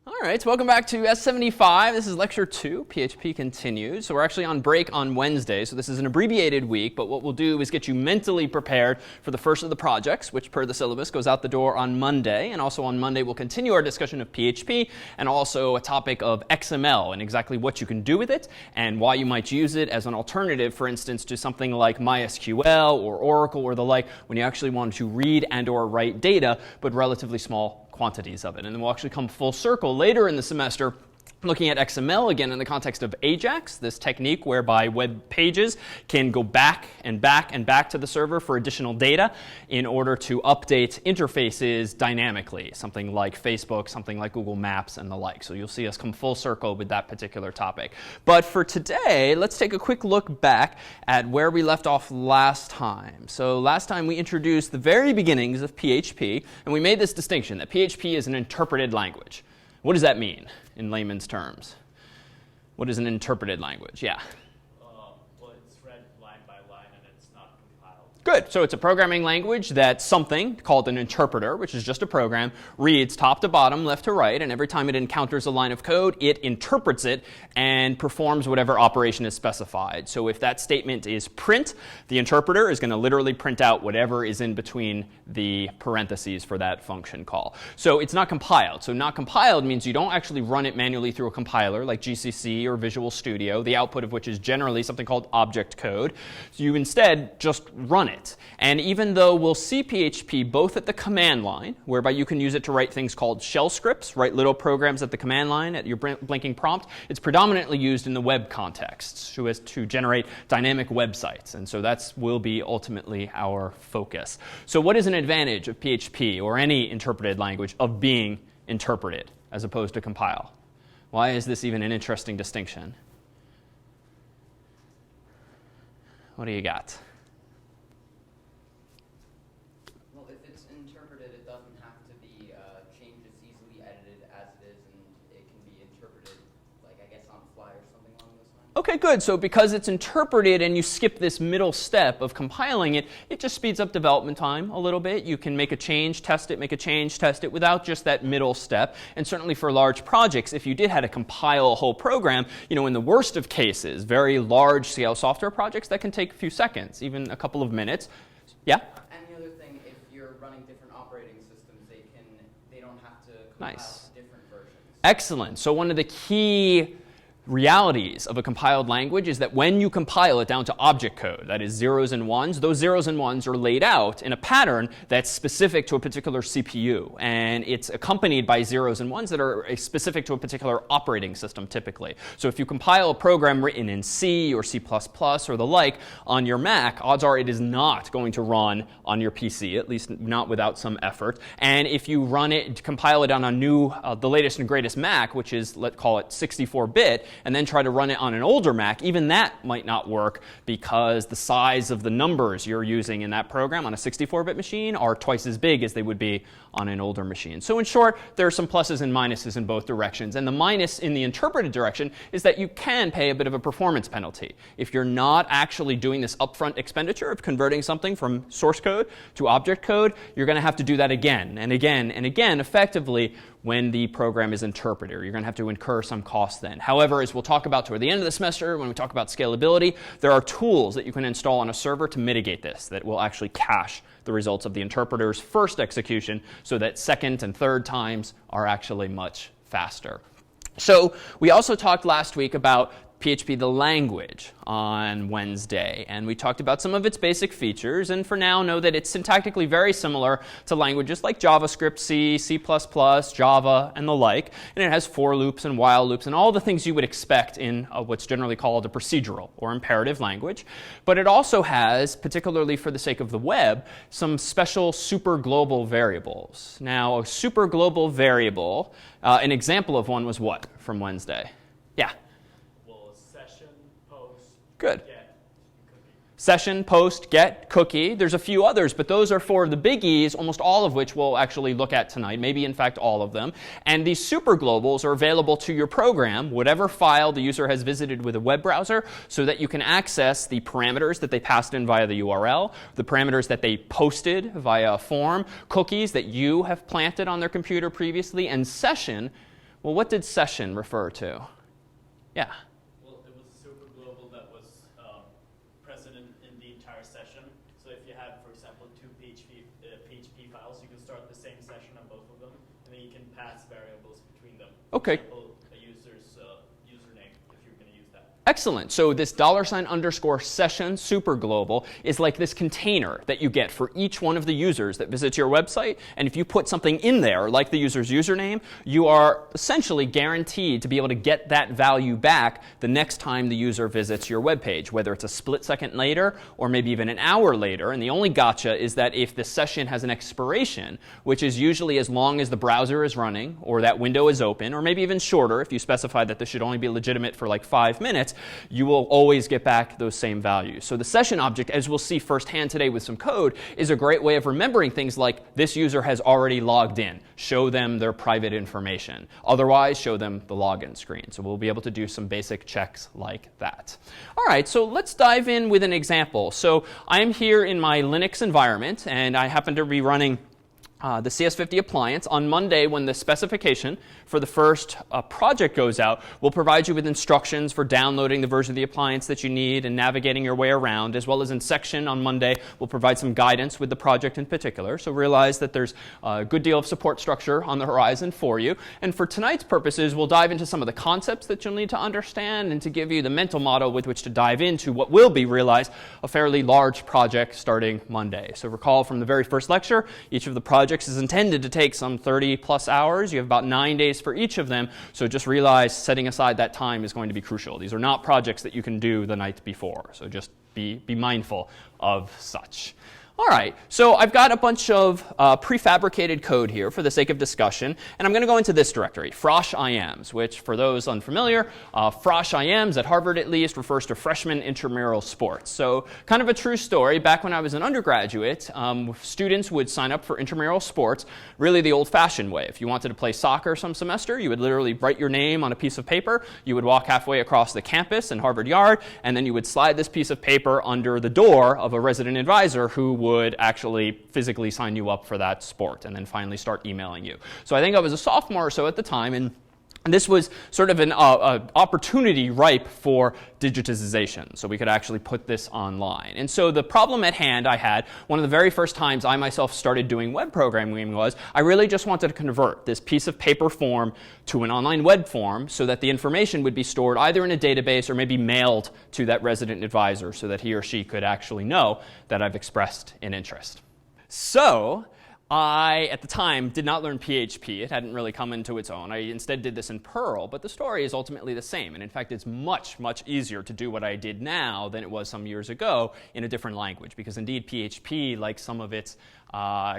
All right, so welcome back to CS75. This is Lecture 2, PHP continued. So we're actually on break on Wednesday, so this is an abbreviated week, but what we'll do is get you mentally prepared for the first of the projects, which per the syllabus goes out the door on Monday. And also on Monday, we'll continue our discussion of PHP and also a topic of XML and exactly what you can do with it and why you might use it as an alternative, for instance, to something like MySQL or Oracle or the like when you actually want to read and or write data, but relatively small quantities of it. And then we'll actually come full circle later in the semester looking at XML again in the context of Ajax, this technique whereby web pages can go back and back and back to the server for additional data in order to update interfaces dynamically, something like Facebook, something like Google Maps, and the like. So you'll see us come full circle with that particular topic. But for today, let's take a quick look back at where we left off last time. So last time we introduced the very beginnings of PHP, and we made this distinction that PHP is an interpreted language. What does that mean in layman's terms? What is an interpreted language? Yeah. Well, it's read line by line and it's not compiled. Good. So it's a programming language that something called an interpreter, which is just a program, reads top to bottom, left to right, and every time it encounters a line of code, it interprets it and performs whatever operation is specified. So if that statement is print, the interpreter is going to literally print out whatever is in between the parentheses for that function call. So it's not compiled. So not compiled means you don't actually run it manually through a compiler like GCC or Visual Studio, the output of which is generally something called object code. So you instead just run it. And even though we'll see PHP both at the command line, whereby you can use it to write things called shell scripts, write little programs at the command line at your blinking prompt, it's predominantly used in the web context so as to generate dynamic websites. And so that will be ultimately our focus. So what is an advantage of PHP or any interpreted language of being interpreted as opposed to compile? Why is this even an interesting distinction? What do you got? Well, if it's interpreted, it doesn't have to be changed. It's easily edited as it is, and it can be interpreted, like, I guess, on the fly or something along those lines. OK, good. So because it's interpreted and you skip this middle step of compiling it, it just speeds up development time a little bit. You can make a change, test it, make a change, test it without just that middle step. And certainly for large projects, if you did have to compile a whole program, in the worst of cases, very large scale software projects, that can take a few seconds, even a couple of minutes. Yeah? And the other thing, if you're running different operating systems, they don't have to compile Nice. different versions. Excellent. So one of the key realities of a compiled language is that when you compile it down to object code, that is zeros and ones, those zeros and ones are laid out in a pattern that's specific to a particular CPU. And it's accompanied by zeros and ones that are specific to a particular operating system typically. So if you compile a program written in C or C++ or the like on your Mac, odds are it is not going to run on your PC, at least not without some effort. And if you run it, compile it on a new, the latest and greatest Mac, which is, let's call it 64-bit, and then try to run it on an older Mac, even that might not work because the size of the numbers you're using in that program on a 64-bit machine are twice as big as they would be on an older machine. So in short, there are some pluses and minuses in both directions. And the minus in the interpreted direction is that you can pay a bit of a performance penalty. If you're not actually doing this upfront expenditure of converting something from source code to object code, you're going to have to do that again and again and again effectively when the program is interpreted. You're going to have to incur some costs then. However, as we'll talk about toward the end of the semester, when we talk about scalability, there are tools that you can install on a server to mitigate this, that will actually cache the results of the interpreter's first execution so that second and third times are actually much faster. So we also talked last week about PHP the language on Wednesday, and we talked about some of its basic features, and for now know that it's syntactically very similar to languages like JavaScript, C, C++, Java, and the like, and it has for loops and while loops and all the things you would expect in what's generally called a procedural or imperative language. But it also has, particularly for the sake of the web, some special superglobal variables. Now, a superglobal variable, an example of one was what from Wednesday? Yeah? Good. Session, post, get, cookie. There's a few others, but those are for the biggies, almost all of which we'll actually look at tonight, maybe in fact all of them. And these superglobals are available to your program, whatever file the user has visited with a web browser, so that you can access the parameters that they passed in via the URL, the parameters that they posted via a form, cookies that you have planted on their computer previously, and session, Well, what did session refer to? Yeah. Well, it was a superglobal that was present in the entire session. So if you have, for example, two PHP files, you can start the same session on both of them, and then you can pass variables between them. Okay. For example, a user's username, if you're going to use that. Excellent. So this $_session superglobal is like this container that you get for each one of the users that visits your website. And if you put something in there, like the user's username, you are essentially guaranteed to be able to get that value back the next time the user visits your web page, whether it's a split second later or maybe even an hour later. And the only gotcha is that if the session has an expiration, which is usually as long as the browser is running or that window is open, or maybe even shorter if you specify that this should only be legitimate for like 5 minutes, you will always get back those same values. So the session object, as we'll see firsthand today with some code, is a great way of remembering things like this user has already logged in. Show them their private information. Otherwise, show them the login screen. So we'll be able to do some basic checks like that. All right, so let's dive in with an example. So I'm here in my Linux environment, and I happen to be running the CS50 appliance. On Monday, when the specification for the first project goes out, we'll provide you with instructions for downloading the version of the appliance that you need and navigating your way around, as well as in section on Monday, we'll provide some guidance with the project in particular. So realize that there's a good deal of support structure on the horizon for you. And for tonight's purposes, we'll dive into some of the concepts that you'll need to understand and to give you the mental model with which to dive into what will be, realize, a fairly large project starting Monday. So recall from the very first lecture, each of the projects is intended to take some 30 plus hours. You have about 9 days for each of them. So just realize setting aside that time is going to be crucial. These are not projects that you can do the night before. So just be mindful of such. All right, so I've got a bunch of prefabricated code here for the sake of discussion, and I'm going to go into this directory, frosh ims, which for those unfamiliar, frosh ims at Harvard at least refers to freshman intramural sports. So kind of a true story. Back when I was an undergraduate, students would sign up for intramural sports really the old-fashioned way. If you wanted to play soccer some semester, you would literally write your name on a piece of paper, you would walk halfway across the campus in Harvard Yard, and then you would slide this piece of paper under the door of a resident advisor who would actually physically sign you up for that sport and then finally start emailing you. So I think I was a sophomore or so at the time, and this was sort of an opportunity ripe for digitization. So we could actually put this online. And so the problem at hand I had, one of the very first times I myself started doing web programming was I really just wanted to convert this piece of paper form to an online web form so that the information would be stored either in a database or maybe mailed to that resident advisor so that he or she could actually know that I've expressed an interest. So I, at the time, did not learn PHP. It hadn't really come into its own. I instead did this in Perl, but the story is ultimately the same. And in fact, it's much, much easier to do what I did now than it was some years ago in a different language. Because indeed, PHP, like some of its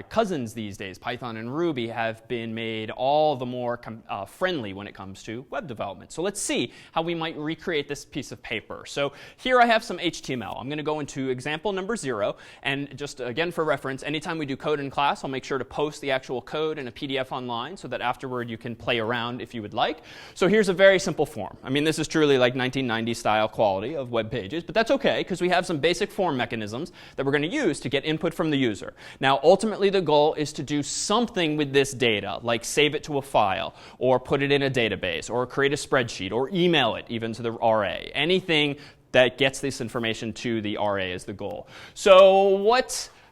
cousins these days, Python and Ruby, have been made all the more friendly when it comes to web development. So let's see how we might recreate this piece of paper. So here I have some HTML. I'm going to go into example number 0. And just again for reference, anytime we do code in class, I'll make sure to post the actual code in a PDF online so that afterward you can play around if you would like. So here's a very simple form. I mean, this is truly like 1990 style quality of web pages, but that's okay because we have some basic form mechanisms that we're going to use to get input from the user. Now, ultimately, the goal is to do something with this data, like save it to a file, or put it in a database, or create a spreadsheet, or email it even to the RA. Anything that gets this information to the RA is the goal. So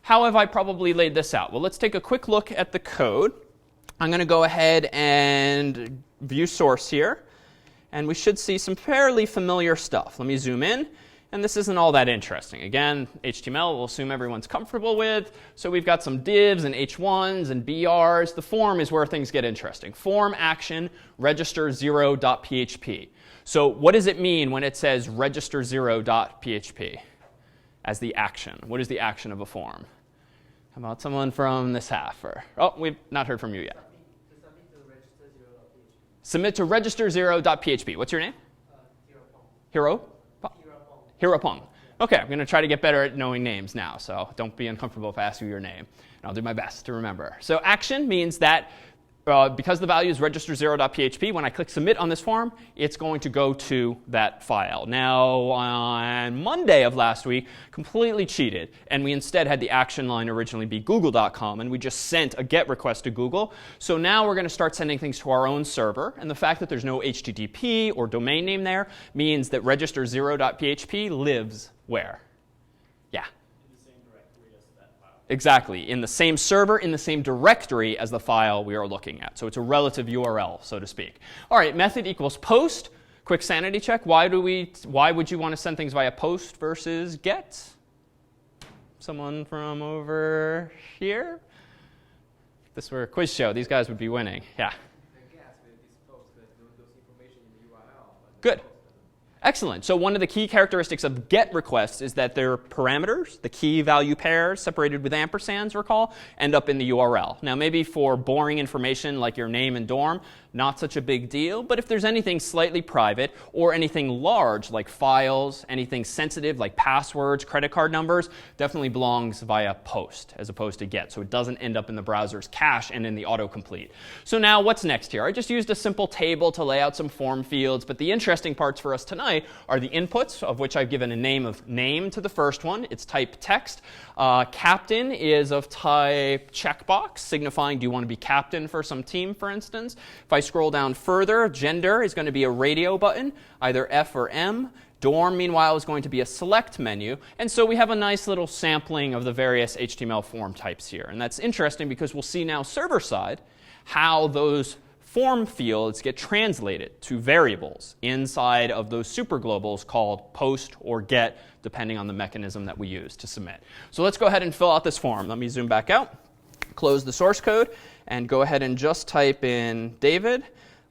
how have I probably laid this out? Well, let's take a quick look at the code. I'm going to go ahead and view source here, and we should see some fairly familiar stuff. Let me zoom in. And this isn't all that interesting. Again, HTML we'll assume everyone's comfortable with. So we've got some divs and H1s and BRs. The form is where things get interesting. Form action register0.php. So what does it mean when it says register0.php as the action? What is the action of a form? How about someone from this half? Oh, we've not heard from you yet. Submit to register0.php. What's your name? Hiro? Hirapong. OK, I'm going to try to get better at knowing names now, so don't be uncomfortable if I ask you your name. And I'll do my best to remember. So action means that because the value is register0.php, when I click submit on this form, it's going to go to that file. Now, on Monday of last week, completely cheated, and we instead had the action line originally be google.com, and we just sent a GET request to Google. So now we're going to start sending things to our own server, and the fact that there's no HTTP or domain name there means that register0.php lives where? Yeah. Exactly, in the same server, in the same directory as the file we are looking at. So it's a relative URL, so to speak. All right, method equals post. Quick sanity check. Why would you want to send things via post versus get? Someone from over here? If this were a quiz show, these guys would be winning. Yeah. Good. Excellent. So one of the key characteristics of GET requests is that their parameters, the key value pairs separated with ampersands, recall, end up in the URL. Now maybe for boring information like your name and dorm, not such a big deal. But if there's anything slightly private or anything large like files, anything sensitive like passwords, credit card numbers, definitely belongs via post as opposed to GET. So it doesn't end up in the browser's cache and in the autocomplete. So now what's next here? I just used a simple table to lay out some form fields. But the interesting parts for us tonight are the inputs, of which I've given a name to the first one. It's type text. Captain is of type checkbox, signifying do you want to be captain for some team, for instance. If I scroll down further, gender is going to be a radio button, either F or M. Dorm, meanwhile, is going to be a select menu. And so we have a nice little sampling of the various HTML form types here. And that's interesting because we'll see now server side how those form fields get translated to variables inside of those superglobals called post or get, depending on the mechanism that we use to submit. So let's go ahead and fill out this form. Let me zoom back out, close the source code, and go ahead and just type in David.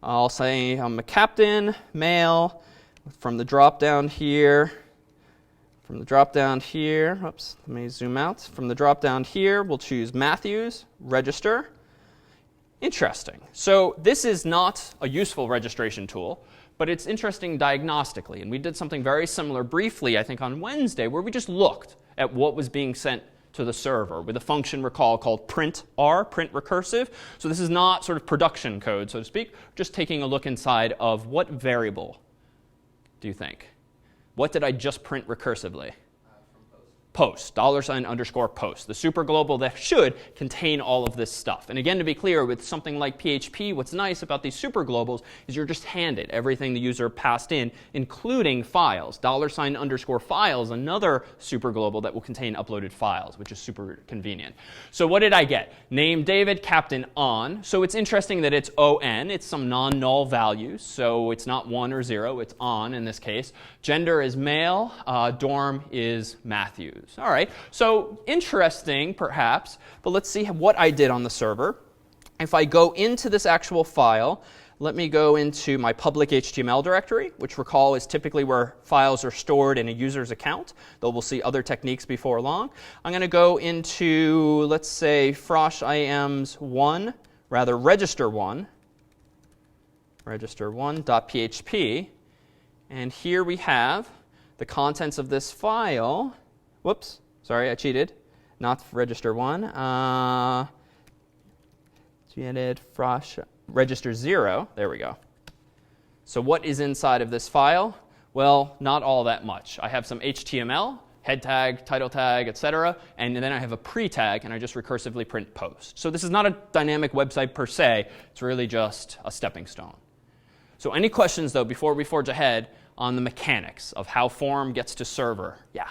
I'll say I'm a captain, male. From the drop down here, oops, let me zoom out. From the drop down here, we'll choose Matthews, register. Interesting. So this is not a useful registration tool, but it's interesting diagnostically. And we did something very similar briefly, I think, on Wednesday, where we just looked at what was being sent to the server with a function, recall, called print recursive. So this is not sort of production code, so to speak, just taking a look inside of what variable do you think? What did I just print recursively? Post, $_post, the superglobal that should contain all of this stuff. And again, to be clear, with something like PHP, what's nice about these superglobals is you're just handed everything the user passed in, including files. $_files, another superglobal that will contain uploaded files, which is super convenient. So what did I get? Name David, captain on. So it's interesting that it's on. It's some non-null value. So it's not 1 or 0. It's on in this case. Gender is male. Dorm is Matthews. All right, so interesting perhaps, but let's see what I did on the server. If I go into this actual file, let me go into my public HTML directory, which recall is typically where files are stored in a user's account, though we'll see other techniques before long. I'm going to go into, let's say, register1.php, and here we have the contents of this file. Whoops, sorry, I cheated. Not register1. Register0. There we go. So what is inside of this file? Well, not all that much. I have some HTML, head tag, title tag, etc. And then I have a pre-tag, and I just recursively print post. So this is not a dynamic website per se. It's really just a stepping stone. So any questions, though, before we forge ahead on the mechanics of how form gets to server? Yeah?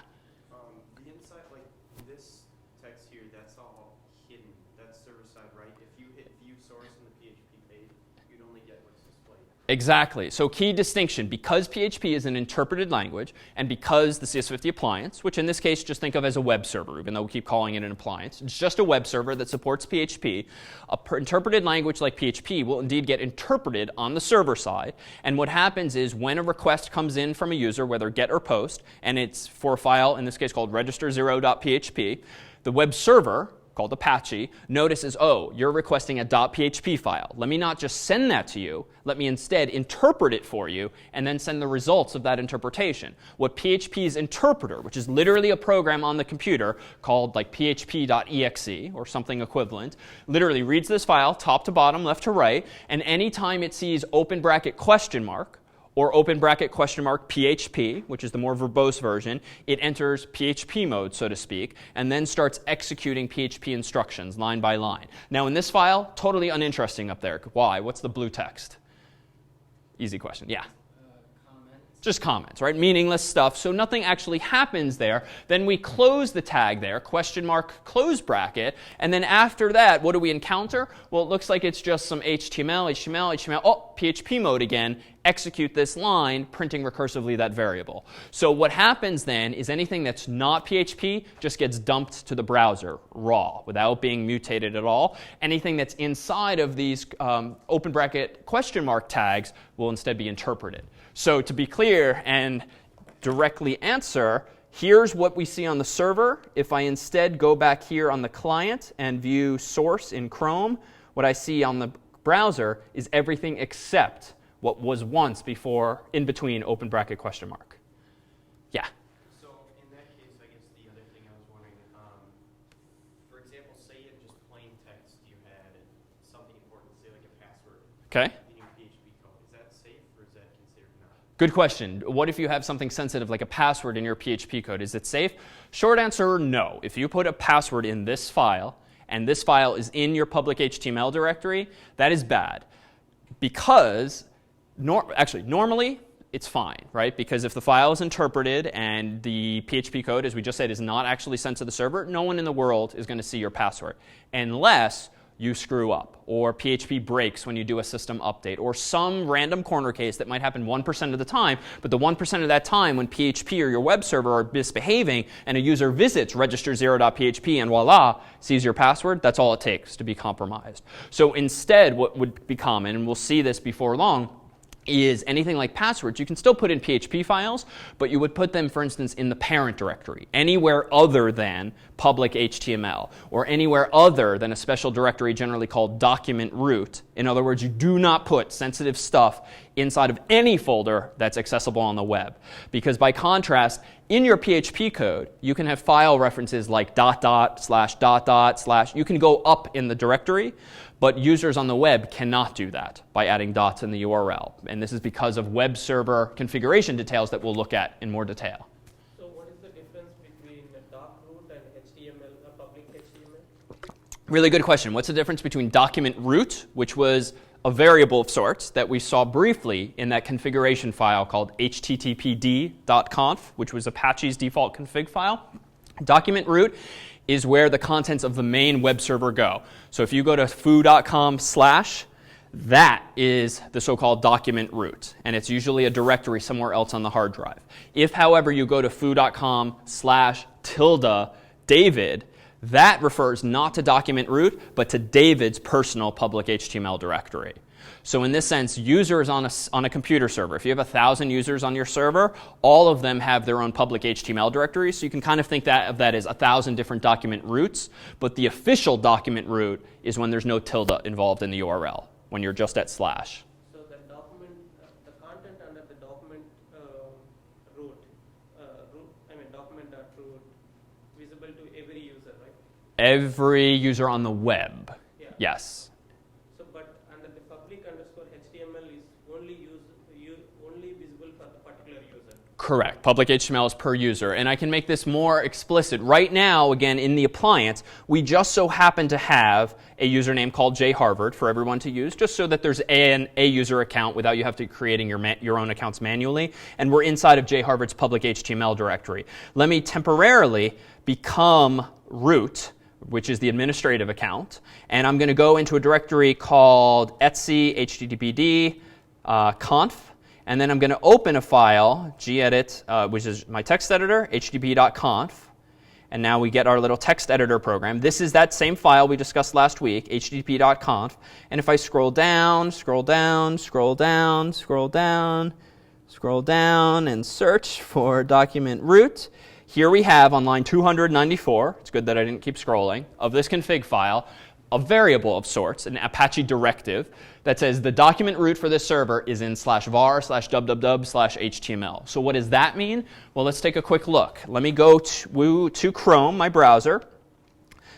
Exactly. So key distinction, because PHP is an interpreted language, and because the CS50 appliance, which in this case just think of as a web server, even though we keep calling it an appliance, it's just a web server that supports PHP. An interpreted language like PHP will indeed get interpreted on the server side. And what happens is when a request comes in from a user, whether GET or POST, and it's for a file, in this case called register0.php, the web server called Apache, notices, oh, you're requesting a .php file. Let me not just send that to you. Let me instead interpret it for you and then send the results of that interpretation. What PHP's interpreter, which is literally a program on the computer called like php.exe or something equivalent, literally reads this file top to bottom, left to right, and anytime it sees open bracket question mark, or open bracket question mark PHP, which is the more verbose version, it enters PHP mode, so to speak, and then starts executing PHP instructions line by line. Now in this file, totally uninteresting up there. Why? What's the blue text? Easy question. Yeah. Just comments, right? Meaningless stuff. So nothing actually happens there. Then we close the tag there, question mark close bracket. And then after that, what do we encounter? Well, it looks like it's just some HTML, HTML, HTML. Oh, PHP mode again. Execute this line, printing recursively that variable. So what happens then is anything that's not PHP just gets dumped to the browser raw without being mutated at all. Anything that's inside of these open bracket question mark tags will instead be interpreted. So to be clear and directly answer, here's what we see on the server. If I instead go back here on the client and view source in Chrome, what I see on the browser is everything except what was once before in between open bracket question mark. Yeah? So in that case, I guess the other thing I was wondering, for example, say in just plain text you had something important, say like a password. Okay. Good question. What if you have something sensitive like a password in your PHP code? Is it safe? Short answer, no. If you put a password in this file, and this file is in your public HTML directory, that is bad. Because, normally, it's fine, right? Because if the file is interpreted and the PHP code, as we just said, is not actually sent to the server, no one in the world is going to see your password. Unless you screw up, or PHP breaks when you do a system update, or some random corner case that might happen 1% of the time, but the 1% of that time when PHP or your web server are misbehaving and a user visits register0.php and voila, sees your password, that's all it takes to be compromised. So instead, what would be common, and we'll see this before long, is anything like passwords, you can still put in PHP files, but you would put them, for instance, in the parent directory, anywhere other than public HTML, or anywhere other than a special directory generally called document root. In other words, you do not put sensitive stuff inside of any folder that's accessible on the web. Because by contrast, in your PHP code, you can have file references like .. // You can go up in the directory, but users on the web cannot do that by adding dots in the URL. And this is because of web server configuration details that we'll look at in more detail. So what is the difference between doc root and HTML, public HTML? Really good question. What's the difference between document root, which was a variable of sorts that we saw briefly in that configuration file called httpd.conf, which was Apache's default config file. Document root is where the contents of the main web server go. So if you go to foo.com/, that is the so-called document root. And it's usually a directory somewhere else on the hard drive. If, however, you go to foo.com/David, that refers not to document root, but to David's personal public HTML directory. So in this sense, users on a computer server, if you have 1,000 users on your server, all of them have their own public HTML directory. So you can kind of think of that as 1,000 different document roots. But the official document root is when there's no tilde involved in the URL, when you're just at /. So the document, the content under the document document.root, visible to every user, right? Every user on the web, yeah. Yes. So, but under the public _HTML is only visible for the particular user. Correct. Public HTML is per user. And I can make this more explicit. Right now, again, in the appliance, we just so happen to have a username called jharvard for everyone to use, just so that there's a user account without you have to creating your own accounts manually. And we're inside of jharvard's public HTML directory. Let me temporarily become root, which is the administrative account. And I'm going to go into a directory called etc httpd conf. And then I'm going to open a file, gedit, which is my text editor, http.conf. And now we get our little text editor program. This is that same file we discussed last week, http.conf. And if I scroll down, and search for document root, here we have on line 294, it's good that I didn't keep scrolling, of this config file, a variable of sorts, an Apache directive, that says the document root for this server is in /var/www/html. So what does that mean? Well, let's take a quick look. Let me go to Chrome, my browser.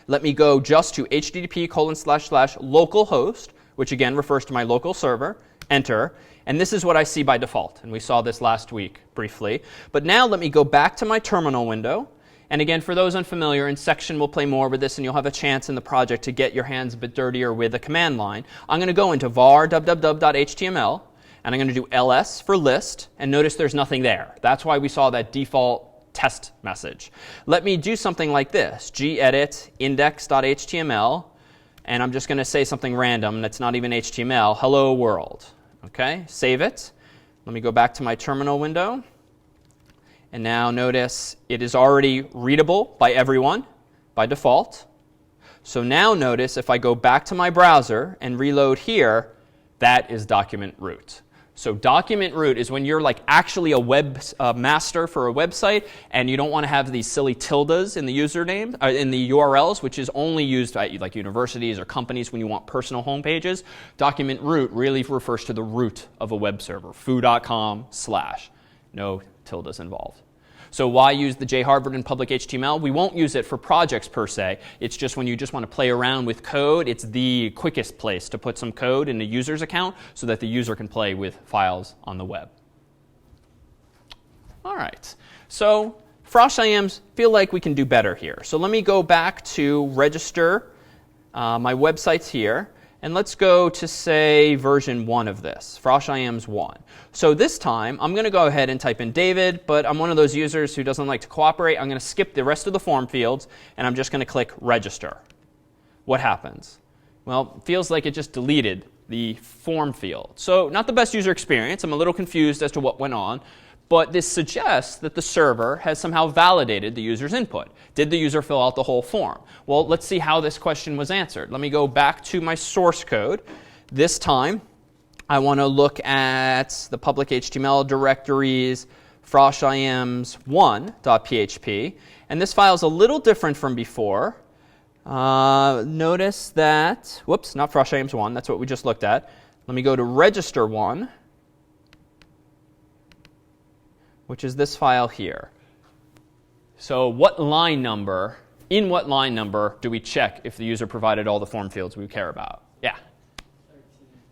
Let me go just to http://localhost, which again refers to my local server. Enter. And this is what I see by default. And we saw this last week briefly. But now let me go back to my terminal window. And again, for those unfamiliar, in section we'll play more with this, and you'll have a chance in the project to get your hands a bit dirtier with a command line. I'm going to go into var www.html, and I'm going to do ls for list. And notice there's nothing there. That's why we saw that default test message. Let me do something like this, gedit index.html, and I'm just going to say something random that's not even HTML, hello world. Okay, save it. Let me go back to my terminal window. And now notice it is already readable by everyone by default. So now notice if I go back to my browser and reload here, that is document root. So document root is when you're like actually a web master for a website and you don't want to have these silly tildes in the username, in the URLs, which is only used at like universities or companies when you want personal home pages. Document root really refers to the root of a web server, foo.com/. No tildes involved. So why use the jharvard and public HTML? We won't use it for projects per se. It's just when you just want to play around with code, it's the quickest place to put some code in a user's account so that the user can play with files on the web. All right. So Frosh IMs feel like we can do better here. So let me go back to register my websites here. And let's go to, say, version 1 of this, Frosh IMs 1. So this time, I'm going to go ahead and type in David, but I'm one of those users who doesn't like to cooperate. I'm going to skip the rest of the form fields, and I'm just going to click register. What happens? Well, it feels like it just deleted the form field. So not the best user experience. I'm a little confused as to what went on. But this suggests that the server has somehow validated the user's input. Did the user fill out the whole form? Well, let's see how this question was answered. Let me go back to my source code. This time, I want to look at the public HTML directories, froshims1.php. And this file is a little different from before. Notice that, whoops, not froshims1. That's what we just looked at. Let me go to register1, which is this file here. So what line number, in what line number do we check if the user provided all the form fields we care about? Yeah. 13.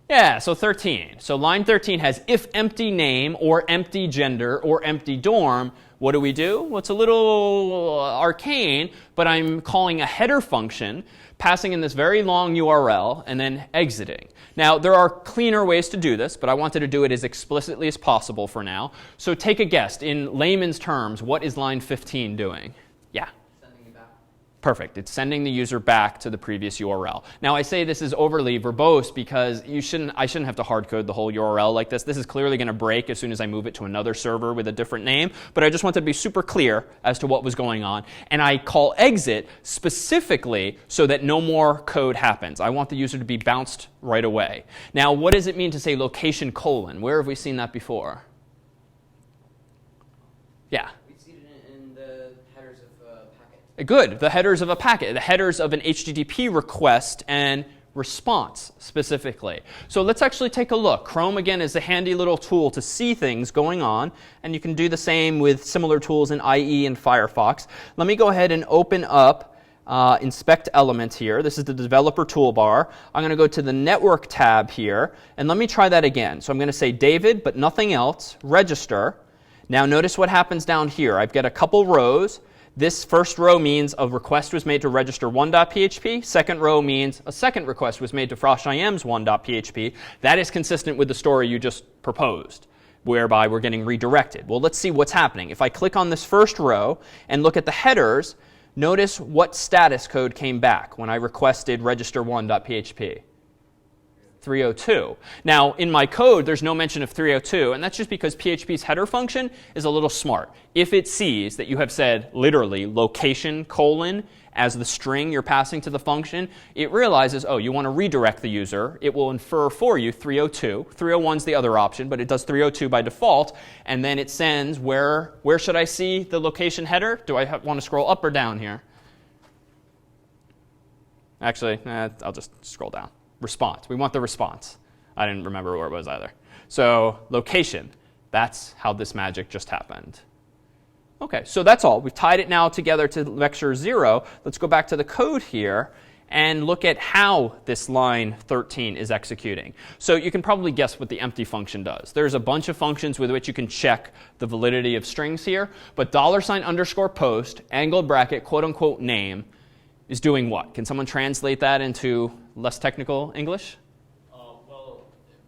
Yeah, so 13. So line 13 has if empty name or empty gender or empty dorm. What do? Well, it's a little arcane, but I'm calling a header function, passing in this very long URL, and then exiting. Now, there are cleaner ways to do this, but I wanted to do it as explicitly as possible for now. So take a guess. In layman's terms, what is line 15 doing? Yeah. Sending it back. Perfect. It's sending the user back to the previous URL. Now, I say this is overly verbose because I shouldn't have to hard code the whole URL like this. This is clearly going to break as soon as I move it to another server with a different name. But I just wanted to be super clear as to what was going on. And I call exit specifically so that no more code happens. I want the user to be bounced right away. Now, what does it mean to say location : Where have we seen that before? Yeah. Good. The headers of a packet, the headers of an HTTP request and response specifically. So let's actually take a look. Chrome, again, is a handy little tool to see things going on. And you can do the same with similar tools in IE and Firefox. Let me go ahead and open up Inspect Element here. This is the developer toolbar. I'm going to go to the Network tab here. And let me try that again. So I'm going to say David, but nothing else. Register. Now notice what happens down here. I've got a couple rows. This first row means a request was made to register1.php. Second row means a second request was made to froshims1.php. That is consistent with the story you just proposed, whereby we're getting redirected. Well, let's see what's happening. If I click on this first row and look at the headers, notice what status code came back when I requested register1.php. 302. Now, in my code, there's no mention of 302, and that's just because PHP's header function is a little smart. If it sees that you have said literally location : as the string you're passing to the function, it realizes, oh, you want to redirect the user. It will infer for you 302. 301 is the other option, but it does 302 by default. And then it sends where should I see the location header? Do I want to scroll up or down here? Actually, I'll just scroll down. Response. We want the response. I didn't remember where it was either. So location. That's how this magic just happened. OK, so that's all. We've tied it now together to lecture 0. Let's go back to the code here and look at how this line 13 is executing. So you can probably guess what the empty function does. There's a bunch of functions with which you can check the validity of strings here. But $_post, angled bracket, quote unquote name is doing what? Can someone translate that into less technical English? Well,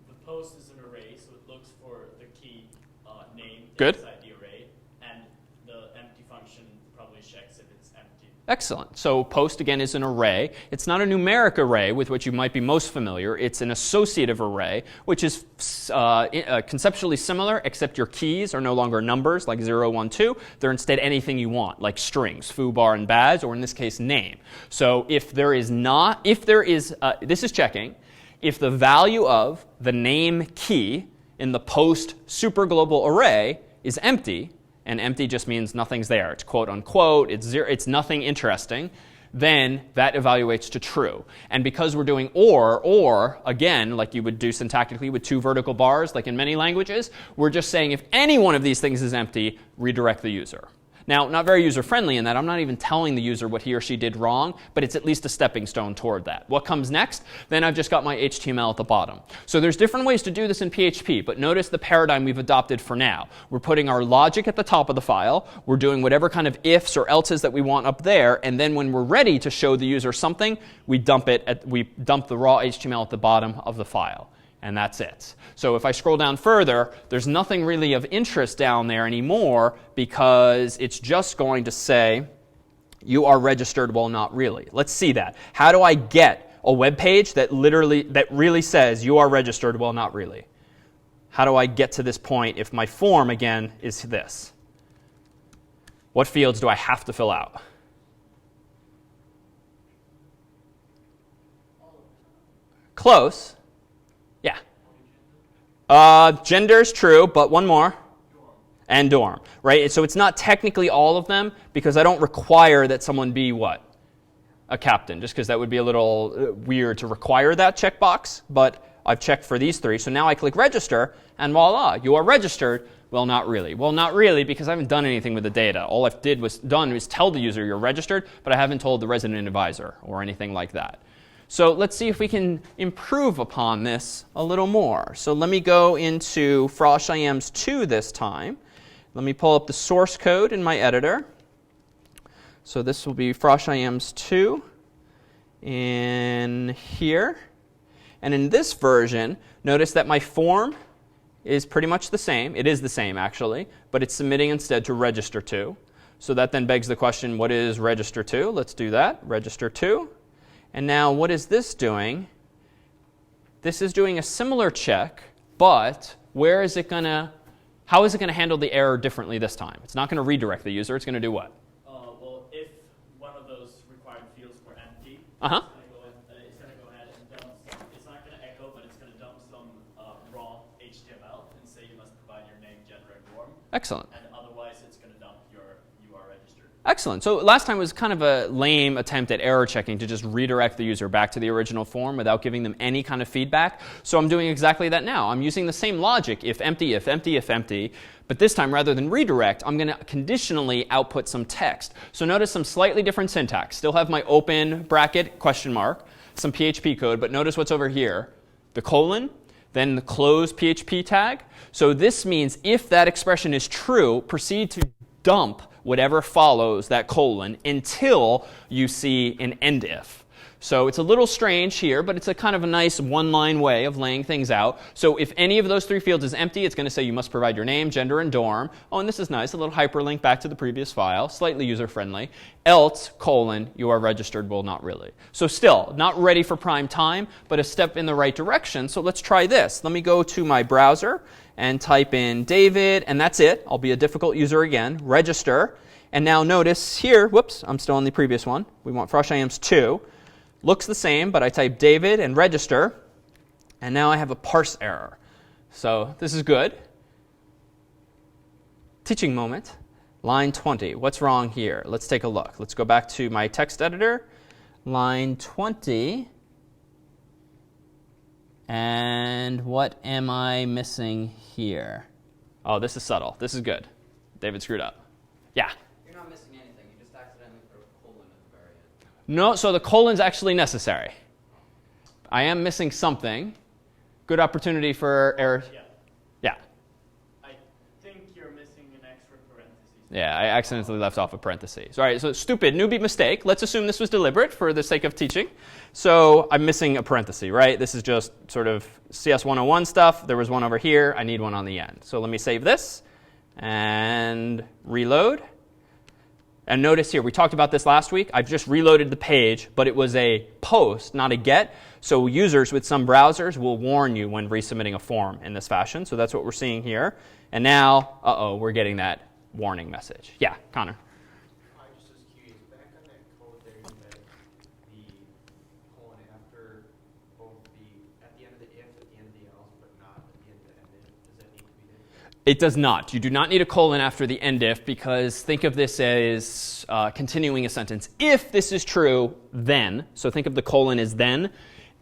the post is an array, so it looks for the key name Good. inside the array, and the empty function probably checks if it's empty. Excellent. So post, again, is an array. It's not a numeric array with which you might be most familiar. It's an associative array, which is conceptually similar, except your keys are no longer numbers like 0, 1, 2. They're instead anything you want, like strings, foo, bar, and baz, or in this case, name. So if there is this is checking, if the value of the name key in the post superglobal array is empty, and empty just means nothing's there, it's quote unquote, it's zero, it's nothing interesting, then that evaluates to true. And because we're doing or, again, like you would do syntactically with 2 vertical bars, like in many languages, we're just saying if any one of these things is empty, redirect the user. Now, not very user-friendly in that I'm not even telling the user what he or she did wrong, but it's at least a stepping stone toward that. What comes next? Then I've just got my HTML at the bottom. So there's different ways to do this in PHP, but notice the paradigm we've adopted for now. We're putting our logic at the top of the file. We're doing whatever kind of ifs or elses that we want up there, and then when we're ready to show the user something, we dump the raw HTML at the bottom of the file. And that's it. So if I scroll down further, there's nothing really of interest down there anymore because it's just going to say, you are registered, well, not really. Let's see that. How do I get a web page that really says, you are registered, well, not really? How do I get to this point if my form, again, is this? What fields do I have to fill out? Close. Yeah. Gender is true, but one more. Dorm. And dorm, right? So it's not technically all of them because I don't require that someone be what? A captain, just because that would be a little weird to require that checkbox. But I've checked for these 3. So now I click register, and voila, you are registered. Well, not really. Well, not really because I haven't done anything with the data. All I've done was tell the user you're registered, but I haven't told the resident advisor or anything like that. So let's see if we can improve upon this a little more. So let me go into frosh-ims 2 this time. Let me pull up the source code in my editor. So this will be frosh-ims 2 in here. And in this version, notice that my form is pretty much the same. It is the same, actually, but it's submitting instead to register to. So that then begs the question, what is register to? Let's do that. Register to. And now what is this doing? This is doing a similar check, but how is it going to handle the error differently this time? It's not going to redirect the user. It's going to do what? Well, if one of those required fields were empty, Uh-huh. it's going to go ahead and dump some. It's not going to echo, but it's going to dump some raw HTML and say you must provide your name, gender, and dorm. Excellent. And otherwise, it's going to dump your you are registered. Excellent. So last time was kind of a lame attempt at error checking to just redirect the user back to the original form without giving them any kind of feedback. So I'm doing exactly that now. I'm using the same logic, if empty, if empty, if empty. But this time, rather than redirect, I'm going to conditionally output some text. So notice some slightly different syntax. Still have my open bracket, question mark, some PHP code. But notice what's over here. The colon, then the close PHP tag. So this means if that expression is true, proceed to dump whatever follows that colon until you see an end if. So it's a little strange here, but it's a kind of a nice one-line way of laying things out. So if any of those three fields is empty, it's going to say you must provide your name, gender, and dorm. Oh, and this is nice, a little hyperlink back to the previous file, slightly user-friendly. Else, colon, you are registered, well, not really. So still, not ready for prime time, but a step in the right direction. So let's try this. Let me go to my browser and type in David, and that's it. I'll be a difficult user again. Register. And now notice here, whoops, I'm still on the previous one. We want frosh.ims 2. Looks the same, but I type David and register, and now I have a parse error. So this is good. Teaching moment, line 20. What's wrong here? Let's take a look. Let's go back to my text editor, line 20. And what am I missing here? Oh, this is subtle. This is good. David screwed up. Yeah? You're not missing anything. You just accidentally threw a colon at the very end. No, so the colon's actually necessary. I am missing something. Good opportunity for error. Yeah. Yeah. I think you're missing an extra parenthesis. Yeah, I accidentally left off a parenthesis. All right, so stupid newbie mistake. Let's assume this was deliberate for the sake of teaching. So I'm missing a parenthesis, right? This is just sort of CS 101 stuff. There was one over here. I need one on the end. So let me save this and reload. And notice here, we talked about this last week. I've just reloaded the page, but it was a post, not a get. So users with some browsers will warn you when resubmitting a form in this fashion. So that's what we're seeing here. And now, we're getting that warning message. Yeah, Connor. I just was curious, back on that code there, you had the colon after both at the end of the if, at the end of the else, but not at the end of the end if. Does that need to be there? It does not. You do not need a colon after the end if, because think of this as continuing a sentence. If this is true, then. So think of the colon as then.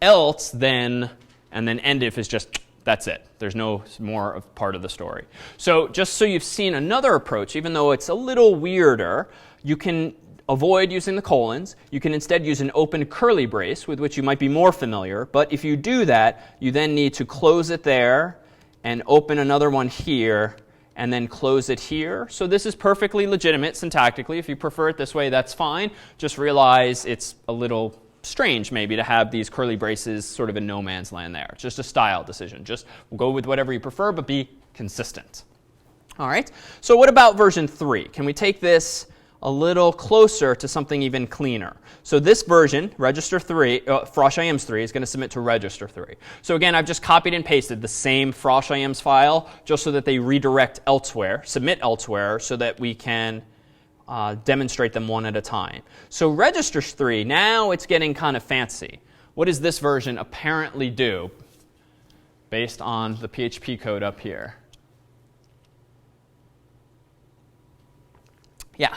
Else, then, and then end if is just, that's it. There's no more of part of the story. So just so you've seen another approach, even though it's a little weirder, you can avoid using the colons. You can instead use an open curly brace, with which you might be more familiar. But if you do that, you then need to close it there and open another one here, and then close it here. So this is perfectly legitimate syntactically. If you prefer it this way, that's fine. Just realize it's a little strange maybe to have these curly braces sort of in no man's land there. It's just a style decision. Just go with whatever you prefer, but be consistent. All right. So what about version 3? Can we take this a little closer to something even cleaner? So this version, register 3, frosh.ims 3, is going to submit to register 3. So again, I've just copied and pasted the same frosh.ims file just so that they redirect elsewhere, submit elsewhere, so that we can demonstrate them one at a time. So register 3, now it's getting kind of fancy. What does this version apparently do based on the PHP code up here? Yeah.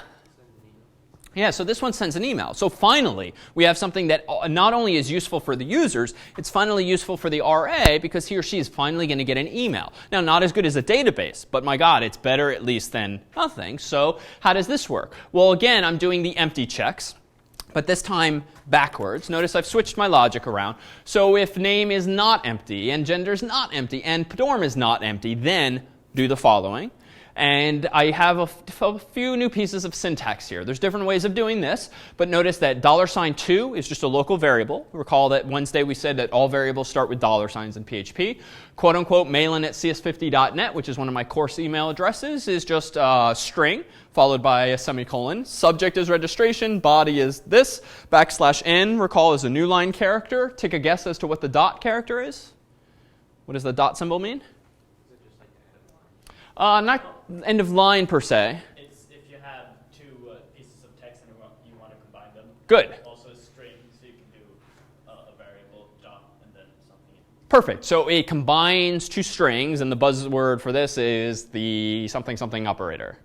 Yeah, so this one sends an email. So finally, we have something that not only is useful for the users, it's finally useful for the RA because he or she is finally going to get an email. Now, not as good as a database, but my God, it's better at least than nothing. So how does this work? Well, again, I'm doing the empty checks, but this time backwards. Notice I've switched my logic around. So if name is not empty, and gender is not empty, and dorm is not empty, then do the following. And I have a few new pieces of syntax here. There's different ways of doing this, but notice that $2 is just a local variable. Recall that Wednesday we said that all variables start with $signs in PHP. Quote unquote Malan at cs50.net, which is one of my course email addresses, is just a string followed by a semicolon. Subject is registration, body is this, \n, recall, is a new line character. Take a guess as to what the dot character is. What does the dot symbol mean? Not end of line per se. It's if you have two pieces of text and you want to combine them. Good. Also a string, so you can do a variable dot and then something. Perfect. So it combines two strings, and the buzzword for this is the something something operator.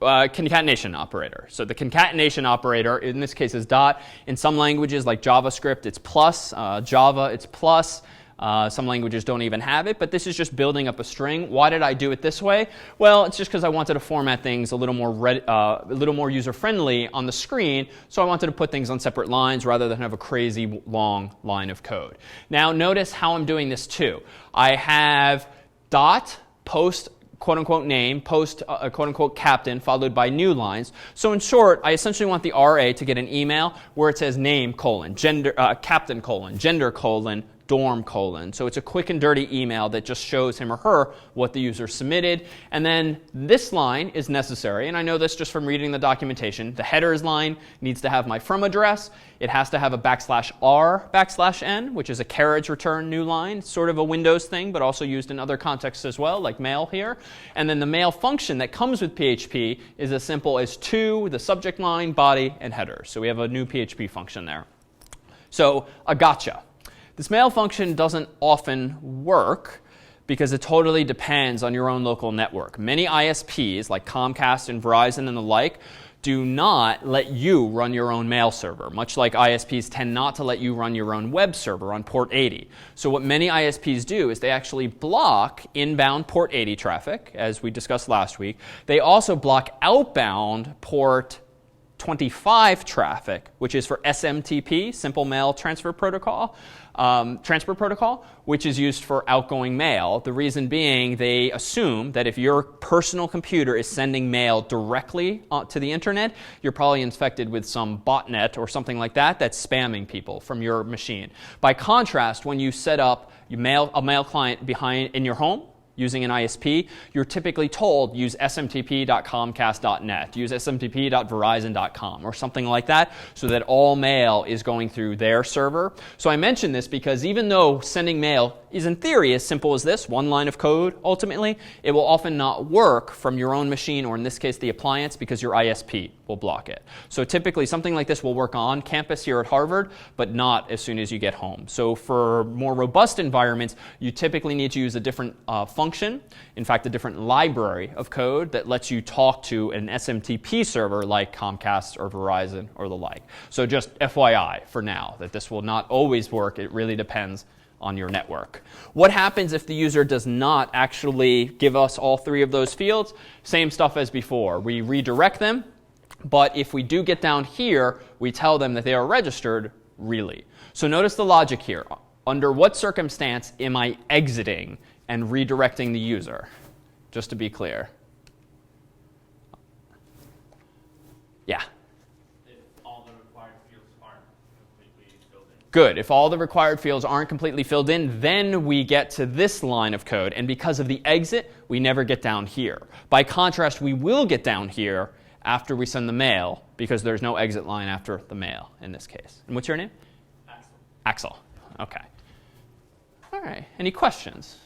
Concatenation operator. So the concatenation operator in this case is dot. In some languages like JavaScript, it's plus. Java, it's plus. Some languages don't even have it, but this is just building up a string. Why did I do it this way? Well, it's just because I wanted to format things a little more user-friendly on the screen, so I wanted to put things on separate lines rather than have a crazy long line of code. Now, notice how I'm doing this too. I have dot post quote-unquote name, post quote-unquote captain, followed by new lines. So in short, I essentially want the RA to get an email where it says name, gender, captain, gender, dorm, So it's a quick and dirty email that just shows him or her what the user submitted. And then this line is necessary, and I know this just from reading the documentation. The headers line needs to have my from address. It has to have a /r/n, which is a carriage return new line, sort of a Windows thing, but also used in other contexts as well, like mail here. And then the mail function that comes with PHP is as simple as to the subject line, body, and header. So we have a new PHP function there. So a gotcha. This mail function doesn't often work because it totally depends on your own local network. Many ISPs, like Comcast and Verizon and the like, do not let you run your own mail server, much like ISPs tend not to let you run your own web server on port 80. So what many ISPs do is they actually block inbound port 80 traffic, as we discussed last week. They also block outbound port 25 traffic, which is for SMTP, Simple Mail Transfer Protocol, which is used for outgoing mail. The reason being they assume that if your personal computer is sending mail directly to the internet, you're probably infected with some botnet or something like that that's spamming people from your machine. By contrast, when you set up a mail client in your home, using an ISP, you're typically told use smtp.comcast.net, use smtp.verizon.com, or something like that, so that all mail is going through their server. So I mention this because even though sending mail is in theory as simple as this, one line of code ultimately, it will often not work from your own machine, or in this case the appliance, because your ISP will block it. So typically something like this will work on campus here at Harvard, but not as soon as you get home. So for more robust environments, you typically need to use a different function, in fact a different library of code that lets you talk to an SMTP server like Comcast or Verizon or the like. So just FYI for now, that this will not always work. It really depends on your network. What happens if the user does not actually give us all three of those fields? Same stuff as before. We redirect them, but if we do get down here, we tell them that they are registered really. So notice the logic here. Under what circumstance am I exiting and redirecting the user? Just to be clear. Yeah? Good. If all the required fields aren't completely filled in, then we get to this line of code. And because of the exit, we never get down here. By contrast, we will get down here after we send the mail, because there's no exit line after the mail in this case. And what's your name? Axel. Axel. OK. All right. Any questions?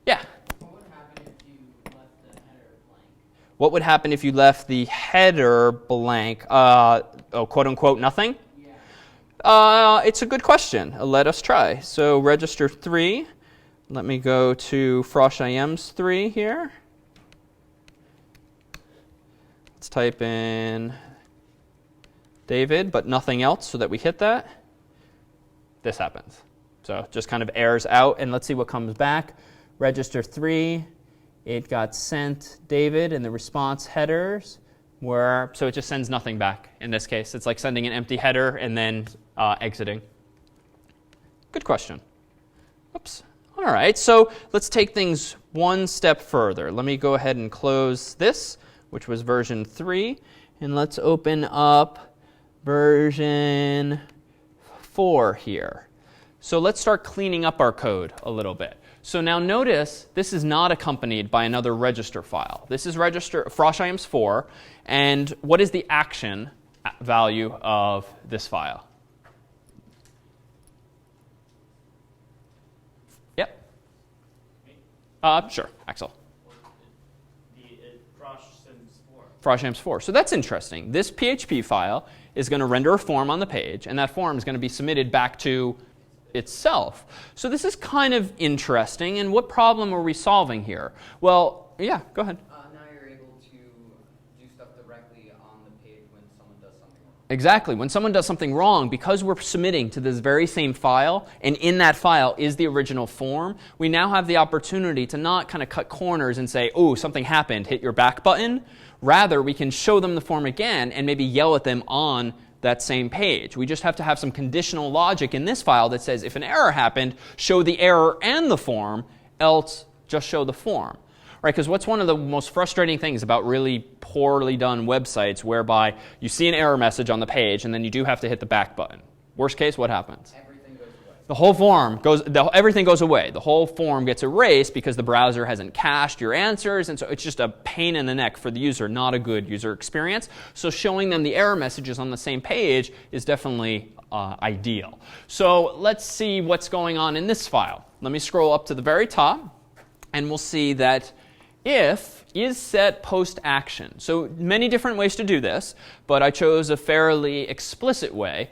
Yeah? What would happen if you left the header blank? What would happen if you left the header blank? Quote unquote nothing? It's a good question. Let us try. So register 3. Let me go to frosh.im's 3 here. Let's type in David, but nothing else so that we hit that. This happens. So just kind of errors out, and let's see what comes back. Register 3. It got sent David in the response headers. So it just sends nothing back in this case. It's like sending an empty header and then exiting. Good question. Oops. All right, so let's take things one step further. Let me go ahead and close this, which was version 3, and let's open up version 4 here. So let's start cleaning up our code a little bit. So now notice this is not accompanied by another register file. This is frosh.im's 4, and what is the action value of this file? Yep. Sure, Axel. frosh.im's 4. So that's interesting. This PHP file is going to render a form on the page, and that form is going to be submitted back to itself. So this is kind of interesting. And what problem are we solving here? Well, yeah, go ahead. Now you're able to do stuff directly on the page when someone does something wrong. Exactly. When someone does something wrong, because we're submitting to this very same file, and in that file is the original form, we now have the opportunity to not kind of cut corners and say, oh, something happened, hit your back button. Rather, we can show them the form again and maybe yell at them on that same page. We just have to have some conditional logic in this file that says if an error happened, show the error and the form, else just show the form. right? Because what's one of the most frustrating things about really poorly done websites whereby you see an error message on the page and then you do have to hit the back button? Worst case, what happens? Everything goes away. The whole form everything goes away. The whole form gets erased because the browser hasn't cached your answers, and so it's just a pain in the neck for the user, not a good user experience. So showing them the error messages on the same page is definitely ideal. So let's see what's going on in this file. Let me scroll up to the very top, and we'll see that if is set post action. So many different ways to do this, but I chose a fairly explicit way.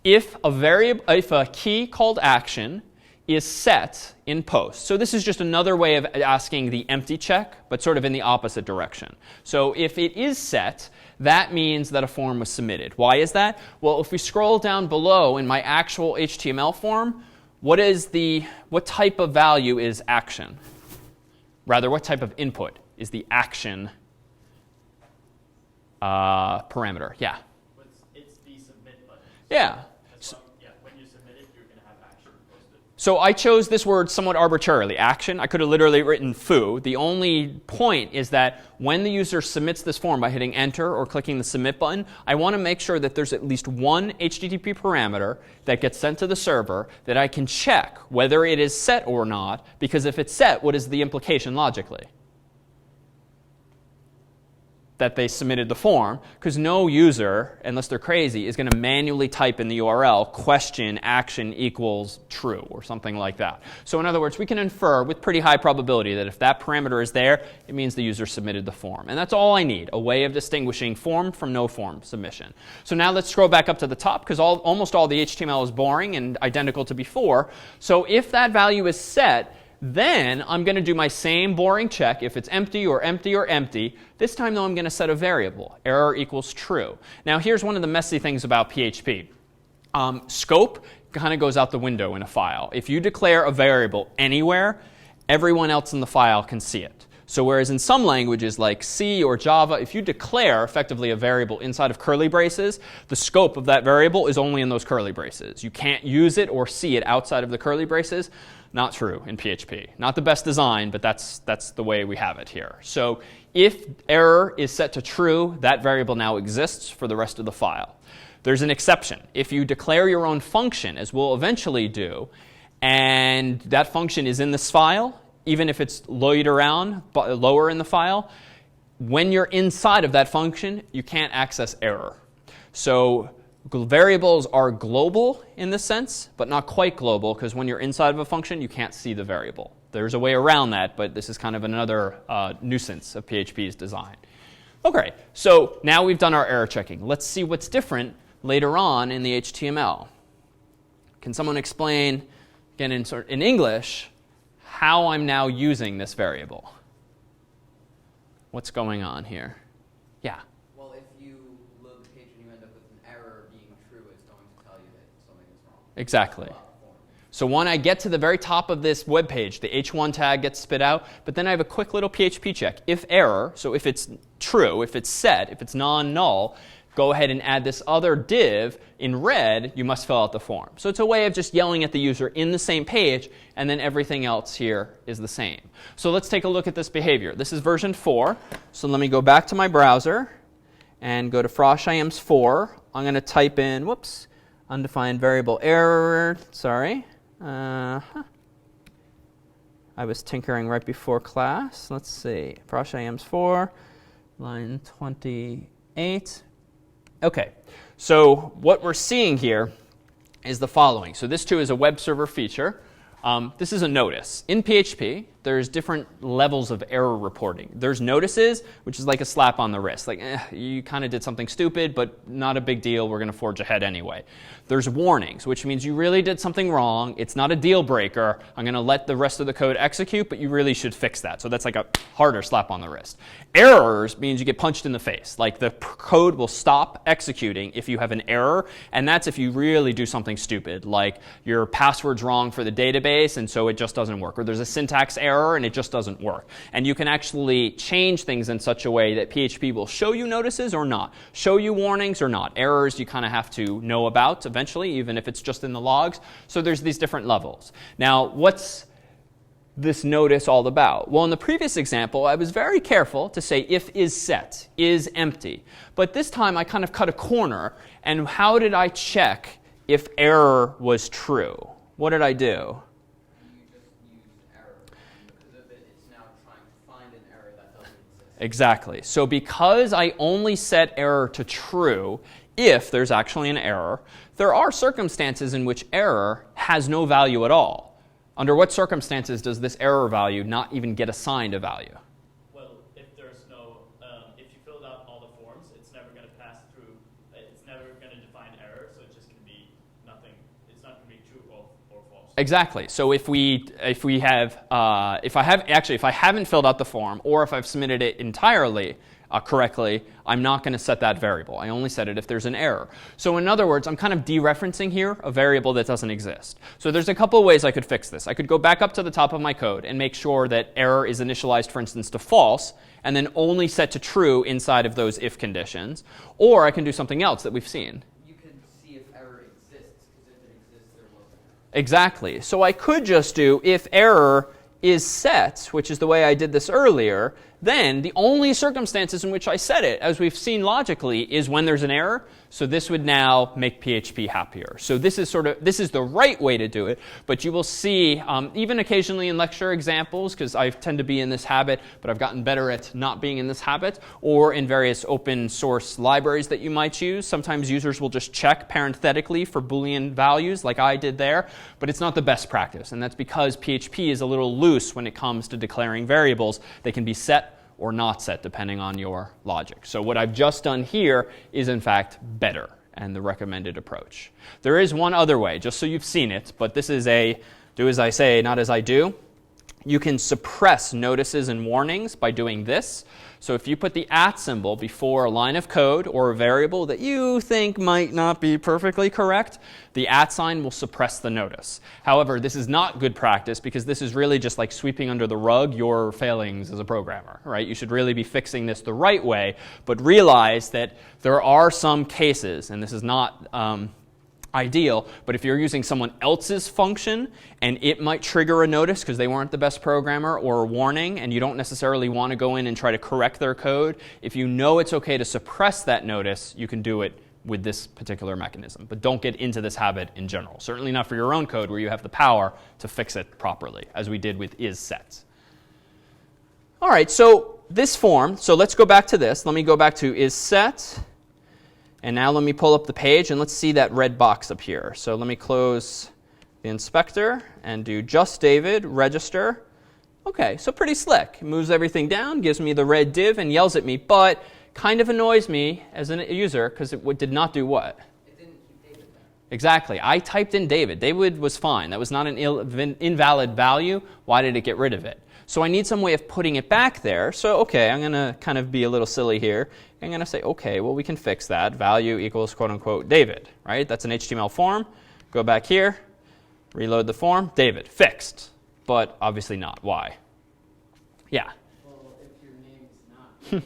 If a key called action is set in post. So this is just another way of asking the empty check, but sort of in the opposite direction. So if it is set, that means that a form was submitted. Why is that? Well, if we scroll down below in my actual HTML form, what type of value is action? Rather, what type of input is the action parameter? Yeah. It's the submit button. Yeah. When you submit it, you're going to have action posted. So I chose this word somewhat arbitrarily, action. I could have literally written foo. The only point is that when the user submits this form by hitting enter or clicking the submit button, I want to make sure that there's at least one HTTP parameter that gets sent to the server that I can check whether it is set or not, because if it's set, what is the implication logically? That they submitted the form, because no user, unless they're crazy, is going to manually type in the URL question action equals true or something like that. So in other words, we can infer with pretty high probability that if that parameter is there, it means the user submitted the form. And that's all I need, a way of distinguishing form from no form submission. So now let's scroll back up to the top, because almost all the HTML is boring and identical to before. So if that value is set, then I'm going to do my same boring check if it's empty or empty or empty. This time, though, I'm going to set a variable. Error equals true. Now, here's one of the messy things about PHP. Scope kind of goes out the window in a file. If you declare a variable anywhere, everyone else in the file can see it. So whereas in some languages like C or Java, if you declare effectively a variable inside of curly braces, the scope of that variable is only in those curly braces. You can't use it or see it outside of the curly braces. Not true in PHP. Not the best design, but that's the way we have it here. So if error is set to true, that variable now exists for the rest of the file. There's an exception. If you declare your own function, as we'll eventually do, and that function is in this file, even if it's lower in the file, when you're inside of that function, you can't access error. So variables are global in this sense, but not quite global, because when you're inside of a function, you can't see the variable. There's a way around that, but this is kind of another nuisance of PHP's design. OK, so now we've done our error checking. Let's see what's different later on in the HTML. Can someone explain, again in English, how I'm now using this variable? What's going on here? Yeah? Well, if you load the page and you end up with an error being true, it's going to tell you that something is wrong. Exactly. So when I get to the very top of this web page, the h1 tag gets spit out, but then I have a quick little PHP check. If error, so if it's true, if it's set, if it's non-null, go ahead and add this other div in red, you must fill out the form. So it's a way of just yelling at the user in the same page, and then everything else here is the same. So let's take a look at this behavior. This is version 4. So let me go back to my browser and go to frosh.ims 4. I'm going to type in, undefined variable error. Sorry. I was tinkering right before class. Let's see. frosh.ims 4, line 28. OK, so what we're seeing here is the following. So this too is a web server feature. This is a notice. In PHP, there's different levels of error reporting. There's notices, which is like a slap on the wrist. Like, you kind of did something stupid, but not a big deal. We're going to forge ahead anyway. There's warnings, which means you really did something wrong. It's not a deal breaker. I'm going to let the rest of the code execute, but you really should fix that. So that's like a harder slap on the wrist. Errors means you get punched in the face. Like the code will stop executing if you have an error, and that's if you really do something stupid, like your password's wrong for the database, and so it just doesn't work. Or there's a syntax error, and it just doesn't work. And you can actually change things in such a way that PHP will show you notices or not, show you warnings or not. Errors you kind of have to know about eventually, even if it's just in the logs. So there's these different levels. Now, what's this notice all about? Well, in the previous example, I was very careful to say if is set, is empty. But this time I kind of cut a corner. And how did I check if error was true? What did I do? You just use error. And because of it, it's now trying to find an error that doesn't exist. Exactly. So because I only set error to true, if there's actually an error, there are circumstances in which error has no value at all. Under what circumstances does this error value not even get assigned a value? Well, if there's no, if you filled out all the forms, it's never going to pass through. It's never going to define error, so it just can be nothing. It's not going to be true or false. Exactly. So if I haven't filled out the form, or if I've submitted it entirely correctly, I'm not going to set that variable. I only set it if there's an error. So in other words, I'm kind of dereferencing here a variable that doesn't exist. So there's a couple of ways I could fix this. I could go back up to the top of my code and make sure that error is initialized, for instance, to false, and then only set to true inside of those if conditions. Or I can do something else that we've seen. You can see if error exists, because if it exists, there was an error. Exactly. So I could just do if error is set, which is the way I did this earlier, then the only circumstances in which I set it, as we've seen logically, is when there's an error. So this would now make PHP happier. So this is the right way to do it. But you will see, even occasionally in lecture examples, because I tend to be in this habit, but I've gotten better at not being in this habit, or in various open source libraries that you might use. Sometimes users will just check parenthetically for Boolean values, like I did there. But it's not the best practice. And that's because PHP is a little loose when it comes to declaring variables. They can be set or not set depending on your logic. So what I've just done here is in fact better and the recommended approach. There is one other way, just so you've seen it, but this is a do as I say, not as I do. You can suppress notices and warnings by doing this. So if you put the @ symbol before a line of code or a variable that you think might not be perfectly correct, the @ sign will suppress the notice. However, this is not good practice because this is really just like sweeping under the rug your failings as a programmer, right? You should really be fixing this the right way, but realize that there are some cases, and this is not ideal, but if you're using someone else's function and it might trigger a notice because they weren't the best programmer, or a warning, and you don't necessarily want to go in and try to correct their code, if you know it's okay to suppress that notice, you can do it with this particular mechanism. But don't get into this habit in general. Certainly not for your own code where you have the power to fix it properly, as we did with isSet. All right, so this form, so let's go back to this. Let me go back to isSet. And now let me pull up the page and let's see that red box up here. So let me close the inspector and do just David, register. Okay, so pretty slick. It moves everything down, gives me the red div and yells at me, but kind of annoys me as a user because it did not do what? It didn't keep David there. Exactly. I typed in David. David was fine. That was not an invalid value. Why did it get rid of it? So I need some way of putting it back there. So okay, I'm going to kind of be a little silly here. I'm going to say, okay, well, we can fix that. Value equals quote unquote David, right? That's an HTML form. Go back here, reload the form. David, fixed. But obviously not. Why? Yeah. Well, if your name is not David,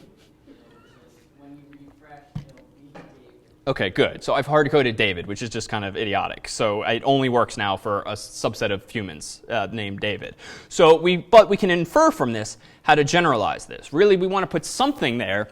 when you refresh, it'll be David. Okay, good. So I've hard-coded David, which is just kind of idiotic. So it only works now for a subset of humans named David. But we can infer from this how to generalize this. Really, we want to put something there,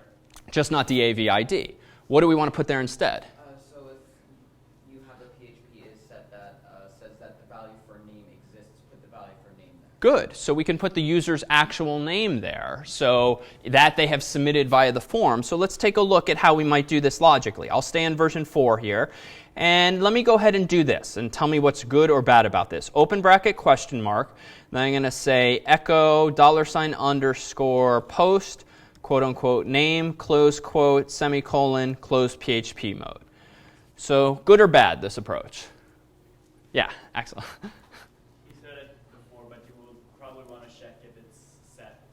just not DAVID. What do we want to put there instead? So if you have a PHP isSet that says that the value for a name exists, put the value for a name there. Good. So we can put the user's actual name there, so that they have submitted via the form. So let's take a look at how we might do this logically. I'll stay in version 4 here. And let me go ahead and do this and tell me what's good or bad about this. Open bracket question mark. Then I'm going to say echo $_ post, quote unquote name, close quote, semicolon, close PHP mode. So good or bad, this approach? Yeah, Axel. You said it before, but you will probably want to check if it's set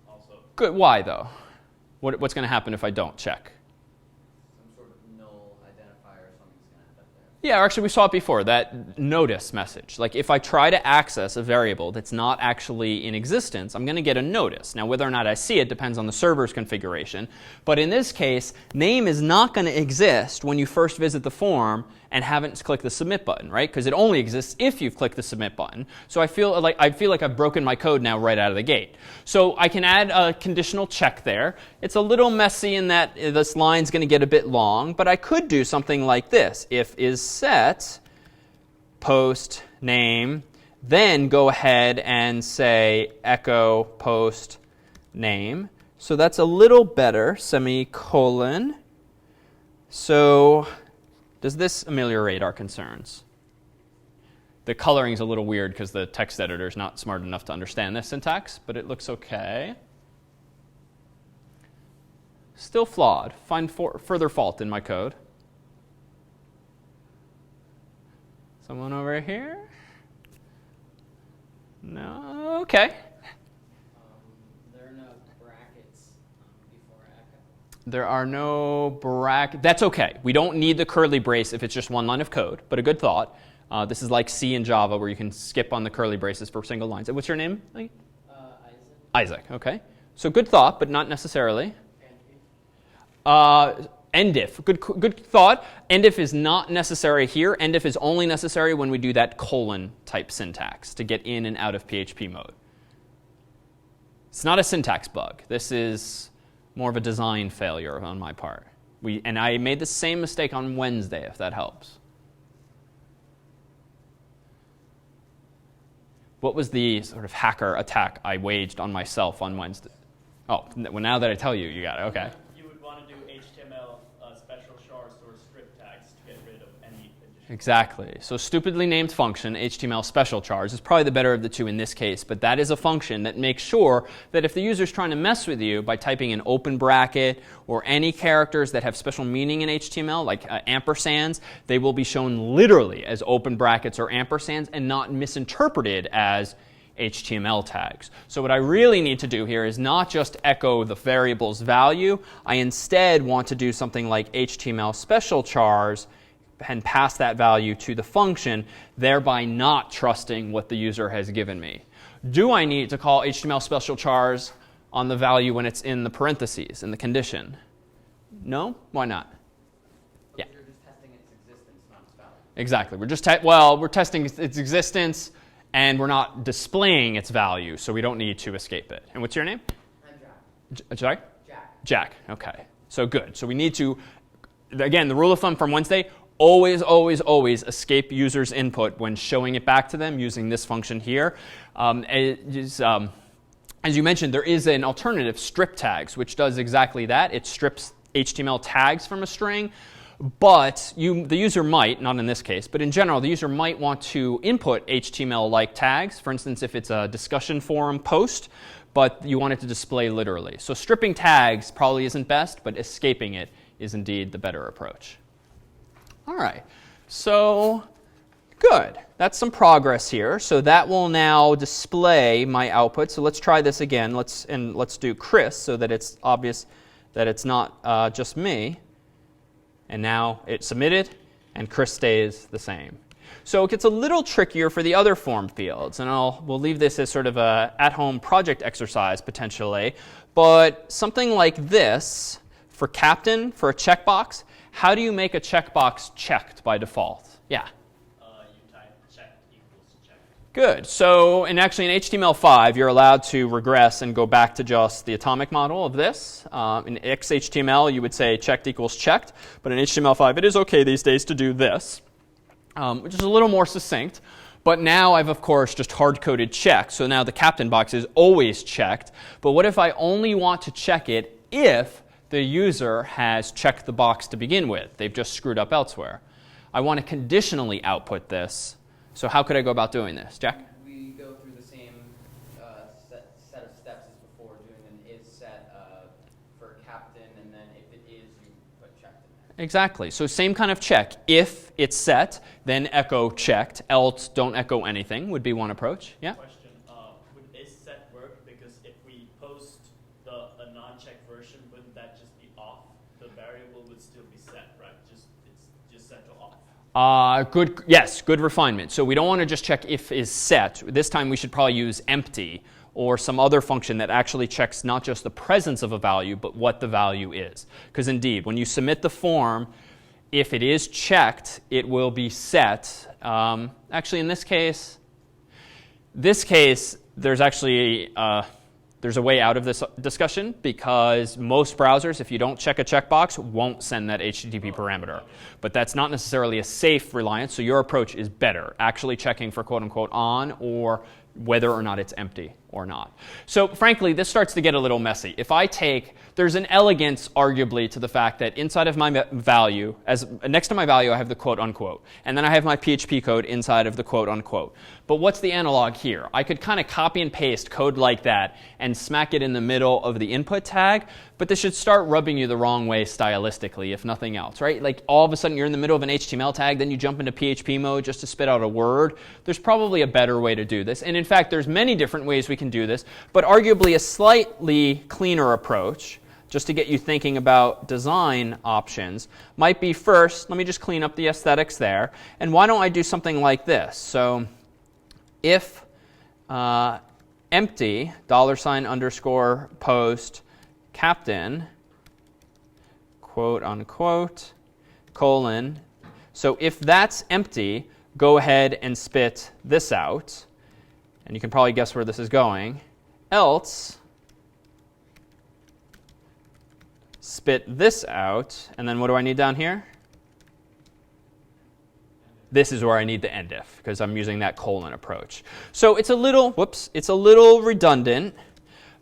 also. Good. Why though? What's going to happen if I don't check? Some sort of null identifier or something's going to happen there. Yeah, actually we saw it before, that notice message. Like if I try to access a variable that's not actually in existence, I'm going to get a notice. Now whether or not I see it depends on the server's configuration. But in this case, name is not going to exist when you first visit the form and haven't clicked the submit button, right? Because it only exists if you've clicked the submit button. So I feel like I've broken my code now right out of the gate. So I can add a conditional check there. It's a little messy in that this line's going to get a bit long, but I could do something like this. If is set post name, then go ahead and say echo post name. So that's a little better, semicolon. So does this ameliorate our concerns? The coloring is a little weird because the text editor is not smart enough to understand this syntax, but it looks okay. Still flawed. Find further fault in my code. Someone over here? No? Okay. There are no brackets before echo. There are no brackets. That's okay. We don't need the curly brace if it's just one line of code, but a good thought. This is like C in Java where you can skip on the curly braces for single lines. What's your name? Isaac. Isaac, okay. So good thought, but not necessarily. Endif, good thought. Endif is not necessary here. Endif is only necessary when we do that colon type syntax to get in and out of PHP mode. It's not a syntax bug. This is more of a design failure on my part. And I made the same mistake on Wednesday, if that helps. What was the sort of hacker attack I waged on myself on Wednesday? Oh, well, now that I tell you, you got it. Okay. You would want to do HTML special chars or script tags to get rid of any additional. Exactly. So stupidly named function, HTML special chars, is probably the better of the two in this case. But that is a function that makes sure that if the user is trying to mess with you by typing an open bracket or any characters that have special meaning in HTML, like ampersands, they will be shown literally as open brackets or ampersands and not misinterpreted as HTML tags. So what I really need to do here is not just echo the variable's value. I instead want to do something like HTML special chars and pass that value to the function, thereby not trusting what the user has given me. Do I need to call HTML special chars on the value when it's in the parentheses, in the condition? No? Why not? Yeah. You're just testing its existence, not its value. Exactly. We're testing its existence, and we're not displaying its value, so we don't need to escape it. And what's your name? I'm Jack. Sorry? Jack. Jack. Okay. So good. So we need to, again, the rule of thumb from Wednesday, always, always, always escape user's input when showing it back to them using this function here. As you mentioned, there is an alternative, strip tags, which does exactly that. It strips HTML tags from a string. But the user might, not in this case, but in general, the user might want to input HTML-like tags. For instance, if it's a discussion forum post, but you want it to display literally. So stripping tags probably isn't best, but escaping it is indeed the better approach. All right, so good. That's some progress here. So that will now display my output. So let's try this again. Let's do Chris so that it's obvious that it's not just me. And now it's submitted, and Chris stays the same. So it gets a little trickier for the other form fields, and we'll leave this as sort of a at-home project exercise potentially. But something like this, for captain, for a checkbox, how do you make a checkbox checked by default? Yeah. You type checked equals checked. Good. So, and actually in HTML5, you're allowed to regress and go back to just the atomic model of this. In XHTML, you would say checked equals checked. But in HTML5, it is OK these days to do this, which is a little more succinct. But now I've, of course, just hard-coded check. So now the captain box is always checked. But what if I only want to check it if the user has checked the box to begin with? They've just screwed up elsewhere. I want to conditionally output this. So how could I go about doing this? Jack? We go through the same set of steps as before, doing an is set for captain, and then if it is, you put checked in there. Exactly. So same kind of check. If it's set, then echo checked. Else, don't echo anything would be one approach. Yeah? Question, would is set work? Because if we post a non-checked version, wouldn't that just be off? The variable would still be set, right? It's just set to off. Yes, good refinement. So we don't want to just check if is set. This time we should probably use empty or some other function that actually checks not just the presence of a value, but what the value is. Because indeed, when you submit the form, if it is checked, it will be set. Actually, in this case, there's actually there's a way out of this discussion, because most browsers, if you don't check a checkbox, won't send that HTTP parameter. But that's not necessarily a safe reliance, so your approach is better, actually checking for quote-unquote on, or whether or not it's empty or not. So frankly, this starts to get a little messy. If I take, there's an elegance arguably to the fact that inside of my value, as next to my value, I have the quote unquote, and then I have my PHP code inside of the quote unquote. But what's the analog here? I could kind of copy and paste code like that and smack it in the middle of the input tag, but this should start rubbing you the wrong way stylistically, if nothing else, right? Like all of a sudden you're in the middle of an HTML tag, then you jump into PHP mode just to spit out a word. There's probably a better way to do this. And in fact, there's many different ways we can do this, but arguably a slightly cleaner approach, just to get you thinking about design options, might be first, let me just clean up the aesthetics there. And why don't I do something like this? So if empty $_post captain quote unquote colon. So if that's empty, go ahead and spit this out. And you can probably guess where this is going. Else, spit this out. And then what do I need down here? This is where I need the end if, because I'm using that colon approach. So it's a little, it's a little redundant,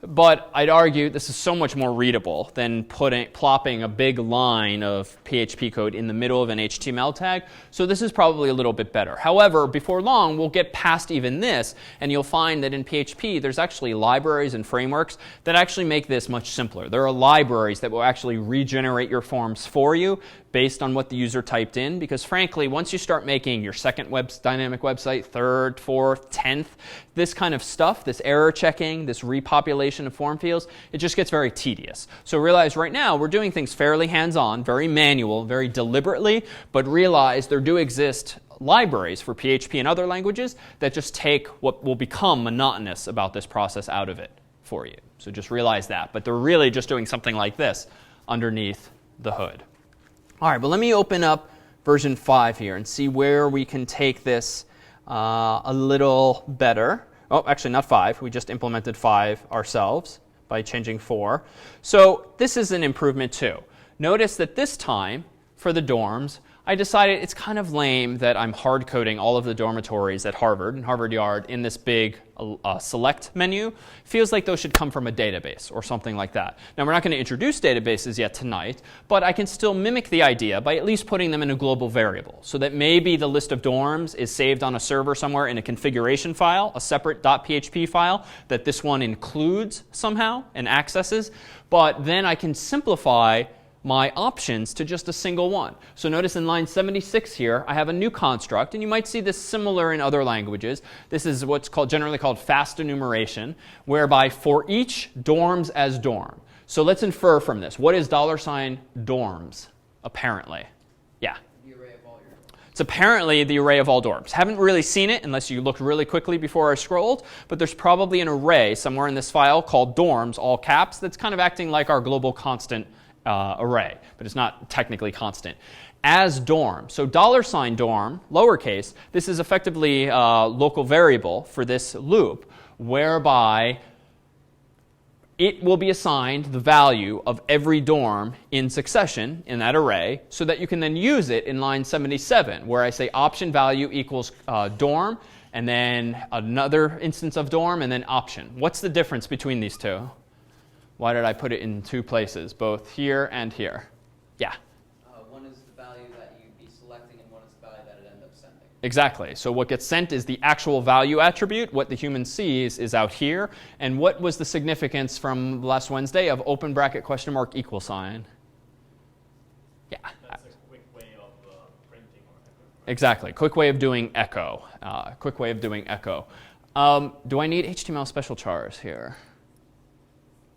but I'd argue this is so much more readable than plopping a big line of PHP code in the middle of an HTML tag. So this is probably a little bit better. However, before long, we'll get past even this, and you'll find that in PHP, there's actually libraries and frameworks that actually make this much simpler. There are libraries that will actually regenerate your forms for you based on what the user typed in, because frankly, once you start making your second dynamic website, third, fourth, 10th, this kind of stuff, this error checking, this repopulation of form fields, it just gets very tedious. So realize right now we're doing things fairly hands-on, very manual, very deliberately, but realize there do exist libraries for PHP and other languages that just take what will become monotonous about this process out of it for you. So just realize that. But they're really just doing something like this underneath the hood. All right, but let me open up version 5 here and see where we can take this a little better. Oh, actually not 5. We just implemented 5 ourselves by changing 4. So this is an improvement too. Notice that this time, for the dorms, I decided it's kind of lame that I'm hard coding all of the dormitories at Harvard and Harvard Yard in this big select menu. Feels like those should come from a database or something like that. Now we're not going to introduce databases yet tonight, but I can still mimic the idea by at least putting them in a global variable, so that maybe the list of dorms is saved on a server somewhere in a configuration file, a separate .php file that this one includes somehow and accesses, but then I can simplify my options to just a single one. So notice in line 76 here, I have a new construct, and you might see this similar in other languages. This is what's generally called fast enumeration, whereby for each dorms as dorm. So let's infer from this. What is $dorms, apparently? Yeah. The array of all your dorms. It's apparently the array of all dorms. Haven't really seen it unless you looked really quickly before I scrolled, but there's probably an array somewhere in this file called dorms, all caps, that's kind of acting like our global constant array, but it's not technically constant. As dorm, so $dorm, lowercase, this is effectively a local variable for this loop, whereby it will be assigned the value of every dorm in succession in that array, so that you can then use it in line 77, where I say option value equals dorm, and then another instance of dorm, and then option. What's the difference between these two? Why did I put it in 2 places, both here and here? Yeah? One is the value that you'd be selecting, and one is the value that it ends up sending. Exactly. So what gets sent is the actual value attribute. What the human sees is out here. And what was the significance from last Wednesday of open bracket question mark equal sign? Yeah. That's a quick way of printing or echo. Exactly. Quick way of doing echo. Quick way of doing echo. Do I need HTML special chars here?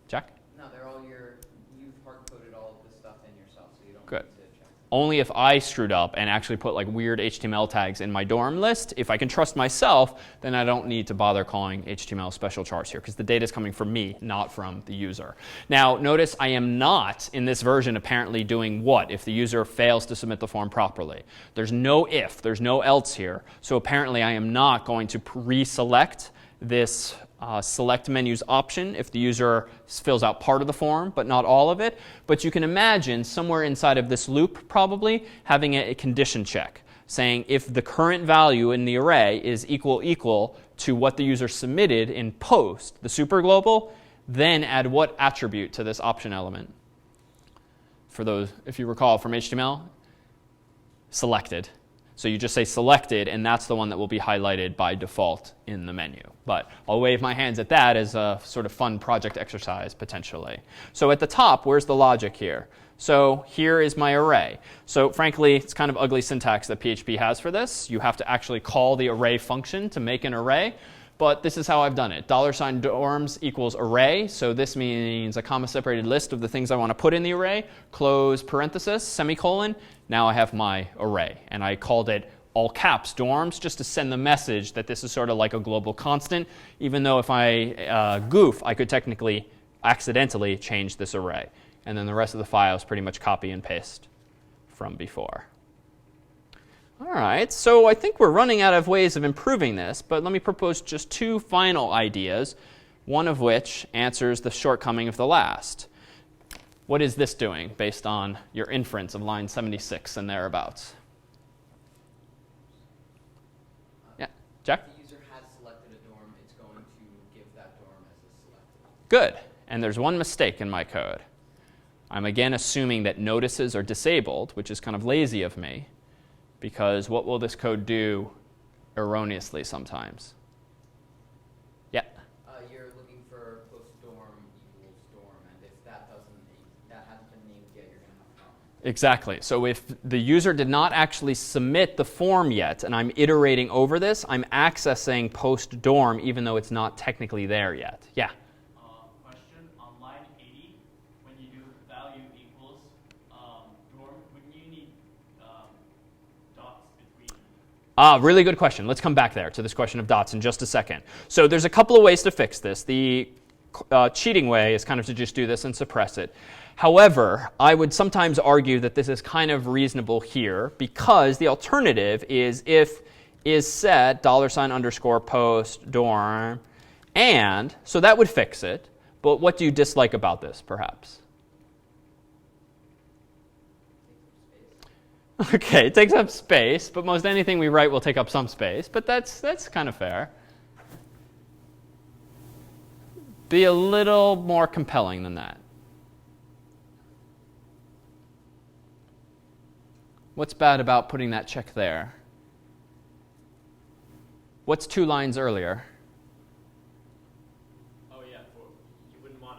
Jack? No, they're all you've hard-coded all of this stuff in yourself, so you don't Good. need to check them. only if I screwed up and actually put like weird HTML tags in my dorm list. If I can trust myself, then I don't need to bother calling HTML special chars here, because the data is coming from me, not from the user. Now, notice I am not, in this version, apparently doing what if the user fails to submit the form properly. There's no if, there's no else here. So apparently I am not going to reselect this select menus option if the user fills out part of the form, but not all of it. But you can imagine somewhere inside of this loop probably having a condition check saying if the current value in the array is equal to what the user submitted in post, the superglobal, then add what attribute to this option element. For those, if you recall from HTML, selected. So you just say selected, and that's the one that will be highlighted by default in the menu. But I'll wave my hands at that as a sort of fun project exercise, potentially. So at the top, where's the logic here? So here is my array. So frankly, it's kind of ugly syntax that PHP has for this. You have to actually call the array function to make an array. But this is how I've done it. $dorms equals array. So this means a comma-separated list of the things I want to put in the array. Close parenthesis, semicolon. Now I have my array. And I called it all caps dorms just to send the message that this is sort of like a global constant. Even though if I goof, I could technically accidentally change this array. And then the rest of the file is pretty much copy and paste from before. All right, so I think we're running out of ways of improving this, but let me propose just two final ideas, one of which answers the shortcoming of the last. What is this doing based on your inference of line 76 and thereabouts? Yeah, Jack? If the user has selected a dorm, it's going to give that dorm as a selected. Good. And there's one mistake in my code. I'm again assuming that notices are disabled, which is kind of lazy of me. Because what will this code do erroneously sometimes? Yeah? You're looking for post dorm equals dorm, and if that hasn't been named yet, you're going to have a problem. Exactly. So if the user did not actually submit the form yet, and I'm iterating over this, I'm accessing post dorm even though it's not technically there yet. Yeah? Question on line 80, when you do value equals dorm, wouldn't you need dots between? Really good question. Let's come back there to this question of dots in just a second. So there's a couple of ways to fix this. The cheating way is kind of to just do this and suppress it. However, I would sometimes argue that this is kind of reasonable here because the alternative is if is set $_post dorm and, so that would fix it. But what do you dislike about this, perhaps? Okay, it takes up space, but most anything we write will take up some space. But that's kind of fair. Be a little more compelling than that. What's bad about putting that check there? What's 2 lines earlier? Oh yeah, you would want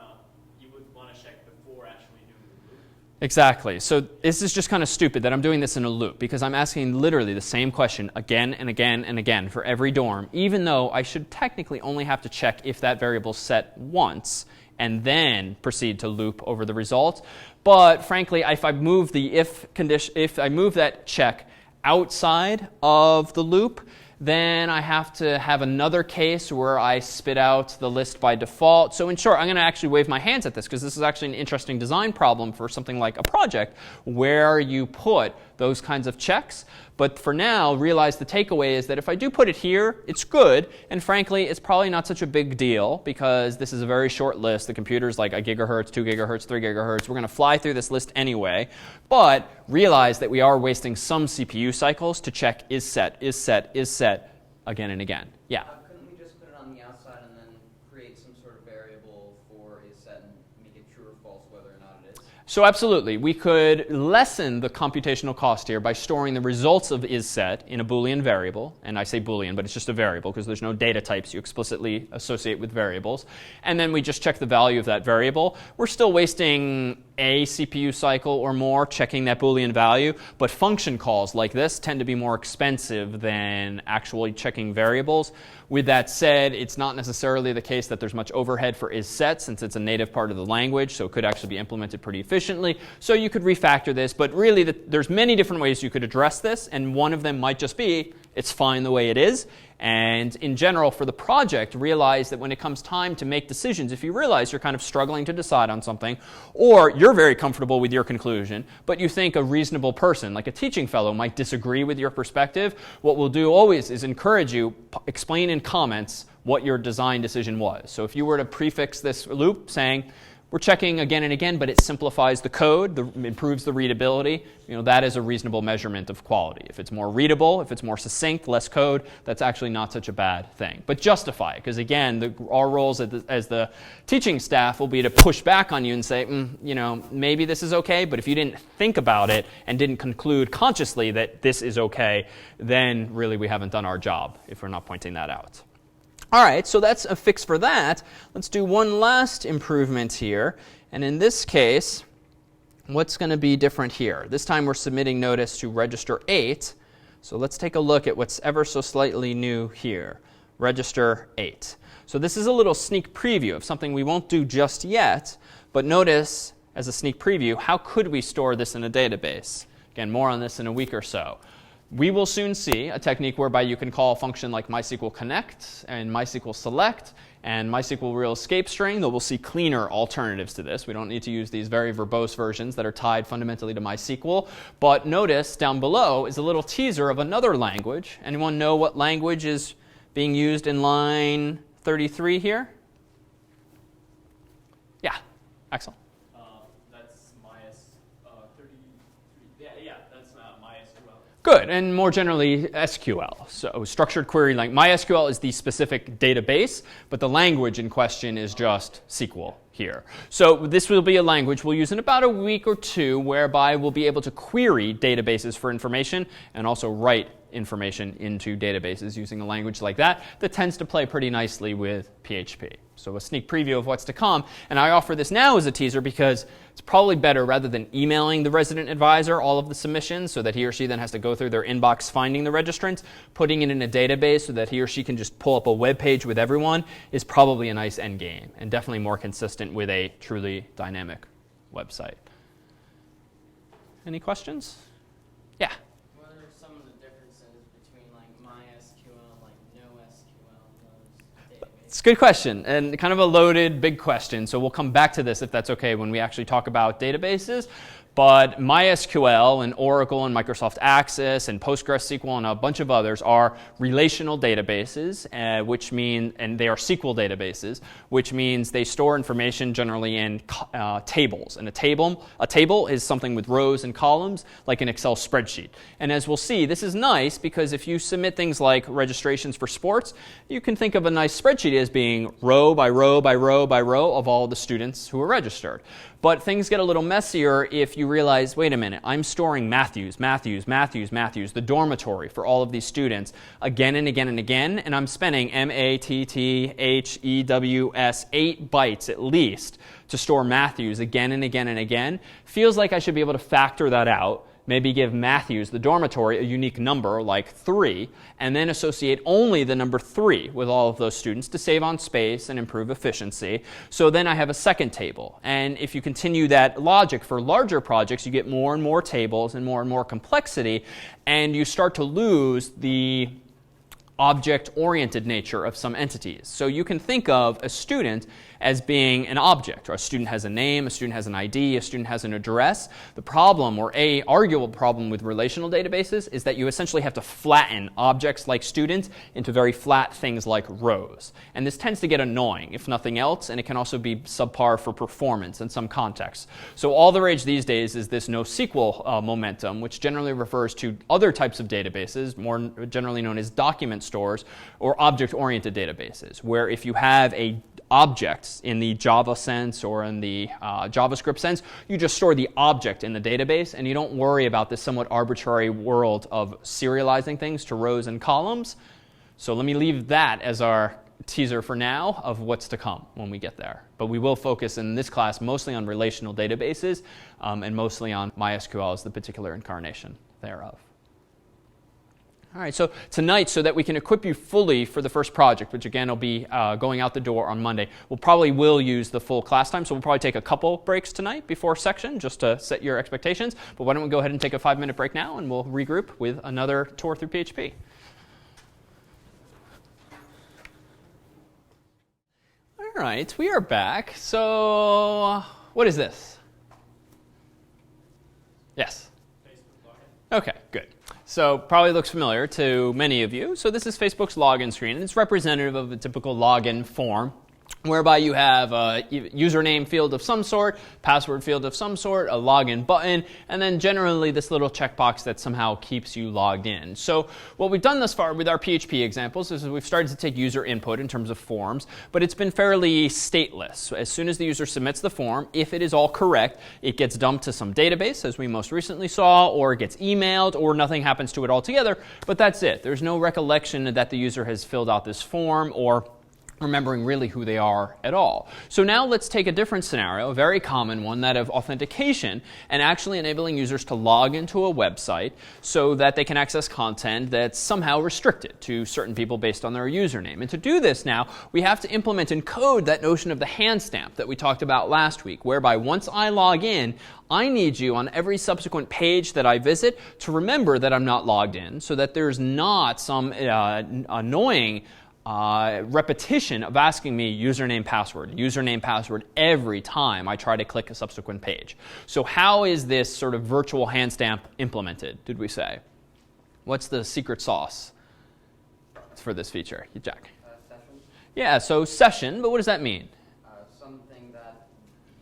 to check before actually doing the loop. Exactly. So this is just kind of stupid that I'm doing this in a loop because I'm asking literally the same question again and again and again for every dorm, even though I should technically only have to check if that variable's set once and then proceed to loop over the result. But frankly, if I move the if condition, if I move that check outside of the loop, then I have to have another case where I spit out the list by default. So in short, I'm going to actually wave my hands at this because this is actually an interesting design problem for something like a project where you put those kinds of checks. But for now, realize the takeaway is that if I do put it here, it's good. And frankly, it's probably not such a big deal because this is a very short list. The computer's like 1 gigahertz, 2 gigahertz, 3 gigahertz. We're going to fly through this list anyway. But realize that we are wasting some CPU cycles to check is set, is set, is set again and again. Yeah? Couldn't we just put it on the outside and then create some sort of variable for is set and make it true or false whether or not it is? So absolutely. We could lessen the computational cost here by storing the results of isSet in a Boolean variable. And I say Boolean, but it's just a variable because there's no data types you explicitly associate with variables. And then we just check the value of that variable. We're still wasting a CPU cycle or more checking that Boolean value, but function calls like this tend to be more expensive than actually checking variables. With that said, it's not necessarily the case that there's much overhead for isSet since it's a native part of the language, so it could actually be implemented pretty efficiently. So you could refactor this, but really there's many different ways you could address this, and one of them might just be it's fine the way it is. And in general, for the project, realize that when it comes time to make decisions, if you realize you're kind of struggling to decide on something, or you're very comfortable with your conclusion, but you think a reasonable person, like a teaching fellow, might disagree with your perspective, what we'll do always is encourage you, explain in comments what your design decision was. So if you were to prefix this loop saying, we're checking again and again, but it simplifies the code, improves the readability. That is a reasonable measurement of quality. If it's more readable, if it's more succinct, less code, that's actually not such a bad thing. But justify it, because again, our roles as the teaching staff will be to push back on you and say, maybe this is okay, but if you didn't think about it and didn't conclude consciously that this is okay, then really we haven't done our job if we're not pointing that out. All right, so that's a fix for that. Let's do one last improvement here. And in this case, what's going to be different here? This time we're submitting notice to register 8. So let's take a look at what's ever so slightly new here. Register 8. So this is a little sneak preview of something we won't do just yet. But notice, as a sneak preview, how could we store this in a database? Again, more on this in a week or so. We will soon see a technique whereby you can call a function like MySQL connect and MySQL select and MySQL real escape string, though we'll see cleaner alternatives to this. We don't need to use these very verbose versions that are tied fundamentally to MySQL. But notice down below is a little teaser of another language. Anyone know what language is being used in line 33 here? Yeah, Axel. That's MySQL. Yeah, that's MySQL. Good, and more generally SQL. So structured query language. MySQL is the specific database, but the language in question is just SQL here. So this will be a language we'll use in about a week or two whereby we'll be able to query databases for information and also write information into databases using a language like that tends to play pretty nicely with PHP. So a sneak preview of what's to come. And I offer this now as a teaser because it's probably better, rather than emailing the resident advisor all of the submissions so that he or she then has to go through their inbox finding the registrants, putting it in a database so that he or she can just pull up a web page with everyone is probably a nice end game and definitely more consistent with a truly dynamic website. Any questions? Yeah. What are some of the differences between like MySQL, like NoSQL, those databases? It's a good question and kind of a loaded big question. So we'll come back to this if that's okay when we actually talk about databases. But MySQL and Oracle and Microsoft Access and PostgreSQL and a bunch of others are relational databases, which mean, and they are SQL databases, which means they store information generally in tables. And a table is something with rows and columns, like an Excel spreadsheet. And as we'll see, this is nice because if you submit things like registrations for sports, you can think of a nice spreadsheet as being row by row by row by row of all the students who are registered. But things get a little messier if you realize, wait a minute, I'm storing Matthews, the dormitory for all of these students again and again and again, and I'm spending MATTHEWS 8 bytes at least to store Matthews again and again and again. Feels like I should be able to factor that out. Maybe give Matthews, the dormitory, a unique number like 3, and then associate only the number 3 with all of those students to save on space and improve efficiency. So then I have a second table. And if you continue that logic for larger projects, you get more and more tables and more complexity, and you start to lose the object-oriented nature of some entities. So you can think of a student as being an object, or a student has a name, a student has an ID, a student has an address. The problem, or a arguable problem with relational databases, is that you essentially have to flatten objects like students into very flat things like rows. And this tends to get annoying, if nothing else, and it can also be subpar for performance in some contexts. So all the rage these days is this NoSQL momentum, which generally refers to other types of databases, more generally known as document stores, or object-oriented databases, where if you have a objects in the Java sense or in the JavaScript sense, you just store the object in the database and you don't worry about this somewhat arbitrary world of serializing things to rows and columns. So let me leave that as our teaser for now of what's to come when we get there. But we will focus in this class mostly on relational databases and mostly on MySQL as the particular incarnation thereof. All right, so tonight, so that we can equip you fully for the first project, which again will be going out the door on Monday, will use the full class time. So we'll probably take a couple breaks tonight before section just to set your expectations. But why don't we go ahead and take a 5-minute break now, and we'll regroup with another tour through PHP. All right, we are back. So what is this? Yes? Facebook login. OK, good. So probably looks familiar to many of you. So this is Facebook's login screen, and it's representative of a typical login form, whereby you have a username field of some sort, password field of some sort, a login button, and then generally this little checkbox that somehow keeps you logged in. So what we've done thus far with our PHP examples is we've started to take user input in terms of forms, but it's been fairly stateless. So as soon as the user submits the form, if it is all correct, it gets dumped to some database, as we most recently saw, or it gets emailed, or nothing happens to it altogether. But that's it. There's no recollection that the user has filled out this form or remembering really who they are at all. So now let's take a different scenario, a very common one, that of authentication, and actually enabling users to log into a website so that they can access content that's somehow restricted to certain people based on their username. And to do this now, we have to implement in code that notion of the hand stamp that we talked about last week, whereby once I log in, I need you on every subsequent page that I visit to remember that I'm not logged in, so that there's not some annoying repetition of asking me username, password every time I try to click a subsequent page. So how is this sort of virtual hand stamp implemented, did we say? What's the secret sauce for this feature? Jack? Session. Yeah, so session, but what does that mean? Something that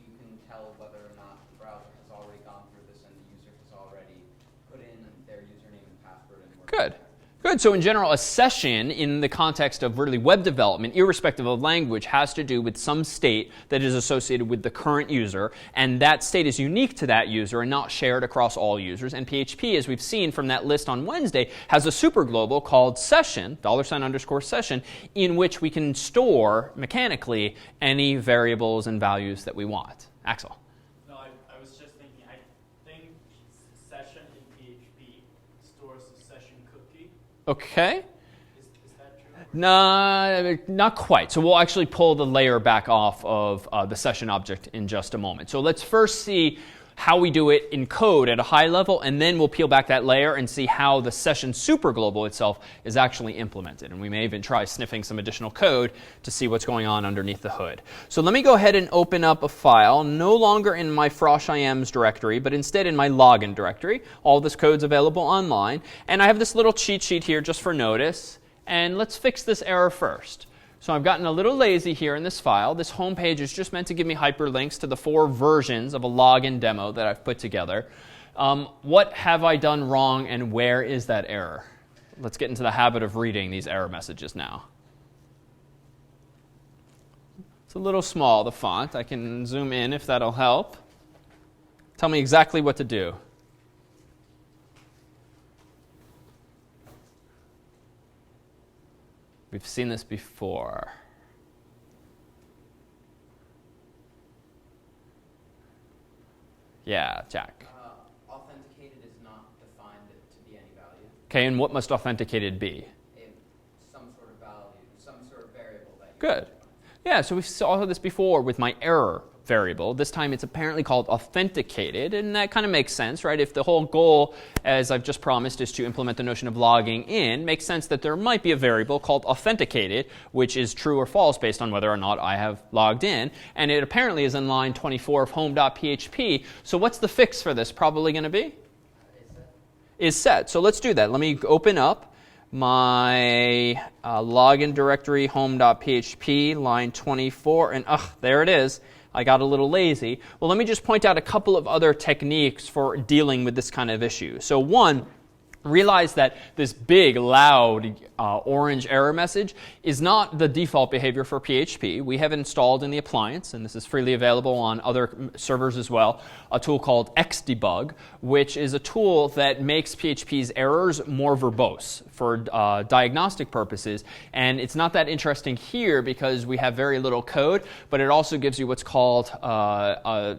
you can tell whether or not the browser has already gone through this and the user has already put in their username and password. And Good. Good. So in general, a session in the context of really web development, irrespective of language, has to do with some state that is associated with the current user. And that state is unique to that user and not shared across all users. And PHP, as we've seen from that list on Wednesday, has a superglobal called session, $_session, in which we can store mechanically any variables and values that we want. Axel. No, I was just thinking, I think session in PHP stores a session cookie. OK. Is that true? No, not quite. So we'll actually pull the layer back off of the session object in just a moment. So let's first see how we do it in code at a high level, and then we'll peel back that layer and see how the session superglobal itself is actually implemented. And we may even try sniffing some additional code to see what's going on underneath the hood. So let me go ahead and open up a file, no longer in my frosh.ims directory, but instead in my login directory. All this code's available online. And I have this little cheat sheet here just for notice. And let's fix this error first. So I've gotten a little lazy here in this file. This home page is just meant to give me hyperlinks to the 4 versions of a login demo that I've put together. What have I done wrong, and where is that error? Let's get into the habit of reading these error messages now. It's a little small, the font. I can zoom in if that'll help. Tell me exactly what to do. We've seen this before. Yeah, Jack. Authenticated is not defined to be any value. OK, and what must authenticated be? Some sort of value, some sort of variable that you Good. Yeah, so we saw this before with my error variable. This time it's apparently called authenticated, and that kind of makes sense, right? If the whole goal, as I've just promised, is to implement the notion of logging in, makes sense that there might be a variable called authenticated, which is true or false based on whether or not I have logged in. And it apparently is in line 24 of home.php. So what's the fix for this probably going to be? Is set. So let's do that. Let me open up my login directory, home.php, line 24, and there it is. I got a little lazy. Well, let me just point out a couple of other techniques for dealing with this kind of issue. So one, Realize that this big, loud, orange error message is not the default behavior for PHP. We have installed in the appliance, and this is freely available on other servers as well, a tool called Xdebug, which is a tool that makes PHP's errors more verbose for diagnostic purposes. And it's not that interesting here because we have very little code, but it also gives you what's called a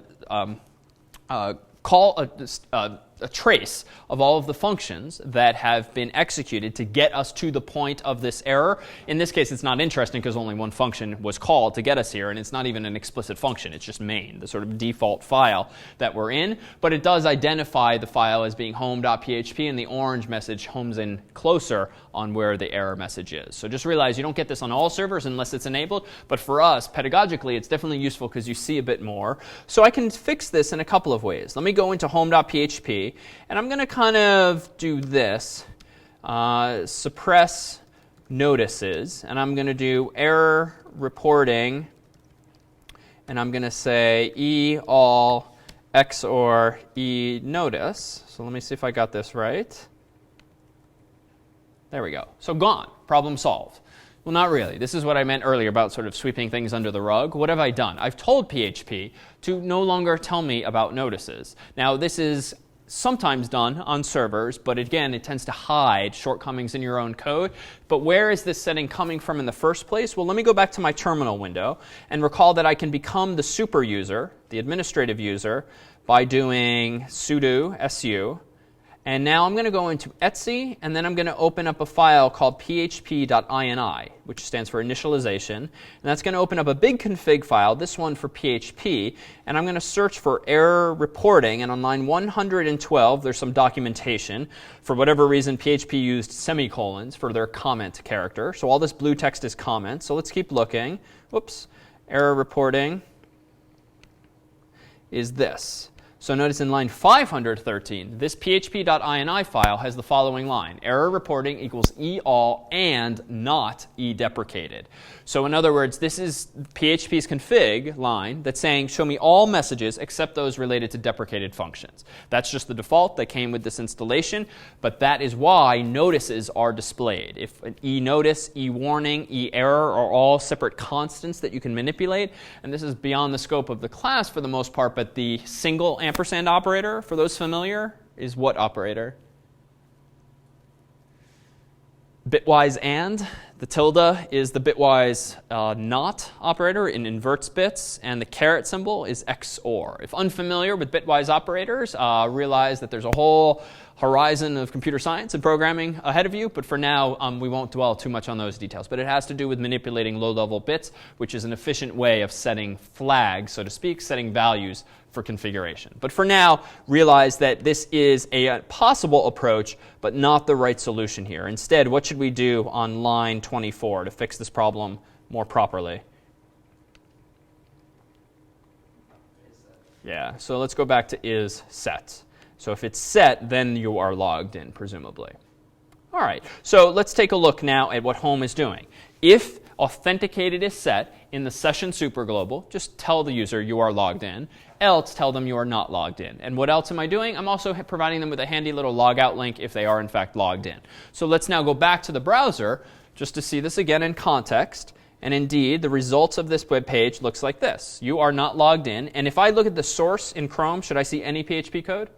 trace of all of the functions that have been executed to get us to the point of this error. In this case, it's not interesting because only one function was called to get us here, and it's not even an explicit function. It's just main, the sort of default file that we're in. But it does identify the file as being home.php, and the orange message homes in closer on where the error message is. So just realize you don't get this on all servers unless it's enabled. But for us, pedagogically, it's definitely useful because you see a bit more. So I can fix this in a couple of ways. Let me go into home.php. And I'm going to kind of do this, suppress notices, and I'm going to do error reporting, and I'm going to say e all XOR e notice. So let me see if I got this right. There we go. So gone. Problem solved. Well, not really. This is what I meant earlier about sort of sweeping things under the rug. What have I done? I've told PHP to no longer tell me about notices. Now, this is sometimes done on servers, but again, it tends to hide shortcomings in your own code. But where is this setting coming from in the first place? Well, let me go back to my terminal window and recall that I can become the super user, the administrative user, by doing sudo su. And now I'm going to go into Etsy, and then I'm going to open up a file called php.ini, which stands for initialization. And that's going to open up a big config file, this one for PHP. And I'm going to search for error reporting. And on line 112, there's some documentation. For whatever reason, PHP used semicolons for their comment character. So all this blue text is comment. So let's keep looking. Whoops. Error reporting is this. So notice in line 513, this php.ini file has the following line. Error reporting equals e_all and not e_deprecated. So in other words, this is PHP's config line that's saying, show me all messages except those related to deprecated functions. That's just the default that came with this installation, but that is why notices are displayed. If an e_notice, e_warning, e_error are all separate constants that you can manipulate, and this is beyond the scope of the class for the most part, but the single ampersand operator, for those familiar, is what operator? Bitwise AND. The tilde is the bitwise not operator. It inverts bits. And the caret symbol is XOR. If unfamiliar with bitwise operators, realize that there's a whole horizon of computer science and programming ahead of you. But for now, we won't dwell too much on those details. But it has to do with manipulating low-level bits, which is an efficient way of setting flags, so to speak, setting values for configuration. But for now, realize that this is a possible approach, but not the right solution here. Instead, what should we do on line 24 to fix this problem more properly? Yeah, so let's go back to is set. So if it's set, then you are logged in, presumably. All right, so let's take a look now at what home is doing. If authenticated is set in the session superglobal, just tell the user you are logged in. Else, tell them you are not logged in. And what else am I doing? I'm also providing them with a handy little logout link if they are in fact logged in. So let's now go back to the browser just to see this again in context. And indeed, the results of this web page looks like this. You are not logged in. And if I look at the source in Chrome, should I see any PHP code?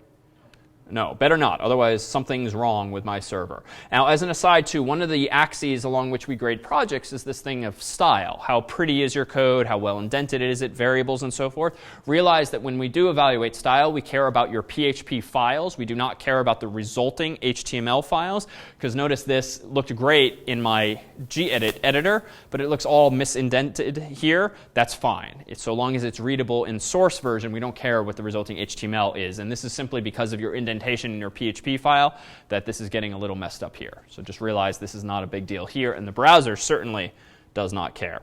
No, better not. Otherwise, something's wrong with my server. Now, as an aside, too, one of the axes along which we grade projects is this thing of style. How pretty is your code? How well indented is it? Variables and so forth. Realize that when we do evaluate style, we care about your PHP files. We do not care about the resulting HTML files. Because notice this looked great in my gedit editor, but it looks all misindented here. That's fine. So long as it's readable in source version, we don't care what the resulting HTML is. And this is simply because of your indentation in your PHP file that this is getting a little messed up here. So just realize this is not a big deal here, and the browser certainly does not care.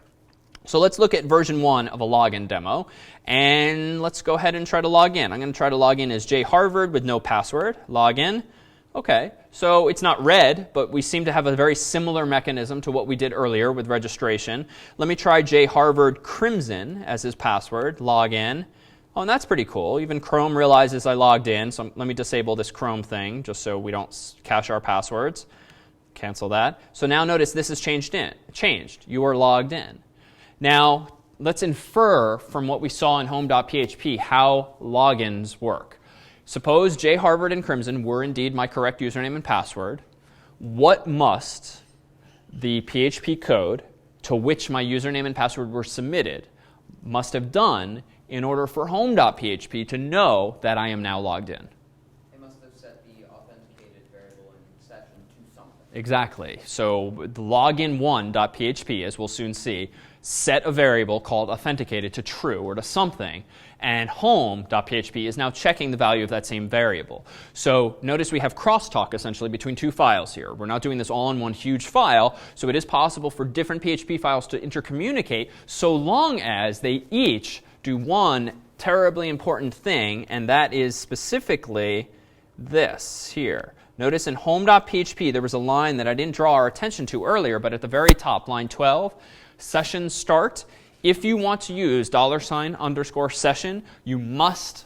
So let's look at version 1 of a login demo, and let's go ahead and try to log in. I'm going to try to log in as jharvard with no password. Log in. Okay, so it's not red, but we seem to have a very similar mechanism to what we did earlier with registration. Let me try jharvard crimson as his password. Log in. Oh, and that's pretty cool. Even Chrome realizes I logged in, so let me disable this Chrome thing just so we don't cache our passwords. Cancel that. So now notice this has changed. You are logged in. Now, let's infer from what we saw in home.php how logins work. Suppose J. Harvard and Crimson were indeed my correct username and password. What must the PHP code to which my username and password were submitted must have done in order for home.php to know that I am now logged in? They must have set the authenticated variable in session to something. Exactly. So the login1.php, as we'll soon see, set a variable called authenticated to true or to something. And home.php is now checking the value of that same variable. So notice we have crosstalk essentially between two files here. We're not doing this all in one huge file, so it is possible for different PHP files to intercommunicate so long as they each do one terribly important thing, and that is specifically this here. Notice in home.php there was a line that I didn't draw our attention to earlier, but at the very top, line 12, session start. If you want to use $_session, you must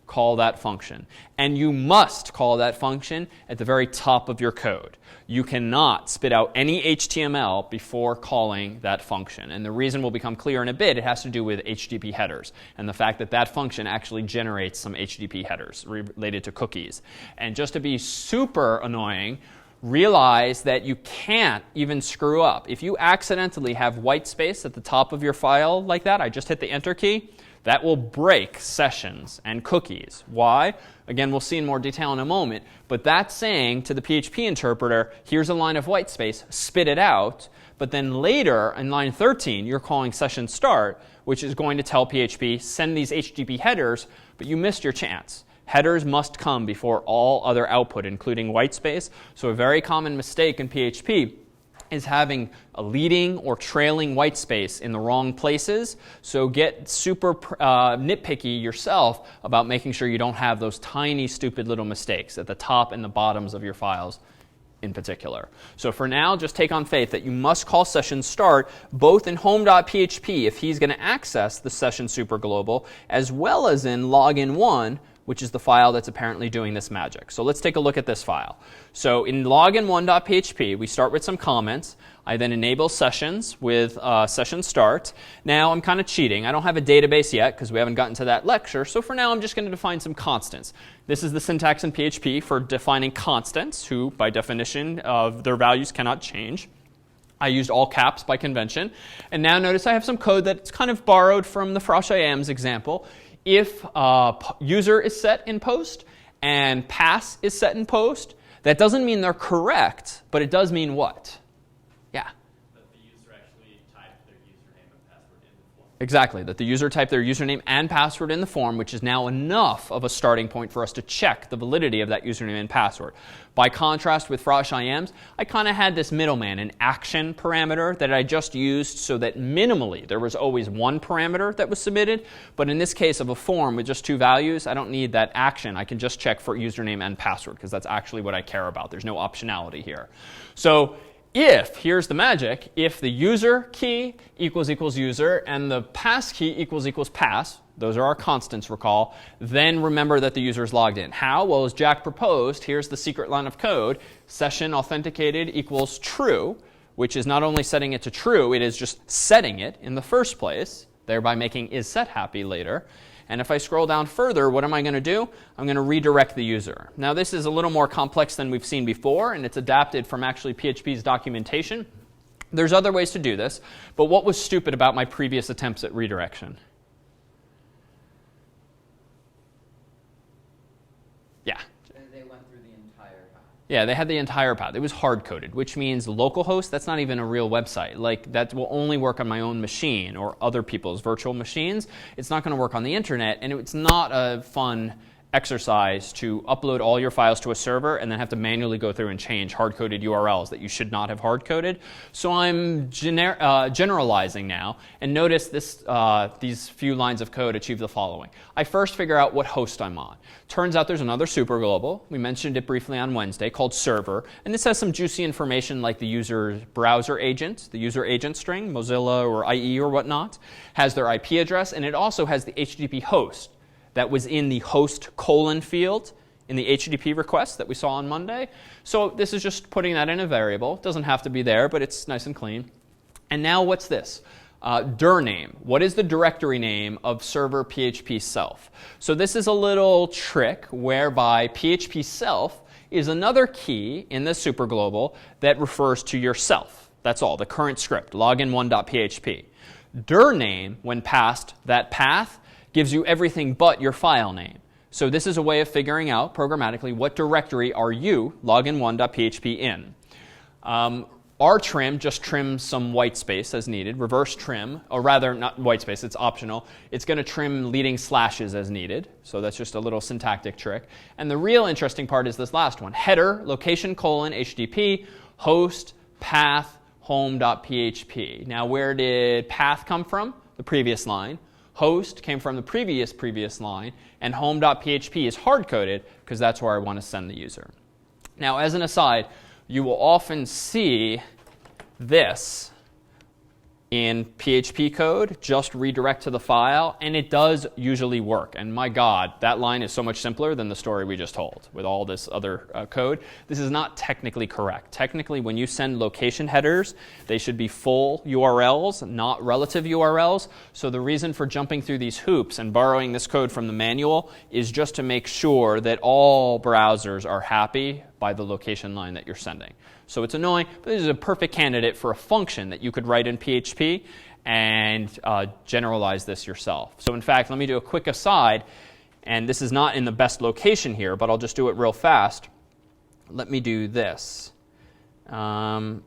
call that function. And you must call that function at the very top of your code. You cannot spit out any HTML before calling that function. And the reason will become clear in a bit. It has to do with HTTP headers and the fact that that function actually generates some HTTP headers related to cookies. And just to be super annoying, realize that you can't even screw up. If you accidentally have white space at the top of your file like that, I just hit the Enter key, that will break sessions and cookies. Why? Again, we'll see in more detail in a moment. But that's saying to the PHP interpreter, here's a line of white space, spit it out. But then later, in line 13, you're calling session start, which is going to tell PHP, send these HTTP headers, but you missed your chance. Headers must come before all other output, including white space. So a very common mistake in PHP is having a leading or trailing white space in the wrong places. So get super nitpicky yourself about making sure you don't have those tiny, stupid little mistakes at the top and the bottoms of your files in particular. So for now, just take on faith that you must call session start both in home.php if he's going to access the session superglobal, as well as in login1, which is the file that's apparently doing this magic. So let's take a look at this file. So in login1.php, we start with some comments. I then enable sessions with session start. Now I'm kind of cheating. I don't have a database yet because we haven't gotten to that lecture. So for now, I'm just going to define some constants. This is the syntax in PHP for defining constants, who by definition of their values cannot change. I used all caps by convention. And now notice I have some code that's kind of borrowed from the frosh.ims example. If user is set in post and pass is set in post, that doesn't mean they're correct, but it does mean what? Yeah. That the user actually typed their username and password in the form. Exactly, that the user typed their username and password in the form, which is now enough of a starting point for us to check the validity of that username and password. By contrast with frosh.ims, I kind of had this middleman, an action parameter that I just used so that minimally there was always one parameter that was submitted. But in this case of a form with just two values, I don't need that action. I can just check for username and password because that's actually what I care about. There's no optionality here. So if, here's the magic, if the user key equals user and the pass key equals pass, those are our constants, recall, then remember that the user is logged in. How? Well, as Jack proposed, here's the secret line of code. Session authenticated equals true, which is not only setting it to true, it is just setting it in the first place, thereby making isSetHappy later. And if I scroll down further, what am I going to do? I'm going to redirect the user. Now, this is a little more complex than we've seen before, and it's adapted from actually PHP's documentation. There's other ways to do this, but what was stupid about my previous attempts at redirection? Yeah. They went through the entire path. Yeah, they had the entire path. It was hard-coded, which means localhost, that's not even a real website. Like, that will only work on my own machine or other people's virtual machines. It's not going to work on the internet, and it's not a fun exercise to upload all your files to a server and then have to manually go through and change hard-coded URLs that you should not have hard-coded. So I'm generalizing now, and notice this, these few lines of code achieve the following. I first figure out what host I'm on. Turns out there's another superglobal. We mentioned it briefly on Wednesday, called server, and this has some juicy information like the user's browser agent, the user agent string, Mozilla or IE or whatnot, has their IP address, and it also has the HTTP host that was in the host : field in the HTTP request that we saw on Monday. So this is just putting that in a variable. It doesn't have to be there, but it's nice and clean. And now what's this? Dir name. What is the directory name of server PHP self? So this is a little trick whereby PHP self is another key in the superglobal that refers to yourself. That's all, the current script, login1.php. Dir name, when passed that path, gives you everything but your file name. So this is a way of figuring out programmatically what directory are you, login1.php, in. Rtrim just trims some white space as needed. Reverse trim, or rather not white space, it's optional. It's going to trim leading slashes as needed. So that's just a little syntactic trick. And the real interesting part is this last one. Header, location : HTTP, host, path, home.php. Now where did path come from? The previous line. Host came from the previous line, and home.php is hard-coded because that's where I want to send the user. Now, as an aside, you will often see this in PHP code, just redirect to the file, and it does usually work. And my God, that line is so much simpler than the story we just told with all this other code. This is not technically correct. Technically, when you send location headers, they should be full URLs, not relative URLs. So the reason for jumping through these hoops and borrowing this code from the manual is just to make sure that all browsers are happy by the location line that you're sending. So it's annoying, but this is a perfect candidate for a function that you could write in PHP and generalize this yourself. So in fact, let me do a quick aside, and this is not in the best location here, but I'll just do it real fast. Let me do this. Let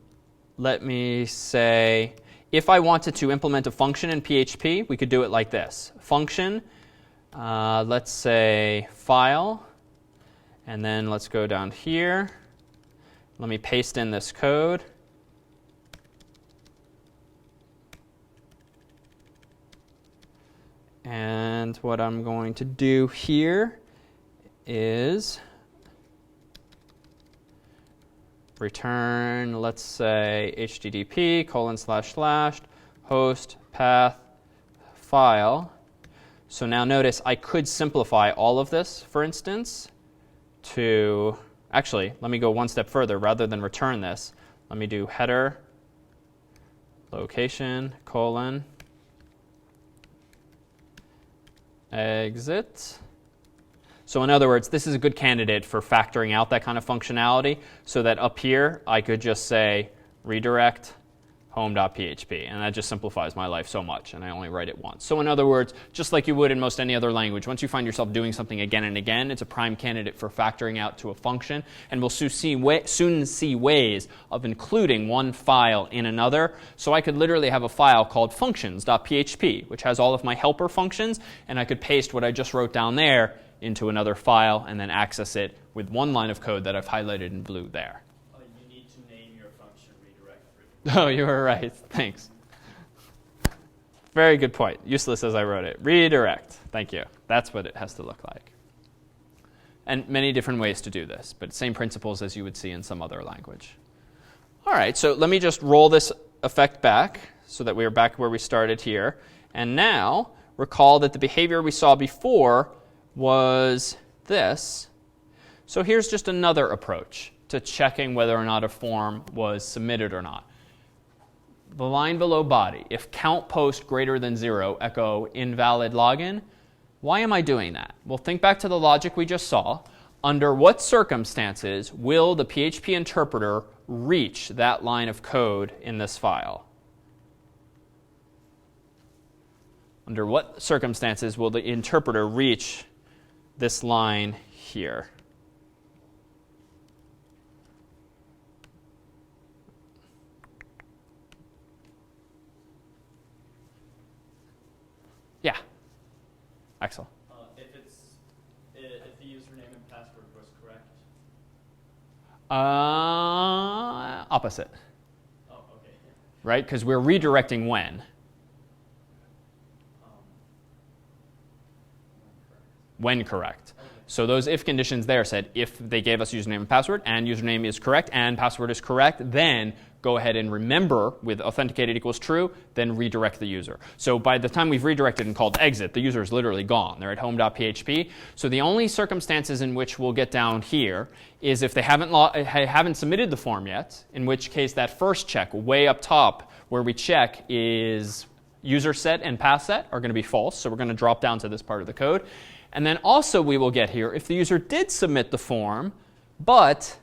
me say, if I wanted to implement a function in PHP, we could do it like this. Function, let's say file, and then let's go down here. Let me paste in this code. And what I'm going to do here is return, let's say, http : host path file. So now notice I could simplify all of this, for instance, to actually, let me go one step further. Rather than return this, let me do header, location, : exit. So in other words, this is a good candidate for factoring out that kind of functionality so that up here I could just say redirect home.php, and that just simplifies my life so much, and I only write it once. So in other words, just like you would in most any other language, once you find yourself doing something again and again, it's a prime candidate for factoring out to a function, and we'll soon see ways of including one file in another. So I could literally have a file called functions.php, which has all of my helper functions, and I could paste what I just wrote down there into another file and then access it with one line of code that I've highlighted in blue there. You need to name your function redirect. Oh, you were right. Thanks. Very good point. Useless as I wrote it. Redirect. Thank you. That's what it has to look like. And many different ways to do this, but same principles as you would see in some other language. All right, so let me just roll this effect back so that we are back where we started here. And now recall that the behavior we saw before was this. So here's just another approach to checking whether or not a form was submitted or not. The line below body, if count post greater than 0, echo invalid login. Why am I doing that? Well, think back to the logic we just saw. Under what circumstances will the PHP interpreter reach that line of code in this file? Under what circumstances will the interpreter reach this line here? Yeah. Axel. If Opposite, Oh, okay. right? Because we're redirecting when. When correct. So those if conditions there said if they gave us username and password and username is correct and password is correct, then go ahead and remember with authenticated equals true, then redirect the user. So by the time we've redirected and called exit, the user is literally gone. They're at home.php. So the only circumstances in which we'll get down here is if they haven't submitted the form yet, in which case that first check way up top where we check is user set and pass set are going to be false. So we're going to drop down to this part of the code. And then also we will get here if the user did submit the form, but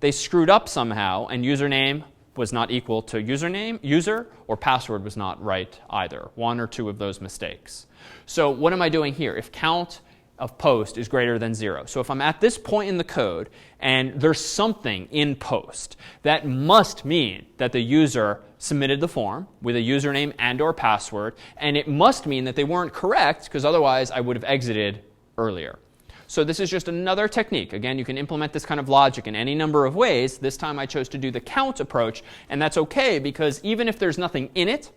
they screwed up somehow and username was not equal to user, or password was not right either. One or two of those mistakes. So what am I doing here? If count of post is greater than 0. So if I'm at this point in the code and there's something in post, that must mean that the user submitted the form with a username and or password, and it must mean that they weren't correct, because otherwise I would have exited earlier. So this is just another technique. Again, you can implement this kind of logic in any number of ways. This time I chose to do the count approach, and that's okay because even if there's nothing in it,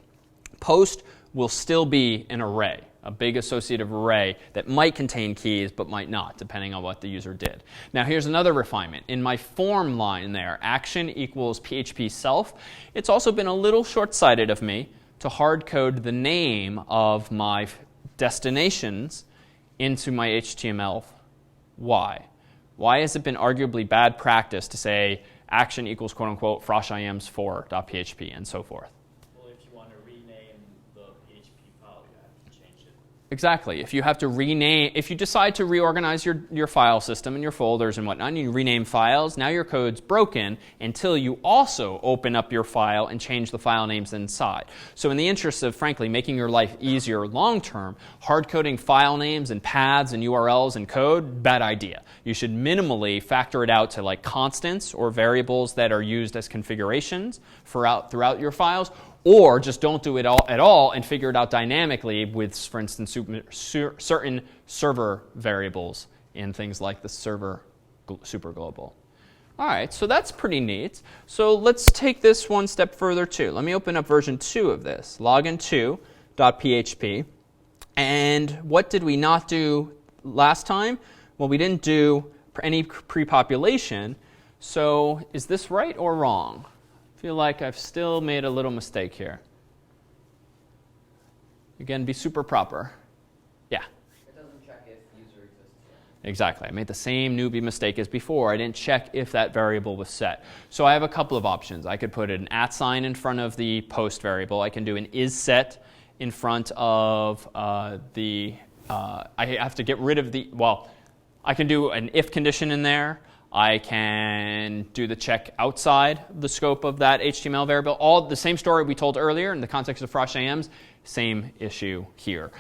post will still be an array, a big associative array that might contain keys but might not, depending on what the user did. Now here's another refinement. In my form line there, action equals PHP self, it's also been a little short-sighted of me to hard code the name of my destinations into my HTML. Why? Why has it been arguably bad practice to say action equals quote unquote frosh.ims4.php and so forth? Well, if you want to rename the PHP file, you have to change it. Exactly. If you have to rename, if you decide to reorganize your file system and your folders and whatnot, and you rename files, now your code's broken until you also open up your file and change the file names inside. So in the interest of, frankly, making your life easier long term, hard coding file names and paths and URLs and code, bad idea. You should minimally factor it out to like constants or variables that are used as configurations throughout your files, or just don't do it at all and figure it out dynamically with, for instance, certain server variables in things like the server superglobal. All right, so that's pretty neat. So let's take this one step further too. Let me open up version 2 of this, login2.php. And what did we not do last time? Well, we didn't do any pre-population. So is this right or wrong? I feel like I've still made a little mistake here. Again, be super proper. Yeah? It doesn't check if user exists yet. Exactly. I made the same newbie mistake as before. I didn't check if that variable was set. So I have a couple of options. I could put an @ in front of the post variable. I can do an isSet in front of I have to get rid of the, well, I can do an if condition in there. I can do the check outside the scope of that HTML variable. All the same story we told earlier in the context of frosh.ims, same issue here.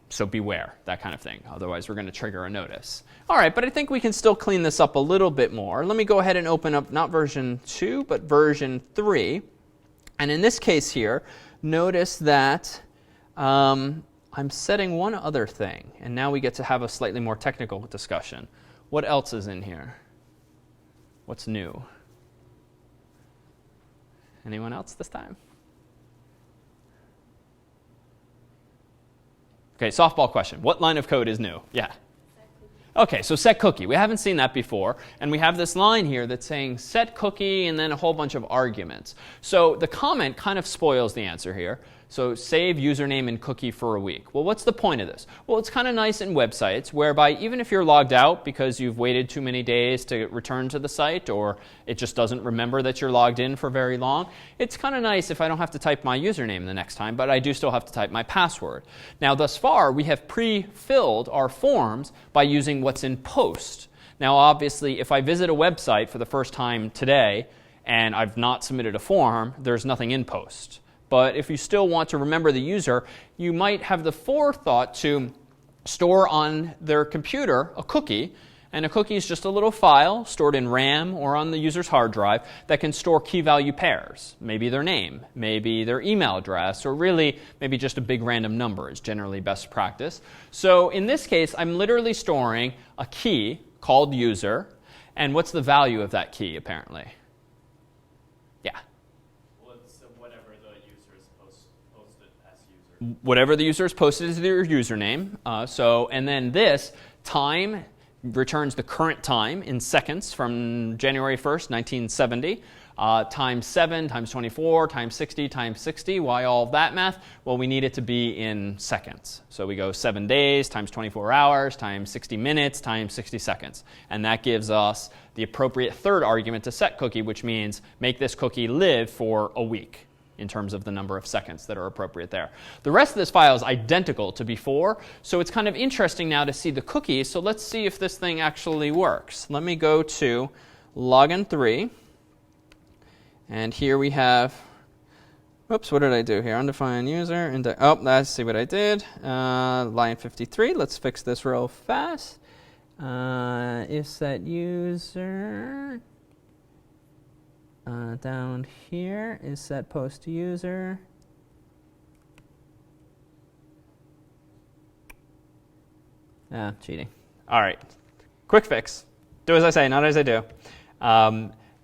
So beware, that kind of thing. Otherwise, we're going to trigger a notice. All right, but I think we can still clean this up a little bit more. Let me go ahead and open up not version 2, but version 3. And in this case here, notice that I'm setting one other thing. And now we get to have a slightly more technical discussion. What else is in here? What's new? Anyone else this time? Okay, softball question. What line of code is new? Yeah. Okay, so set cookie. We haven't seen that before. And we have this line here that's saying set cookie and then a whole bunch of arguments. So the comment kind of spoils the answer here. So save username and cookie for a week. Well, what's the point of this? Well, it's kind of nice in websites whereby even if you're logged out because you've waited too many days to return to the site, or it just doesn't remember that you're logged in for very long, it's kind of nice if I don't have to type my username the next time, but I do still have to type my password. Now, thus far, we have pre-filled our forms by using what's in post. Now, obviously, if I visit a website for the first time today and I've not submitted a form, there's nothing in post. But if you still want to remember the user, you might have the forethought to store on their computer a cookie. And a cookie is just a little file stored in RAM or on the user's hard drive that can store key value pairs. Maybe their name, maybe their email address, or really maybe just a big random number is generally best practice. So in this case, I'm literally storing a key called user. And what's the value of that key, apparently? Yeah. Well, it's whatever the user is posted as user. Whatever the user has posted as their username. And then this time returns the current time in seconds from January 1st, 1970. Times 7, times 24, times 60, times 60. Why all of that math? Well, we need it to be in seconds. So we go 7 days times 24 hours times 60 minutes times 60 seconds. And that gives us the appropriate third argument to set cookie, which means make this cookie live for a week in terms of the number of seconds that are appropriate there. The rest of this file is identical to before, so it's kind of interesting now to see the cookies. So let's see if this thing actually works. Let me go to login 3. And here we have, oops, what did I do here? Undefined user. Let's see what I did. Line 53. Let's fix this real fast. Is set user. Down here is set post user. Cheating. All right. Quick fix. Do as I say, not as I do.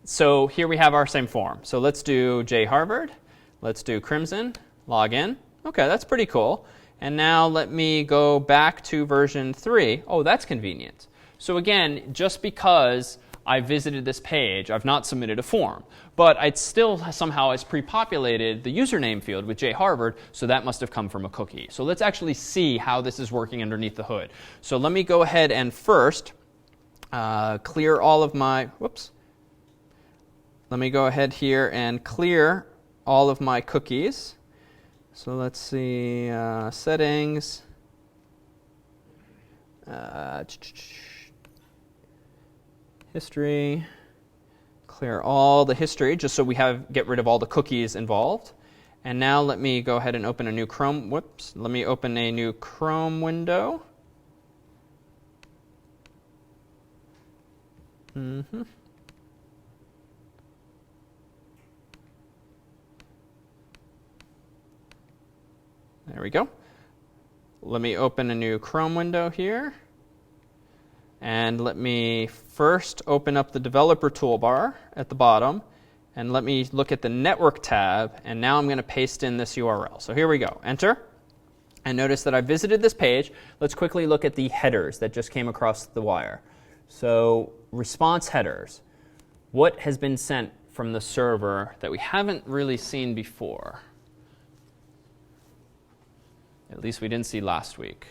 So here we have our same form. So let's do jharvard. Let's do crimson. Log in. OK, that's pretty cool. And now let me go back to version 3. Oh, that's convenient. So again, just because I visited this page, I've not submitted a form. But it still somehow has pre-populated the username field with jharvard, so that must have come from a cookie. So let's actually see how this is working underneath the hood. So let me go ahead and first clear all of my, let me go ahead here and clear all of my cookies. So let's see, settings. History. Clear all the history just so we get rid of all the cookies involved. And now let me go ahead and open a new Chrome. Let me open a new Chrome window. There we go. Let me open a new Chrome window here. And let me first open up the developer toolbar at the bottom. And let me look at the network tab. And now I'm going to paste in this URL. So here we go. Enter. And notice that I visited this page. Let's quickly look at the headers that just came across the wire. So response headers. What has been sent from the server that we haven't really seen before? At least we didn't see last week.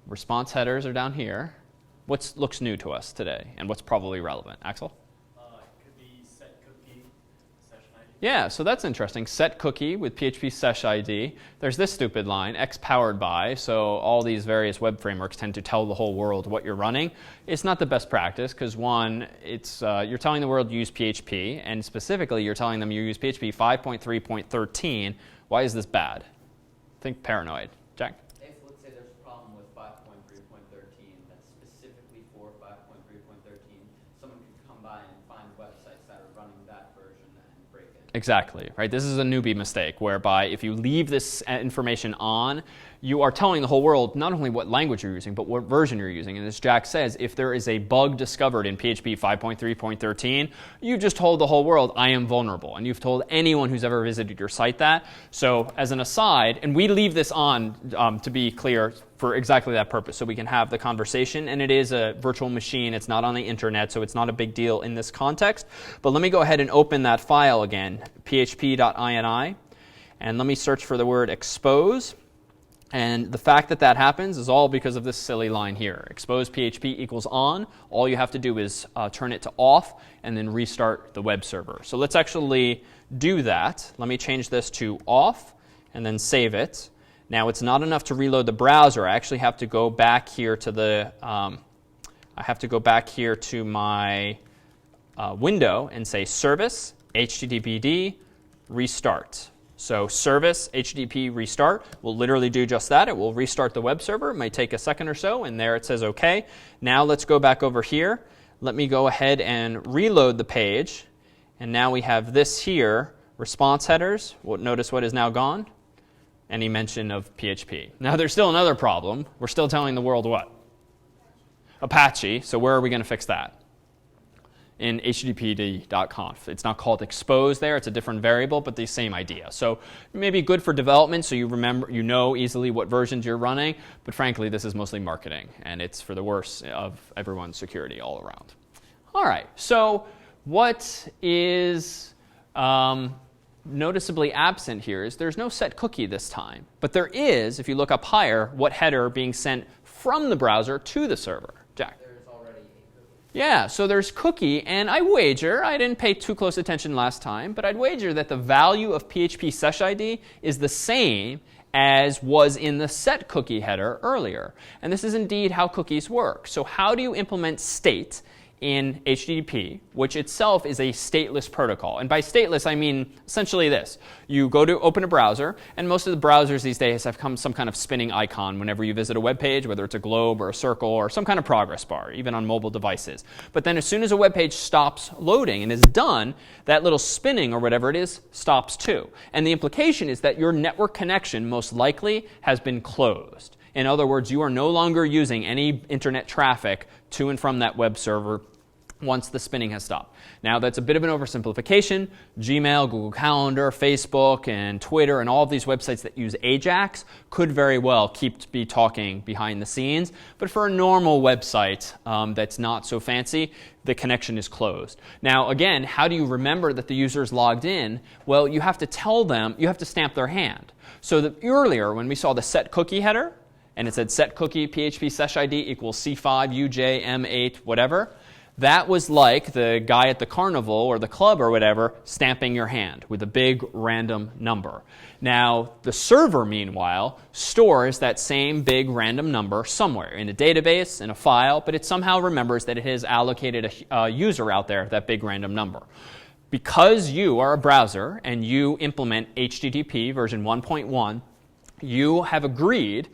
Response headers are down here. What looks new to us today, and what's probably relevant? Axel? It could be set cookie, session ID. Yeah, so that's interesting. Set cookie with PHP sesh ID. There's this stupid line, x powered by. So all these various web frameworks tend to tell the whole world what you're running. It's not the best practice because, one, it's you're telling the world to use PHP, and specifically you're telling them you use PHP 5.3.13. Why is this bad? Think paranoid. Jack? If, let's say, there's a problem with 5.3.13 that's specifically for 5.3.13, someone could come by and find websites that are running that version and break it. Exactly, right? This is a newbie mistake, whereby if you leave this information on, you are telling the whole world not only what language you're using, but what version you're using. And as Jack says, if there is a bug discovered in PHP 5.3.13, you just told the whole world, I am vulnerable. And you've told anyone who's ever visited your site that. So as an aside, and we leave this on to be clear for exactly that purpose, so we can have the conversation. And it is a virtual machine. It's not on the internet, so it's not a big deal in this context. But let me go ahead and open that file again, php.ini. And let me search for the word expose. And the fact that that happens is all because of this silly line here. Expose PHP equals on. All you have to do is turn it to off and then restart the web server. So let's actually do that. Let me change this to off and then save it. Now it's not enough to reload the browser. I actually have to go back here to the my window and say service httpd restart. So service HTTP restart will literally do just that. It will restart the web server. It might take a second or so, and there it says OK. Now let's go back over here. Let me go ahead and reload the page. And now we have this here, response headers. Well, notice what is now gone? Any mention of PHP. Now there's still another problem. We're still telling the world what? Apache. So where are we going to fix that? in httpd.conf. It's not called expose there. It's a different variable, but the same idea. So maybe good for development, so you know easily what versions you're running. But frankly, this is mostly marketing, and it's for the worse of everyone's security all around. All right. So what is noticeably absent here is there's no set cookie this time. But there is, if you look up higher, what header being sent from the browser to the server. Jack? There's already a cookie. Yeah, so there's cookie, and I wager, I didn't pay too close attention last time, but I'd wager that the value of PHP sesh ID is the same as was in the set cookie header earlier. And this is indeed how cookies work. So how do you implement state in HTTP, which itself is a stateless protocol? And by stateless, I mean essentially this. You go to open a browser, and most of the browsers these days have some kind of spinning icon whenever you visit a web page, whether it's a globe or a circle or some kind of progress bar, even on mobile devices. But then as soon as a web page stops loading and is done, that little spinning or whatever it is stops too. And the implication is that your network connection most likely has been closed. In other words, you are no longer using any internet traffic to and from that web server once the spinning has stopped. Now, that's a bit of an oversimplification. Gmail, Google Calendar, Facebook, and Twitter, and all of these websites that use Ajax could very well be talking behind the scenes. But for a normal website that's not so fancy, the connection is closed. Now, again, how do you remember that the user is logged in? Well, you have to tell them, you have to stamp their hand. So earlier, when we saw the set cookie header, and it said set cookie PHP sesh ID equals C5, UJ, M8, whatever, that was like the guy at the carnival or the club or whatever stamping your hand with a big random number. Now, the server, meanwhile, stores that same big random number somewhere in a database, in a file, but it somehow remembers that it has allocated a user out there that big random number. Because you are a browser and you implement HTTP version 1.1, you have agreed,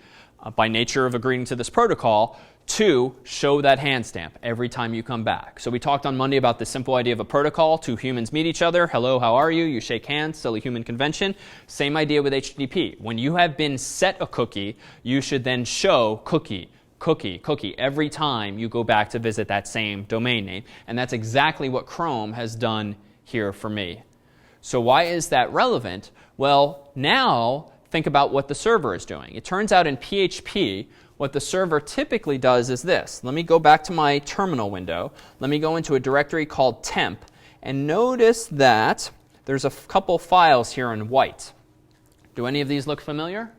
by nature of agreeing to this protocol, to show that hand stamp every time you come back. So we talked on Monday about the simple idea of a protocol. Two humans meet each other. Hello, how are you? You shake hands, still a human convention. Same idea with HTTP. When you have been set a cookie, you should then show cookie, cookie, cookie every time you go back to visit that same domain name. And that's exactly what Chrome has done here for me. So why is that relevant? Well, now think about what the server is doing. It turns out in PHP, what the server typically does is this. Let me go back to my terminal window. Let me go into a directory called temp. And notice that there's a couple files here in white. Do any of these look familiar?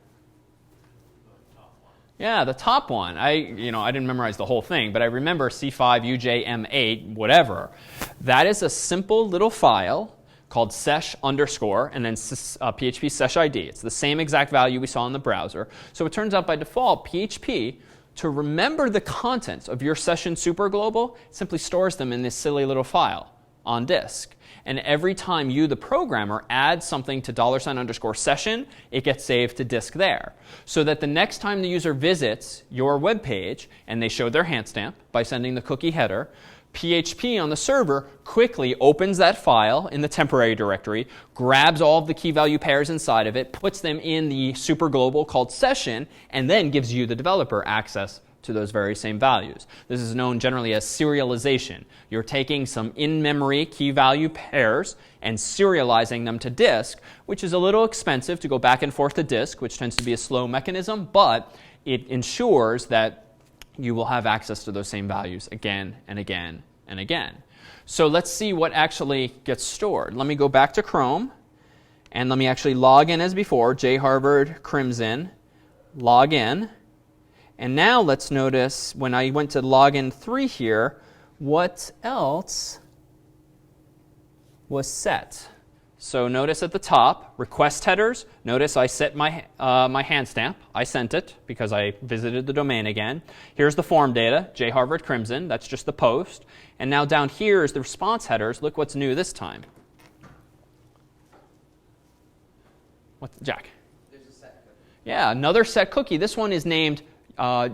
Yeah, the top one. I didn't memorize the whole thing, but I remember C5, UJ, M8, whatever. That is a simple little file called sesh underscore and then PHP sesh ID. It's the same exact value we saw in the browser. So it turns out by default, PHP, to remember the contents of your session superglobal, simply stores them in this silly little file on disk. And every time you, the programmer, add something to $_session, it gets saved to disk there. So that the next time the user visits your web page and they show their hand stamp by sending the cookie header, PHP on the server quickly opens that file in the temporary directory, grabs all of the key value pairs inside of it, puts them in the superglobal called session, and then gives you, the developer, access to those very same values. This is known generally as serialization. You're taking some in-memory key value pairs and serializing them to disk, which is a little expensive to go back and forth to disk, which tends to be a slow mechanism, but it ensures that you will have access to those same values again and again and again. So let's see what actually gets stored. Let me go back to Chrome, and let me actually log in as before, jharvard crimson, log in. And now let's notice when I went to login 3 here, what else was set? So notice at the top, request headers. Notice I set my hand stamp. I sent it because I visited the domain again. Here's the form data, jharvard crimson. That's just the post. And now down here is the response headers. Look what's new this time. What's Jack? There's a set cookie. Yeah, another set cookie. This one is named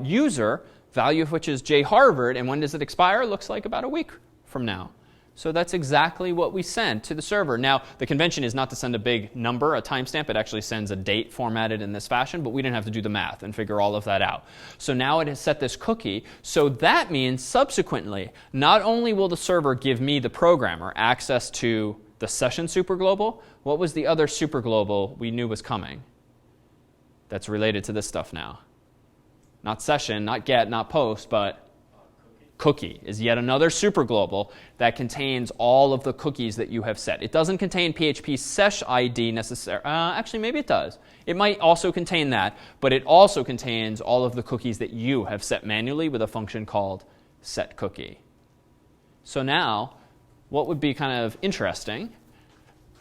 user, value of which is jharvard. And when does it expire? Looks like about a week from now. So that's exactly what we sent to the server. Now, the convention is not to send a big number, a timestamp. It actually sends a date formatted in this fashion, but we didn't have to do the math and figure all of that out. So now it has set this cookie. So that means subsequently, not only will the server give me, the programmer, access to the session superglobal, what was the other superglobal we knew was coming that's related to this stuff now? Not session, not get, not post, but cookie is yet another superglobal that contains all of the cookies that you have set. It doesn't contain PHP sesh ID necessarily. Actually, maybe it does. It might also contain that, but it also contains all of the cookies that you have set manually with a function called setCookie. So now, what would be kind of interesting,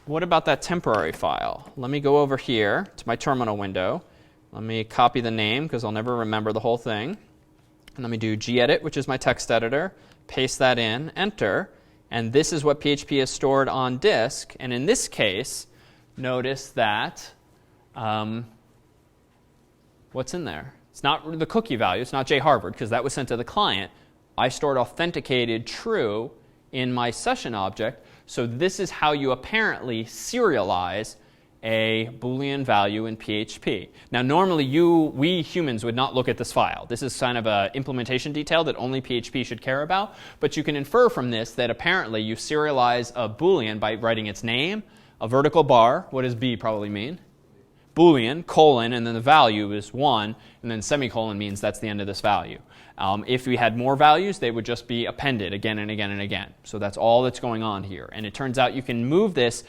what about that temporary file? Let me go over here to my terminal window. Let me copy the name because I'll never remember the whole thing. And let me do gedit, which is my text editor, paste that in, enter, and this is what PHP is stored on disk. And in this case, notice that, what's in there? It's not the cookie value, it's not jharvard, because that was sent to the client. I stored authenticated true in my session object, so this is how you apparently serialize a Boolean value in PHP. Now normally we humans would not look at this file. This is kind of an implementation detail that only PHP should care about, but you can infer from this that apparently you serialize a Boolean by writing its name, a vertical bar, what does B probably mean? Boolean, colon, and then the value is 1, and then semicolon means that's the end of this value. If we had more values, they would just be appended again and again and again. So that's all that's going on here. And it turns out you can move this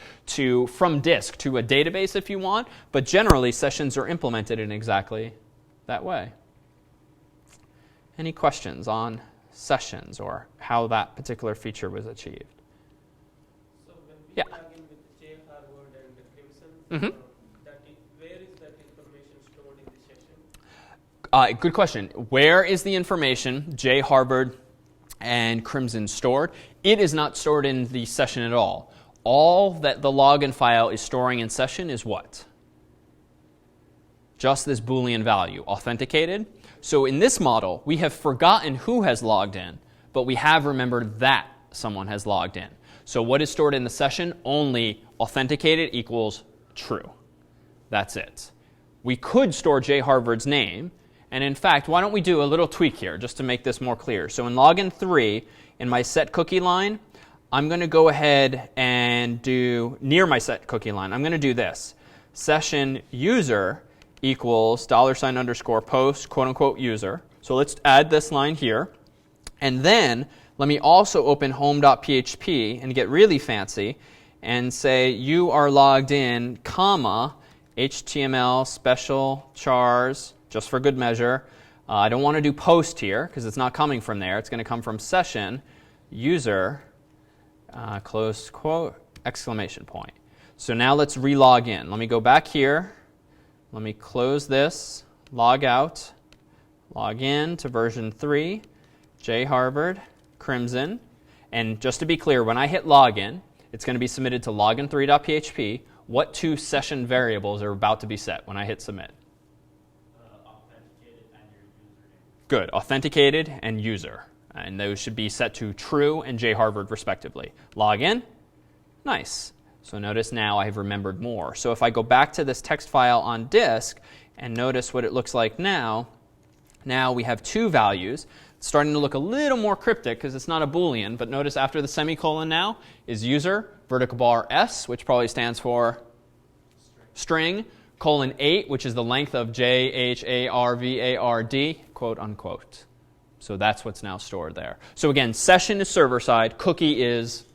from disk to a database if you want, but generally sessions are implemented in exactly that way. Any questions on sessions or how that particular feature was achieved? So when we Yeah. plug in with jharvard and the Crimson, where is that information stored in the session? Good question. Where is the information, jharvard and Crimson, stored? It is not stored in the session at all. All that the login file is storing in session is what? Just this Boolean value, authenticated. So in this model, we have forgotten who has logged in, but we have remembered that someone has logged in. So what is stored in the session? Only authenticated equals true. That's it. We could store jharvard's name. And in fact, why don't we do a little tweak here just to make this more clear. So in login 3, in my setCookie line, I'm going to go ahead and do, near my setCookie line, I'm going to do this. Session user equals $_post, quote unquote, user. So let's add this line here. And then let me also open home.php and get really fancy and say you are logged in, comma, HTML special chars, just for good measure. I don't want to do post here because it's not coming from there. It's going to come from session user, close quote, exclamation point. So now let's re-log in. Let me go back here. Let me close this, log out, log in to version 3, jharvard, Crimson. And just to be clear, when I hit login, it's going to be submitted to login3.php. What two session variables are about to be set when I hit submit? Authenticated and your username. Good. Authenticated and user. And those should be set to true and jharvard respectively. Log in. Nice. So notice now I have remembered more. So if I go back to this text file on disk and notice what it looks like now, now we have two values. It's starting to look a little more cryptic because it's not a Boolean, but notice after the semicolon now is user, vertical bar S, which probably stands for string, colon 8, which is the length of jharvard, quote unquote. So that's what's now stored there. So again, session is server side, cookie is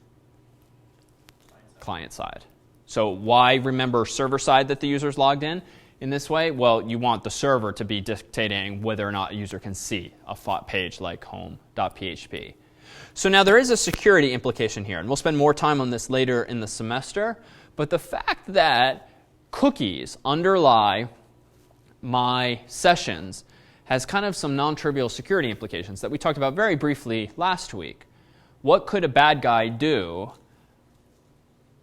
client side. So why remember server side that the user's logged in this way? Well, you want the server to be dictating whether or not a user can see a page like home.php. So now there is a security implication here, and we'll spend more time on this later in the semester, but the fact that cookies underlie my sessions has kind of some non-trivial security implications that we talked about very briefly last week. What could a bad guy do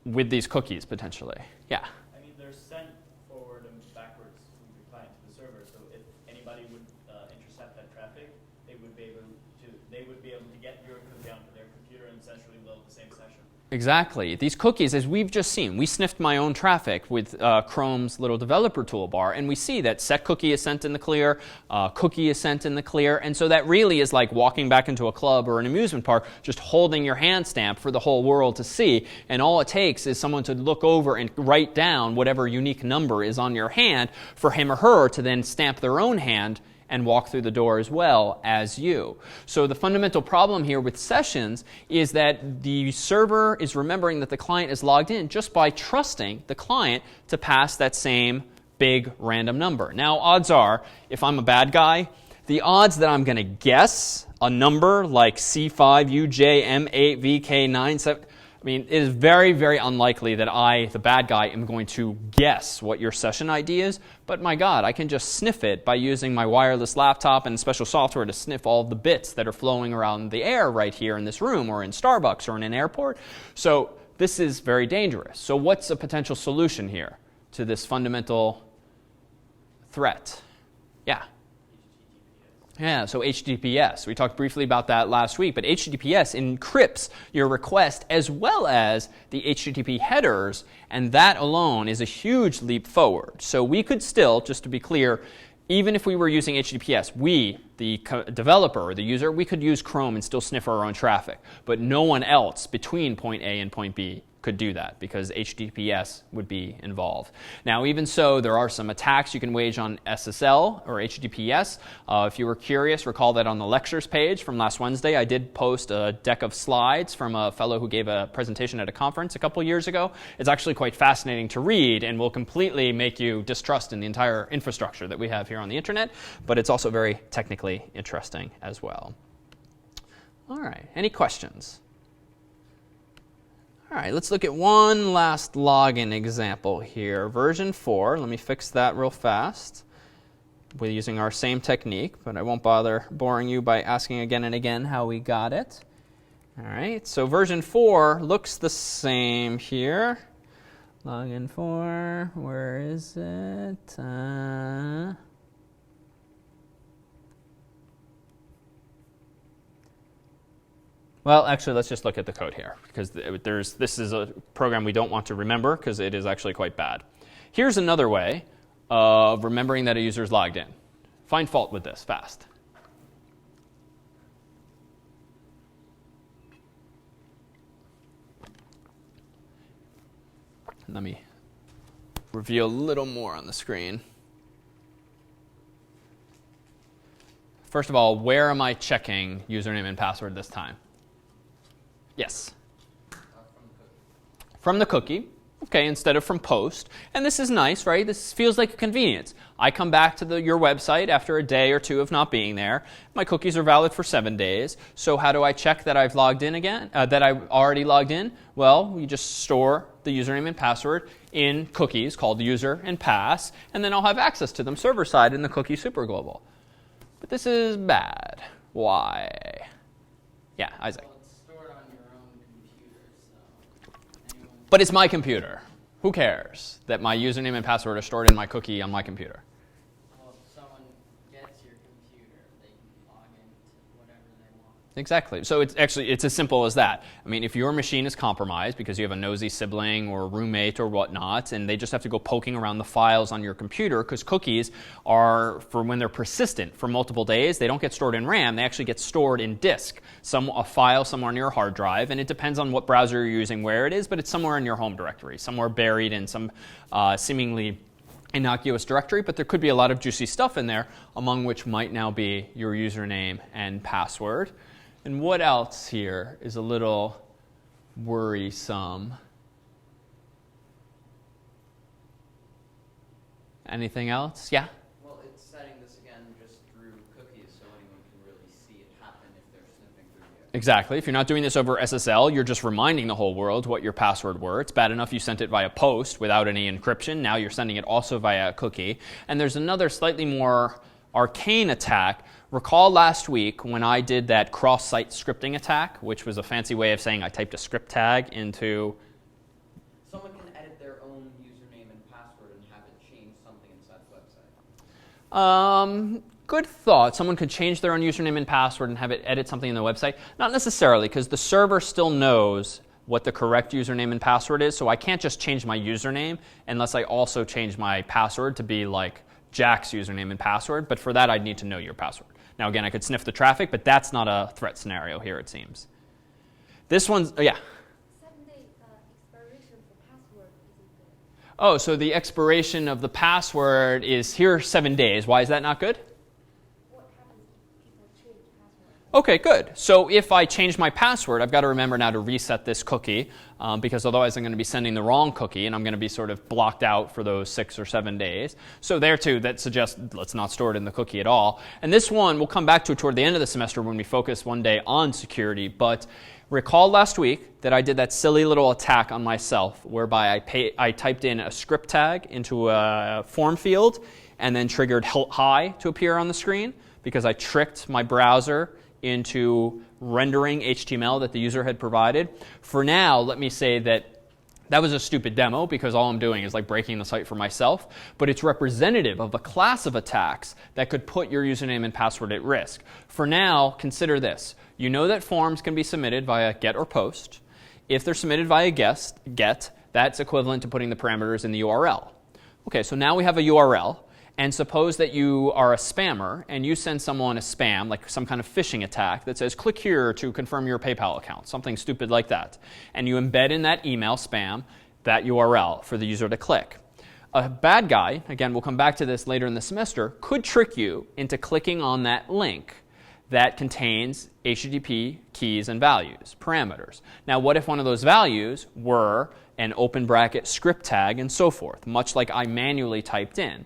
with these cookies potentially? Yeah. I mean, they're sent forward and backwards from the client to the server. So if anybody would intercept that traffic, they would be able to get your cookie onto their computer and essentially load the same Exactly. These cookies, as we've just seen, we sniffed my own traffic with Chrome's little developer toolbar, and we see that set cookie is sent in the clear, cookie is sent in the clear, and so that really is like walking back into a club or an amusement park, just holding your hand stamp for the whole world to see, and all it takes is someone to look over and write down whatever unique number is on your hand for him or her to then stamp their own hand and walk through the door as well as you. So the fundamental problem here with sessions is that the server is remembering that the client is logged in just by trusting the client to pass that same big random number. Now, odds are, if I'm a bad guy, the odds that I'm going to guess a number like C5UJM8VK97, I mean, it is very, very unlikely that I, the bad guy, am going to guess what your session ID is. But my God, I can just sniff it by using my wireless laptop and special software to sniff all of the bits that are flowing around the air right here in this room or in Starbucks or in an airport. So this is very dangerous. So what's a potential solution here to this fundamental threat? Yeah. Yeah, so HTTPS. We talked briefly about that last week, but HTTPS encrypts your request as well as the HTTP headers, and that alone is a huge leap forward. So we could still, just to be clear, even if we were using HTTPS, we, the developer or the user, we could use Chrome and still sniff our own traffic. But no one else between point A and point B could do that because HTTPS would be involved. Now, even so, there are some attacks you can wage on SSL or HTTPS. If you were curious, recall that on the lectures page from last Wednesday, I did post a deck of slides from a fellow who gave a presentation at a conference a couple years ago. It's actually quite fascinating to read and will completely make you distrust in the entire infrastructure that we have here on the internet, but it's also very technically interesting as well. All right, any questions? All right, let's look at one last login example here. Version 4, let me fix that real fast. We're using our same technique, but I won't bother boring you by asking again and again how we got it. All right, so version 4 looks the same here. Login 4, where is it? Well, actually, let's just look at the code here, because this is a program we don't want to remember, because it is actually quite bad. Here's another way of remembering that a user is logged in. Find fault with this fast. Let me reveal a little more on the screen. First of all, where am I checking username and password this time? Yes? From the cookie. Okay, instead of from post. And this is nice, right? This feels like a convenience. I come back to your website after a day or two of not being there. My cookies are valid for 7 days. So how do I check that I've logged in again? That I've already logged in? Well, you just store the username and password in cookies called user and pass, and then I'll have access to them server side in the cookie superglobal. But this is bad. Why? Yeah, Isaac. But it's my computer. Who cares that my username and password are stored in my cookie on my computer? Well, if someone gets your computer, they can log into whatever they want. Exactly. So it's as simple as that. I mean, if your machine is compromised because you have a nosy sibling or roommate or whatnot, and they just have to go poking around the files on your computer, because cookies are, for when they're persistent for multiple days, they don't get stored in RAM, they actually get stored in disk, a file somewhere on your hard drive, and it depends on what browser you're using where it is, but it's somewhere in your home directory, somewhere buried in some seemingly innocuous directory, but there could be a lot of juicy stuff in there, among which might now be your username and password. And what else here is a little worrisome? Anything else? Yeah? Well, it's setting this again just through cookies so anyone can really see it happen if they're sniffing through the Exactly. If you're not doing this over SSL, you're just reminding the whole world what your password were. It's bad enough you sent it via post without any encryption. Now you're sending it also via a cookie. And there's another slightly more arcane attack. Recall last week when I did that cross-site scripting attack, which was a fancy way of saying I typed a script tag into... Someone can edit their own username and password and have it change something inside the website. Good thought. Someone could change their own username and password and have it edit something in the website. Not necessarily, because the server still knows what the correct username and password is. So I can't just change my username unless I also change my password to be like Jack's username and password. But for that, I'd need to know your password. Now, again, I could sniff the traffic, but that's not a threat scenario here, it seems. This one's, yeah? 7-day expiration for password isn't good. Oh, so the expiration of the password is here 7 days. Why is that not good? What happens if people change password? Okay, good. So if I change my password, I've got to remember now to reset this cookie because otherwise I'm going to be sending the wrong cookie and I'm going to be sort of blocked out for those 6 or 7 days. So there too, that suggests let's not store it in the cookie at all. And this one we'll come back to toward the end of the semester when we focus one day on security. But recall last week that I did that silly little attack on myself whereby I typed in a script tag into a form field and then triggered hi to appear on the screen because I tricked my browser into rendering HTML that the user had provided. For now, let me say that that was a stupid demo because all I'm doing is like breaking the site for myself, but it's representative of a class of attacks that could put your username and password at risk. For now, consider this. You know that forms can be submitted via GET or POST. If they're submitted via GET, that's equivalent to putting the parameters in the URL. Okay, so now we have a URL. And suppose that you are a spammer and you send someone a spam, like some kind of phishing attack that says, click here to confirm your PayPal account, something stupid like that. And you embed in that email spam that URL for the user to click. A bad guy, again, we'll come back to this later in the semester, could trick you into clicking on that link that contains HTTP keys and values, parameters. Now, what if one of those values were an open bracket script tag and so forth, much like I manually typed in?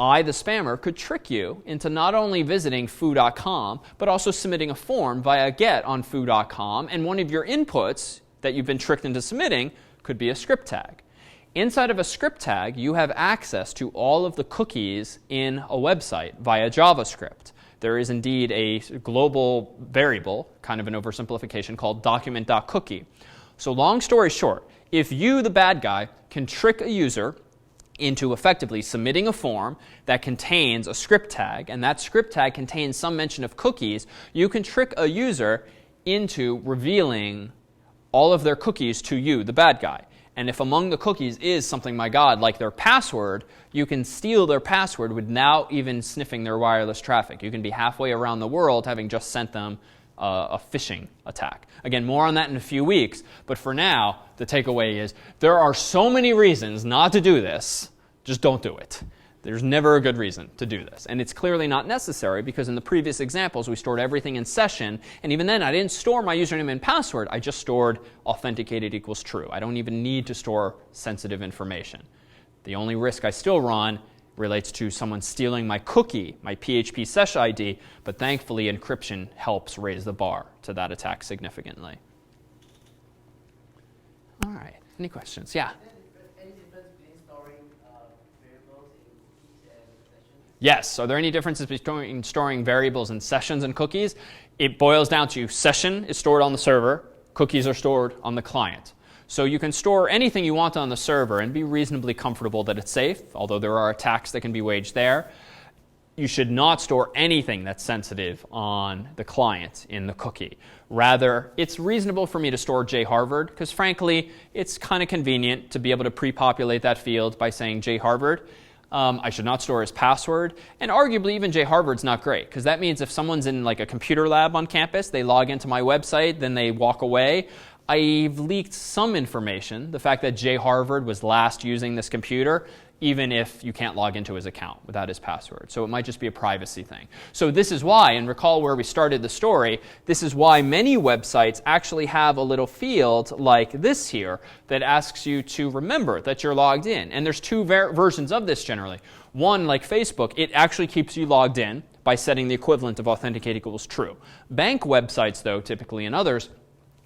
I, the spammer, could trick you into not only visiting foo.com, but also submitting a form via GET on foo.com, and one of your inputs that you've been tricked into submitting could be a script tag. Inside of a script tag, you have access to all of the cookies in a website via JavaScript. There is indeed a global variable, kind of an oversimplification, called document.cookie. So long story short, if you, the bad guy, can trick a user into effectively submitting a form that contains a script tag, and that script tag contains some mention of cookies, you can trick a user into revealing all of their cookies to you, the bad guy. And if among the cookies is something, my God, like their password, you can steal their password without even sniffing their wireless traffic. You can be halfway around the world having just sent them a phishing attack. Again, more on that in a few weeks, but for now, the takeaway is there are so many reasons not to do this, just don't do it. There's never a good reason to do this. And it's clearly not necessary because in the previous examples, we stored everything in session, and even then, I didn't store my username and password, I just stored authenticated equals true. I don't even need to store sensitive information. The only risk I still run relates to someone stealing my cookie, my PHP session ID, but thankfully encryption helps raise the bar to that attack significantly. All right, any questions? Yeah? Any difference between storing variables in cookies and sessions? Yes. Are there any differences between storing variables in sessions and cookies? It boils down to session is stored on the server, cookies are stored on the client. So you can store anything you want on the server and be reasonably comfortable that it's safe, although there are attacks that can be waged there. You should not store anything that's sensitive on the client in the cookie. Rather, it's reasonable for me to store jharvard because, frankly, it's kind of convenient to be able to pre-populate that field by saying jharvard. I should not store his password. And arguably, even jharvard's not great because that means if someone's in like a computer lab on campus, they log into my website, then they walk away, I've leaked some information, the fact that jharvard was last using this computer, even if you can't log into his account without his password. So it might just be a privacy thing. So this is why, and recall where we started the story, this is why many websites actually have a little field like this here that asks you to remember that you're logged in. And there's two versions of this generally. One, like Facebook, it actually keeps you logged in by setting the equivalent of authenticate equals true. Bank websites, though, typically, and others,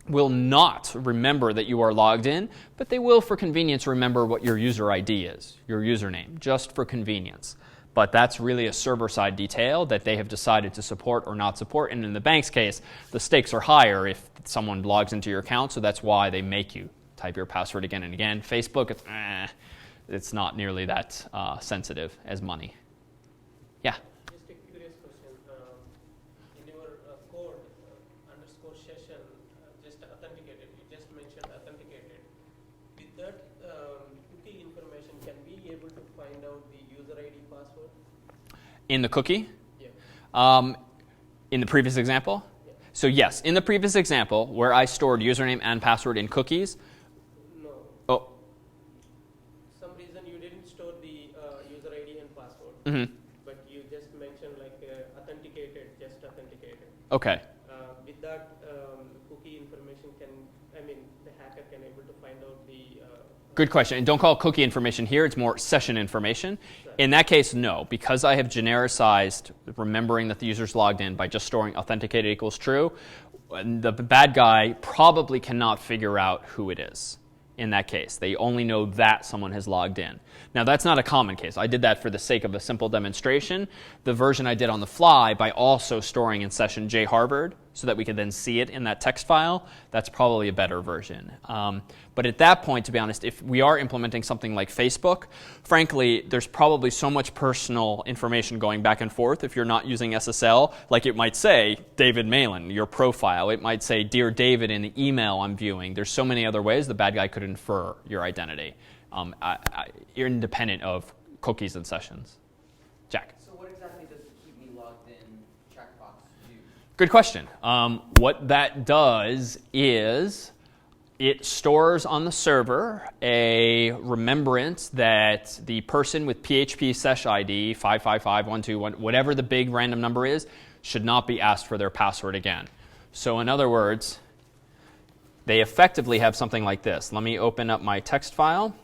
will not remember that you are logged in, but they will, for convenience, remember what your user ID is, your username, just for convenience. But that's really a server-side detail that they have decided to support or not support. And in the bank's case, the stakes are higher if someone logs into your account, so that's why they make you type your password again and again. Facebook, it's not nearly that sensitive as money. Yeah? Just a curious question. In your code, _session, just authenticated, you just mentioned password? In the cookie? Yeah. In the previous example? Yeah. So yes, in the previous example, where I stored username and password in cookies. No. Oh. Some reason you didn't store the user ID and password, Mm-hmm. but you just mentioned like authenticated, just authenticated. Okay. With that cookie information, the hacker can able to find out the. Good question. And don't call it cookie information here. It's more session information. In that case, no. Because I have genericized remembering that the user's logged in by just storing authenticated equals true, the bad guy probably cannot figure out who it is in that case. They only know that someone has logged in. Now, that's not a common case. I did that for the sake of a simple demonstration. The version I did on the fly by also storing in session jharvard so that we could then see it in that text file, that's probably a better version. But at that point, to be honest, if we are implementing something like Facebook, frankly, there's probably so much personal information going back and forth if you're not using SSL. Like it might say, David Malan, your profile. It might say, Dear David, in the email I'm viewing. There's so many other ways the bad guy could infer your identity, independent of cookies and sessions. Jack. So what exactly does the keep me logged in checkbox do? Good question. What that does is it stores on the server a remembrance that the person with PHP sesh ID 555121, whatever the big random number is, should not be asked for their password again. So in other words, they effectively have something like this. Let me open up my text file.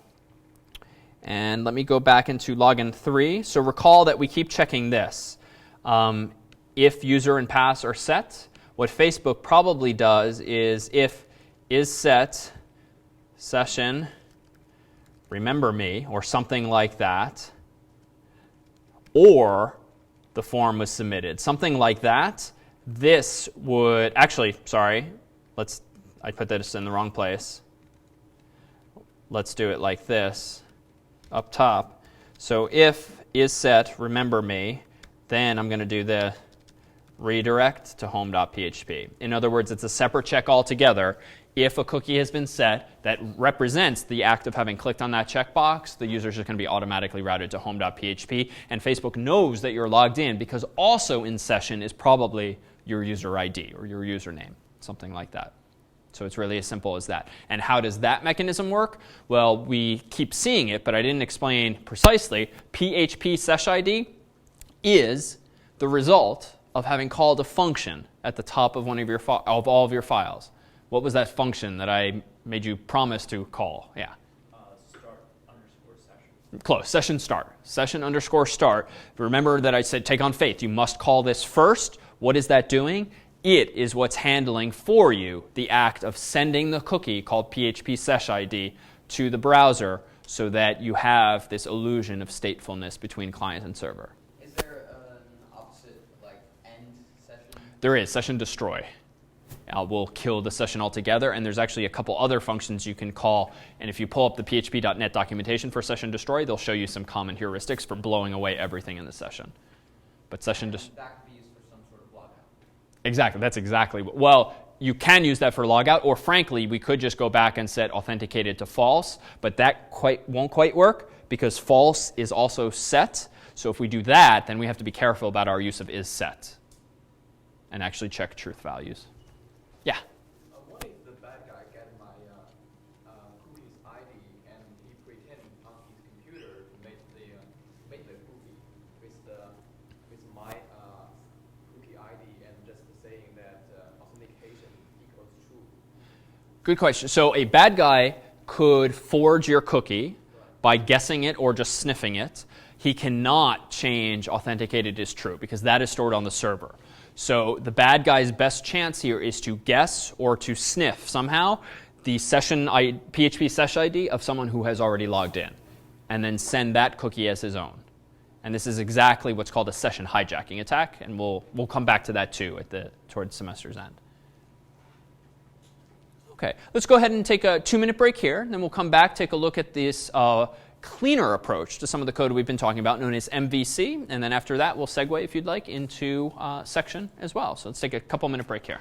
And let me go back into login 3. So recall that we keep checking this. If user and pass are set, what Facebook probably does is if is set session remember me or something like that, or the form was submitted. Something like that. This would actually, sorry, I put this in the wrong place. Let's do it like this. Up top. So if is set remember me, then I'm going to do the redirect to home.php. In other words, it's a separate check altogether. If a cookie has been set that represents the act of having clicked on that checkbox, the user is just going to be automatically routed to home.php, and Facebook knows that you're logged in because also in session is probably your user ID or your username, something like that. So it's really as simple as that. And how does that mechanism work? Well, we keep seeing it, but I didn't explain precisely. PHP sesh ID is the result of having called a function at the top of one of your of all of your files. What was that function that I made you promise to call? Yeah. Start underscore session. Close. Session start. Session underscore start. Remember that I said take on faith. You must call this first. What is that doing? It is what's handling for you the act of sending the cookie called PHP sesh ID to the browser so that you have this illusion of statefulness between client and server. Is there an opposite, like end session? There is. Session destroy. We'll kill the session altogether, and there's actually a couple other functions you can call. And if you pull up the php.net documentation for session destroy, they'll show you some common heuristics for blowing away everything in the session. But session destroy. That could be used for some sort of logout. Exactly. That's exactly what. Well, you can use that for logout, or frankly, we could just go back and set authenticated to false, but that won't quite work because false is also set. So if we do that, then we have to be careful about our use of is set and actually check truth values. Yeah. What if the bad guy get my cookie's ID and he pretend on his computer to make the cookie with my cookie ID and just saying that authentication equals true? Good question. So a bad guy could forge your cookie by guessing it or just sniffing it. He cannot change authenticated is true because that is stored on the server. So the bad guy's best chance here is to guess or to sniff somehow the PHP sesh ID of someone who has already logged in and then send that cookie as his own. And this is exactly what's called a session hijacking attack, and we'll come back to that too towards semester's end. Okay, let's go ahead and take a 2-minute break here, and then we'll come back, take a look at this cleaner approach to some of the code we've been talking about known as MVC, and then after that we'll segue, if you'd like, into section as well. So let's take a couple-minute break here.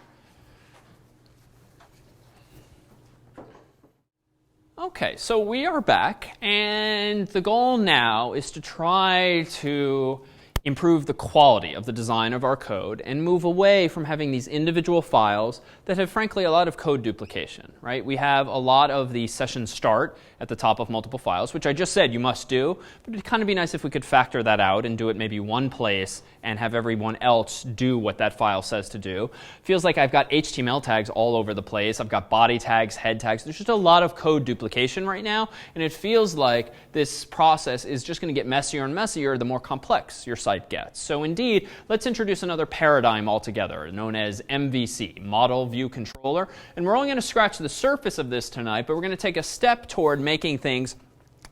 Okay, so we are back, and the goal now is to try to improve the quality of the design of our code and move away from having these individual files that have, frankly, a lot of code duplication, right? We have a lot of the session start at the top of multiple files, which I just said you must do, but it'd kind of be nice if we could factor that out and do it maybe one place and have everyone else do what that file says to do. Feels like I've got HTML tags all over the place. I've got body tags, head tags. There's just a lot of code duplication right now, and it feels like this process is just going to get messier and messier the more complex your site gets. So indeed, let's introduce another paradigm altogether, known as MVC, Model View Controller. And we're only going to scratch the surface of this tonight, but we're going to take a step toward making things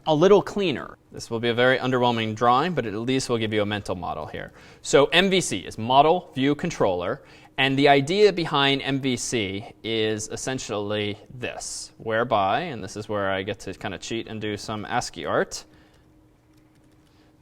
a little cleaner. This will be a very underwhelming drawing, but it at least will give you a mental model here. So MVC is Model View Controller, and the idea behind MVC is essentially this, whereby, and this is where I get to kind of cheat and do some ASCII art.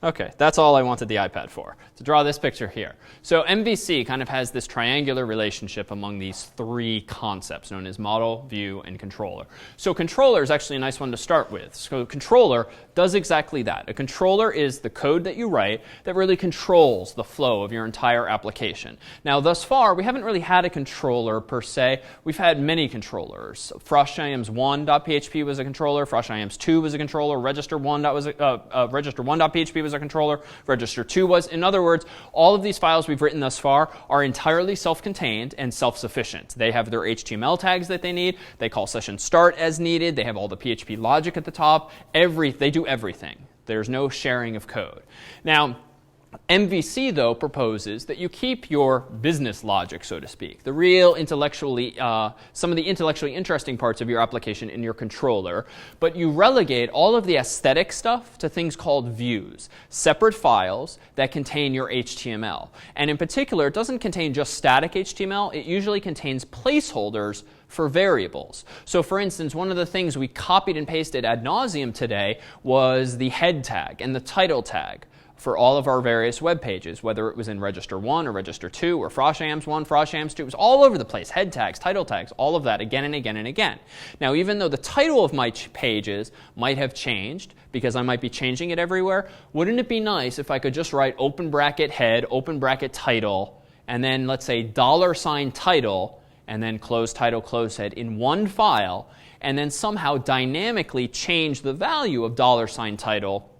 Okay, that's all I wanted the iPad for, to draw this picture here. So MVC kind of has this triangular relationship among these three concepts known as model, view, and controller. So controller is actually a nice one to start with. So controller does exactly that. A controller is the code that you write that really controls the flow of your entire application. Now, thus far, we haven't really had a controller per se. We've had many controllers. FrostIAMS1.php was a controller. FrostIAMS2 was a controller. Register1.php was a controller. Register2 was. In other words, all of these files we've written thus far are entirely self-contained and self-sufficient. They have their HTML tags that they need. They call session start as needed. They have all the PHP logic at the top. They do everything. There's no sharing of code. Now, MVC, though, proposes that you keep your business logic, so to speak, the real intellectually, some of the intellectually interesting parts of your application in your controller, but you relegate all of the aesthetic stuff to things called views, separate files that contain your HTML. And in particular, it doesn't contain just static HTML. It usually contains placeholders for variables. So for instance, one of the things we copied and pasted ad nauseum today was the head tag and the title tag for all of our various web pages, whether it was in Register1 or Register2 or FrostIAMS1, FrostIAMS2. It was all over the place. Head tags, title tags, all of that again and again and again. Now, even though the title of my pages might have changed because I might be changing it everywhere, wouldn't it be nice if I could just write open bracket head, open bracket title, and then let's say $ title, and then close title, close head in one file, and then somehow dynamically change the value of $ title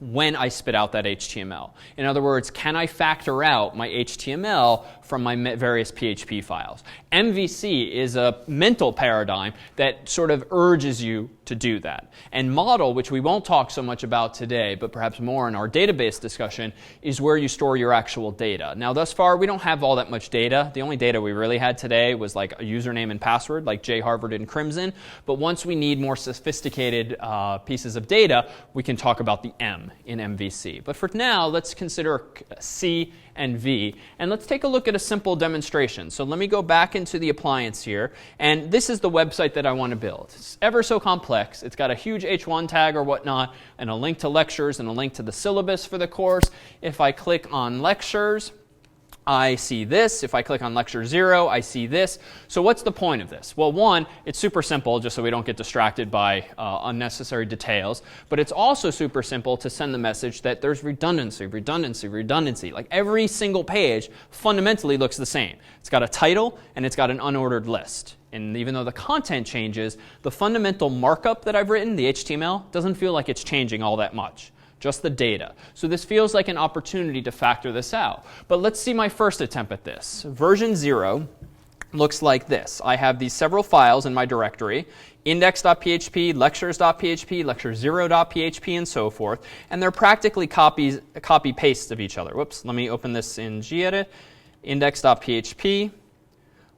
when I spit out that HTML. In other words, can I factor out my HTML from my various PHP files? MVC is a mental paradigm that sort of urges you to do that. And model, which we won't talk so much about today, but perhaps more in our database discussion, is where you store your actual data. Now, thus far, we don't have all that much data. The only data we really had today was like a username and password, like jharvard and Crimson. But once we need more sophisticated pieces of data, we can talk about the M in MVC. But for now, let's consider C and V. And let's take a look at a simple demonstration. So let me go back into the appliance here. And this is the website that I want to build. It's ever so complex. It's got a huge H1 tag or whatnot, and a link to lectures, and a link to the syllabus for the course. If I click on lectures, I see this. If I click on lecture 0, I see this. So what's the point of this? Well, one, it's super simple, just so we don't get distracted by unnecessary details. But it's also super simple to send the message that there's redundancy, redundancy, redundancy. Like every single page fundamentally looks the same. It's got a title, and it's got an unordered list. And even though the content changes, the fundamental markup that I've written, the HTML, doesn't feel like it's changing all that much. Just the data. So this feels like an opportunity to factor this out. But let's see my first attempt at this. Version 0 looks like this. I have these several files in my directory, index.php, lectures.php, lecture0.php, and so forth. And they're practically copy-pastes of each other. Whoops, let me open this in gedit. Index.php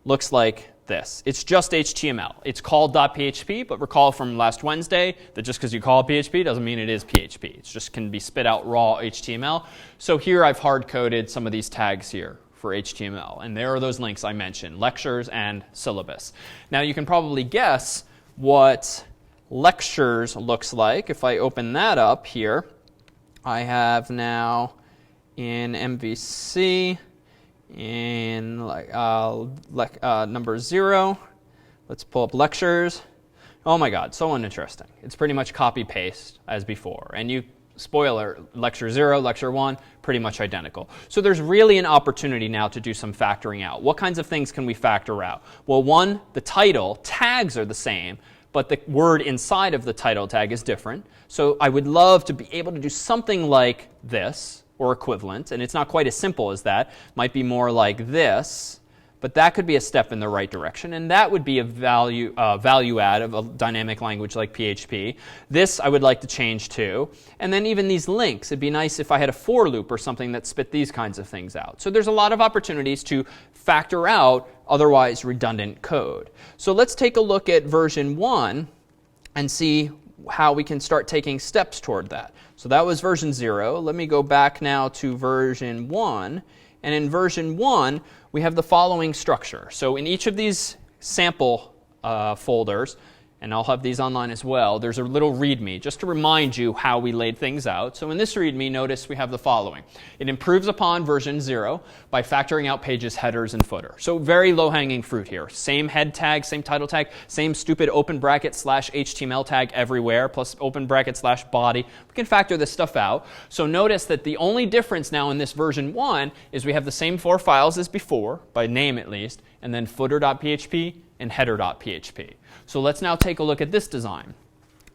looks like this. It's just HTML. It's called .php, but recall from last Wednesday that just because you call it PHP doesn't mean it is PHP. It just can be spit out raw HTML. So here I've hard-coded some of these tags here for HTML. And there are those links I mentioned, lectures and syllabus. Now you can probably guess what lectures looks like. If I open that up here, I have now in MVC, in number 0, let's pull up lectures. Oh my God, so uninteresting. It's pretty much copy-paste as before. And you, spoiler, lecture 0, lecture 1, pretty much identical. So there's really an opportunity now to do some factoring out. What kinds of things can we factor out? Well, one, the title tags are the same, but the word inside of the title tag is different. So I would love to be able to do something like this, or equivalent, and it's not quite as simple as that. Might be more like this. But that could be a step in the right direction, and that would be a value add of a dynamic language like PHP. This I would like to change to. And then even these links, it'd be nice if I had a for loop or something that spit these kinds of things out. So there's a lot of opportunities to factor out otherwise redundant code. So let's take a look at version 1 and see how we can start taking steps toward that. So that was version 0. Let me go back now to version 1. And in version 1, we have the following structure. So in each of these sample folders, and I'll have these online as well, there's a little README just to remind you how we laid things out. So in this README, notice we have the following. It improves upon version 0 by factoring out pages, headers, and footer. So very low-hanging fruit here. Same head tag, same title tag, same stupid open bracket / HTML tag everywhere, plus open bracket / body. We can factor this stuff out. So notice that the only difference now in this version 1 is we have the same 4 files as before, by name at least, and then footer.php and header.php. So let's now take a look at this design.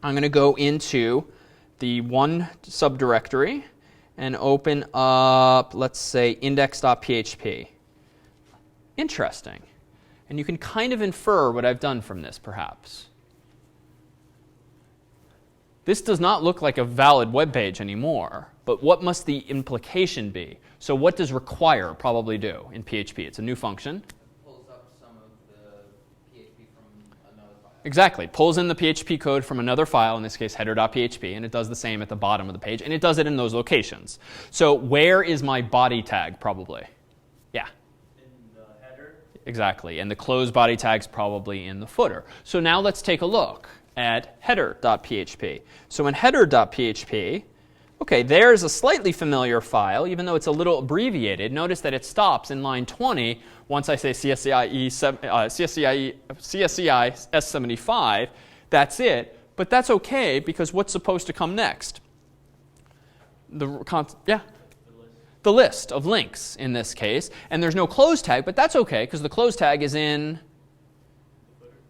I'm going to go into the one subdirectory and open up, let's say, index.php. Interesting. And you can kind of infer what I've done from this, perhaps. This does not look like a valid web page anymore, but what must the implication be? So what does require probably do in PHP? It's a new function. Exactly. Pulls in the PHP code from another file, in this case header.php, and it does the same at the bottom of the page, and it does it in those locations. So where is my body tag probably? Yeah. In the header? Exactly. And the close body tag's probably in the footer. So now let's take a look at header.php. So in header.php, okay, there's a slightly familiar file, even though it's a little abbreviated. Notice that it stops in line 20 once I say CSCI CS75. That's it. But that's OK, because what's supposed to come next? The list of links in this case. And there's no close tag, but that's OK, because the close tag is in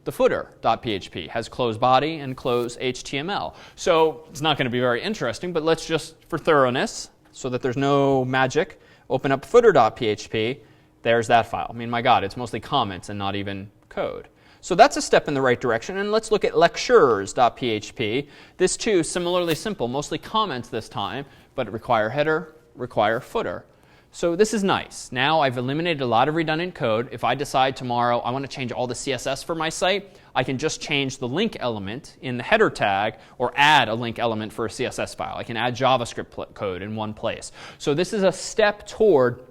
the footer.php, has close body and close HTML. So it's not going to be very interesting, but let's just, for thoroughness, so that there's no magic, open up footer.php. There's that file. I mean, my God, it's mostly comments and not even code. So that's a step in the right direction. And let's look at lectures.php. This, too, similarly simple, mostly comments this time, but require header, require footer. So this is nice. Now I've eliminated a lot of redundant code. If I decide tomorrow I want to change all the CSS for my site, I can just change the link element in the header tag or add a link element for a CSS file. I can add JavaScript code in one place. So this is a step toward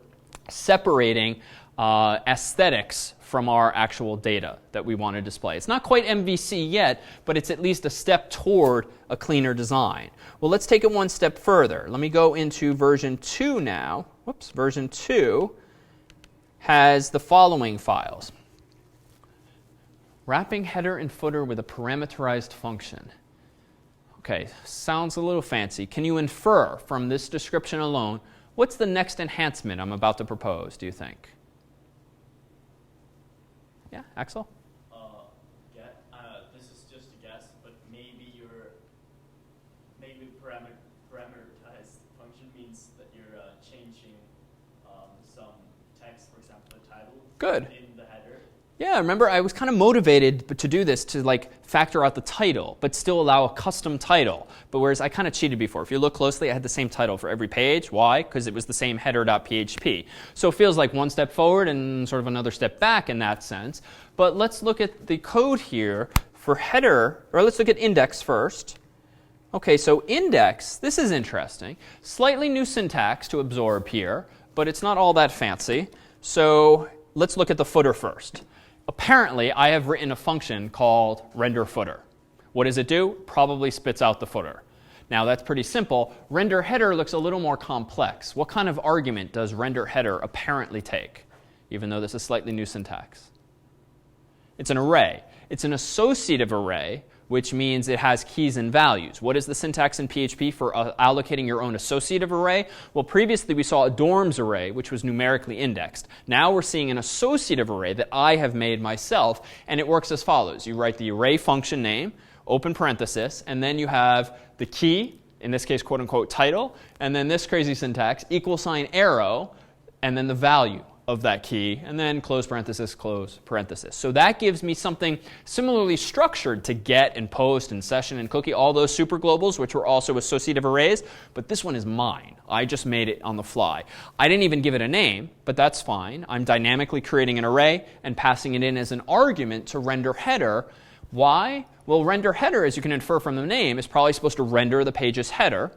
separating aesthetics from our actual data that we want to display. It's not quite MVC yet, but it's at least a step toward a cleaner design. Well, let's take it one step further. Let me go into version 2 now. Whoops, version 2 has the following files. Wrapping header and footer with a parameterized function. Okay, sounds a little fancy. Can you infer from this description alone what's the next enhancement I'm about to propose, do you think? Yeah, Axel? This is just a guess, but maybe parameterized function means that you're changing some text, for example, the title. Good. In the header. Yeah, remember I was kind of motivated to do this to like factor out the title, but still allow a custom title. But whereas I kind of cheated before. If you look closely, I had the same title for every page. Why? Because it was the same header.php. So it feels like one step forward and sort of another step back in that sense. But let's look at the code here for header, or let's look at index first. Okay, so index, this is interesting. Slightly new syntax to absorb here, but it's not all that fancy. So let's look at the footer first. Apparently, I have written a function called renderFooter. What does it do? Probably spits out the footer. Now, that's pretty simple. RenderHeader looks a little more complex. What kind of argument does RenderHeader apparently take, even though this is slightly new syntax? It's an array. It's an associative array which means it has keys and values. What is the syntax in PHP for allocating your own associative array? Well, previously we saw a dorms array, which was numerically indexed. Now we're seeing an associative array that I have made myself, and it works as follows. You write the array function name, open parenthesis, and then you have the key, in this case, quote unquote, title, and then this crazy syntax, equal sign arrow, and then the value of that key, and then close parenthesis, close parenthesis. So that gives me something similarly structured to get and post and session and cookie, all those superglobals, which were also associative arrays, but this one is mine. I just made it on the fly. I didn't even give it a name, but that's fine. I'm dynamically creating an array and passing it in as an argument to render header. Why? Well, render header, as you can infer from the name, is probably supposed to render the page's header,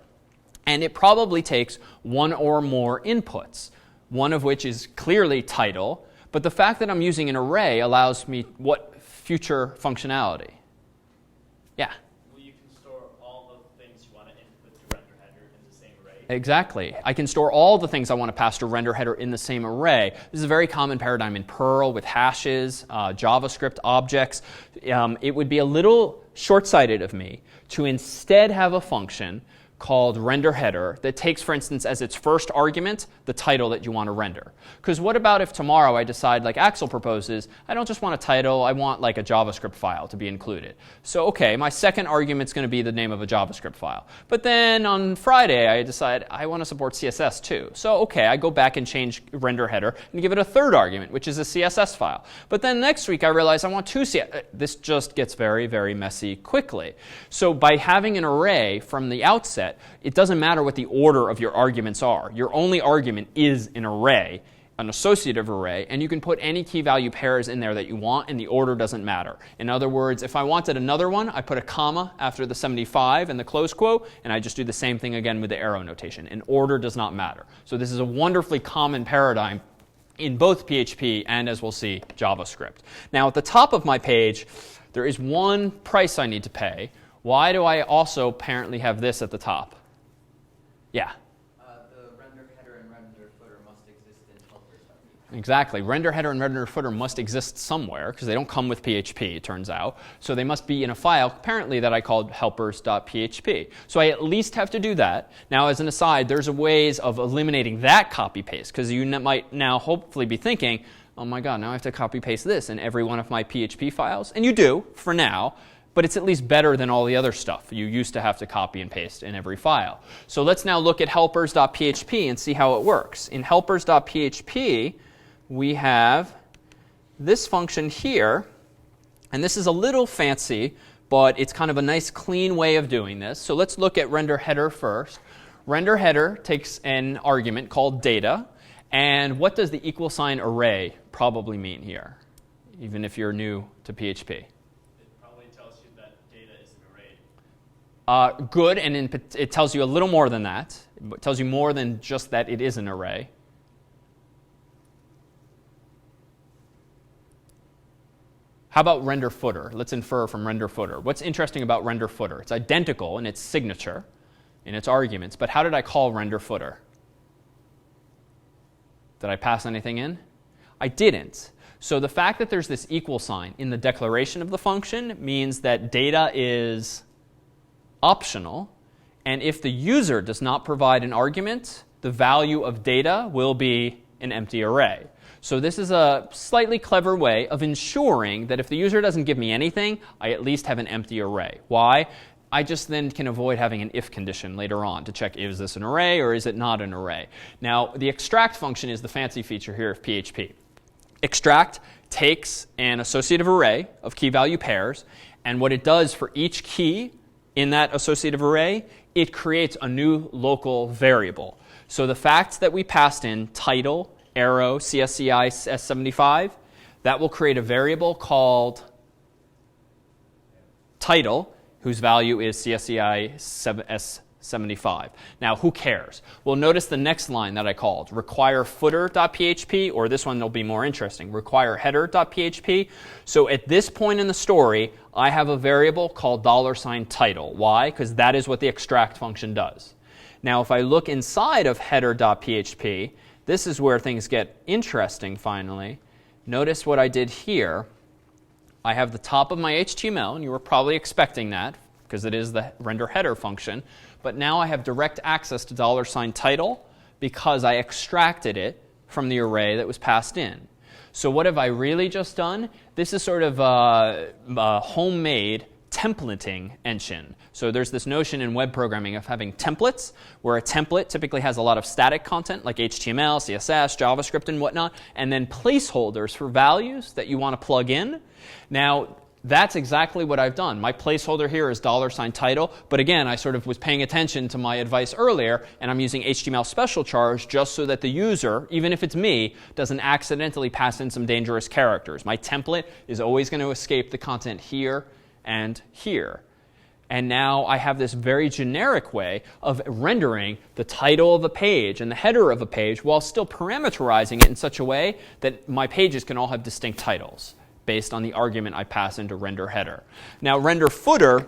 and it probably takes one or more inputs, one of which is clearly title, but the fact that I'm using an array allows me what future functionality? Yeah? Well, you can store all the things you want to input to render header in the same array. Exactly. I can store all the things I want to pass to render header in the same array. This is a very common paradigm in Perl with hashes, JavaScript objects. It would be a little short-sighted of me to instead have a function called render header that takes, for instance, as its first argument, the title that you want to render. Because what about if tomorrow I decide, like Axel proposes, I don't just want a title, I want like a JavaScript file to be included. So okay, my second argument is going to be the name of a JavaScript file. But then on Friday I decide I want to support CSS too. So okay, I go back and change render header and give it a third argument, which is a CSS file. But then next week I realize I want two CSS. This just gets very, very messy quickly. So by having an array from the outset, it doesn't matter what the order of your arguments are. Your only argument is an array, an associative array, and you can put any key value pairs in there that you want, and the order doesn't matter. In other words, if I wanted another one, I put a comma after the 75 and the close quote, and I just do the same thing again with the arrow notation. And order does not matter. So this is a wonderfully common paradigm in both PHP and, as we'll see, JavaScript. Now, at the top of my page, there is one price I need to pay. Why do I also apparently have this at the top? Yeah? The render header and render footer must exist in helpers.php. Exactly. Render header and render footer must exist somewhere because they don't come with PHP, it turns out. So they must be in a file, apparently, that I called helpers.php. So I at least have to do that. Now, as an aside, there's a ways of eliminating that copy-paste because you might now hopefully be thinking, oh my god, now I have to copy-paste this in every one of my PHP files. And you do, for now. But it's at least better than all the other stuff you used to have to copy and paste in every file. So let's now look at helpers.php and see how it works. In helpers.php, we have this function here. And this is a little fancy, but it's kind of a nice, clean way of doing this. So let's look at render header first. Render header takes an argument called data. And what does the equal sign array probably mean here, even if you're new to PHP? Good, and it tells you a little more than that. It tells you more than just that it is an array. How about render footer? Let's infer from render footer. What's interesting about render footer? It's identical in its signature, in its arguments, but how did I call render footer? Did I pass anything in? I didn't. So the fact that there's this equal sign in the declaration of the function means that data is optional, and if the user does not provide an argument, the value of data will be an empty array. So this is a slightly clever way of ensuring that if the user doesn't give me anything, I at least have an empty array. Why? I just then can avoid having an if condition later on to check, is this an array or is it not an array? Now, the extract function is the fancy feature here of PHP. Extract takes an associative array of key value pairs, and what it does for each key in that associative array, it creates a new local variable. So the fact that we passed in title, arrow, CS75, that will create a variable called title, whose value is CSCI75. Now, who cares? Well, notice the next line that I called, require footer.php, or this one will be more interesting, require header.php. So at this point in the story, I have a variable called $title. Why? Because that is what the extract function does. Now, if I look inside of header.php, this is where things get interesting finally. Notice what I did here. I have the top of my HTML, and you were probably expecting that because it is the render header function. But now I have direct access to $title because I extracted it from the array that was passed in. So what have I really just done? This is sort of a homemade templating engine. So there's this notion in web programming of having templates, where a template typically has a lot of static content like HTML, CSS, JavaScript, and whatnot, and then placeholders for values that you want to plug in. Now, that's exactly what I've done. My placeholder here is $title, but again, I sort of was paying attention to my advice earlier, and I'm using HTML special charge just so that the user, even if it's me, doesn't accidentally pass in some dangerous characters. My template is always going to escape the content here and here. And now I have this very generic way of rendering the title of a page and the header of a page while still parameterizing it in such a way that my pages can all have distinct titles based on the argument I pass into render header. Now render footer,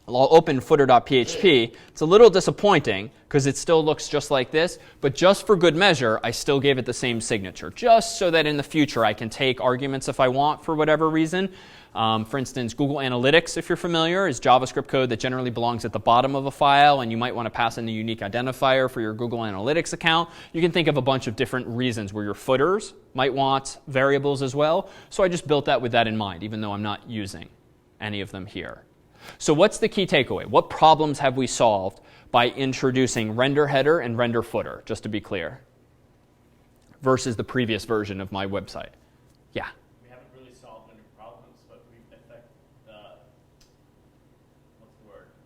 I'll open footer.php. It's a little disappointing because it still looks just like this, but just for good measure, I still gave it the same signature, just so that in the future I can take arguments if I want for whatever reason. For instance, Google Analytics, if you're familiar, is JavaScript code that generally belongs at the bottom of a file, and you might want to pass in a unique identifier for your Google Analytics account. You can think of a bunch of different reasons where your footers might want variables as well. So I just built that with that in mind, even though I'm not using any of them here. So what's the key takeaway? What problems have we solved by introducing render header and render footer, just to be clear, versus the previous version of my website? Yeah? We haven't really solved any problems, but we've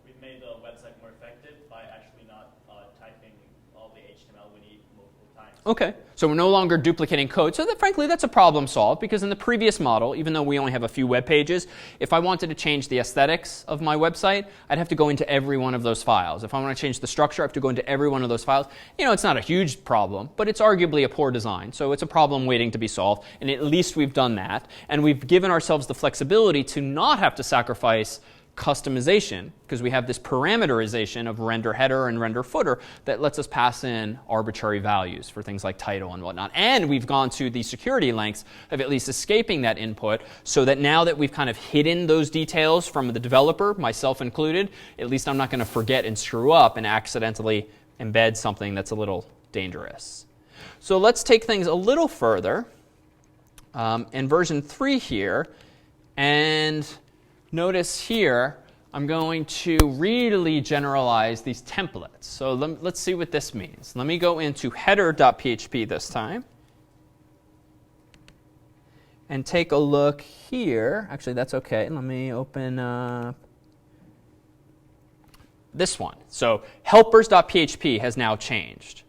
We've made the website more effective by actually not typing all the HTML we need multiple times. Okay, so we're no longer duplicating code. So that, frankly, that's a problem solved, because in the previous model, even though we only have a few web pages, if I wanted to change the aesthetics of my website, I'd have to go into every one of those files. If I want to change the structure, I have to go into every one of those files. You know, it's not a huge problem, but it's arguably a poor design. So it's a problem waiting to be solved, and at least we've done that. And we've given ourselves the flexibility to not have to sacrifice customization, because we have this parameterization of render header and render footer that lets us pass in arbitrary values for things like title and whatnot. And we've gone to the security lengths of at least escaping that input, so that now that we've kind of hidden those details from the developer, myself included, at least I'm not going to forget and screw up and accidentally embed something that's a little dangerous. So let's take things a little further in version 3 here, and notice here, I'm going to really generalize these templates. So let's see what this means. Let me go into header.php this time and take a look here. Actually, that's OK. Let me open up this one. So helpers.php has now changed.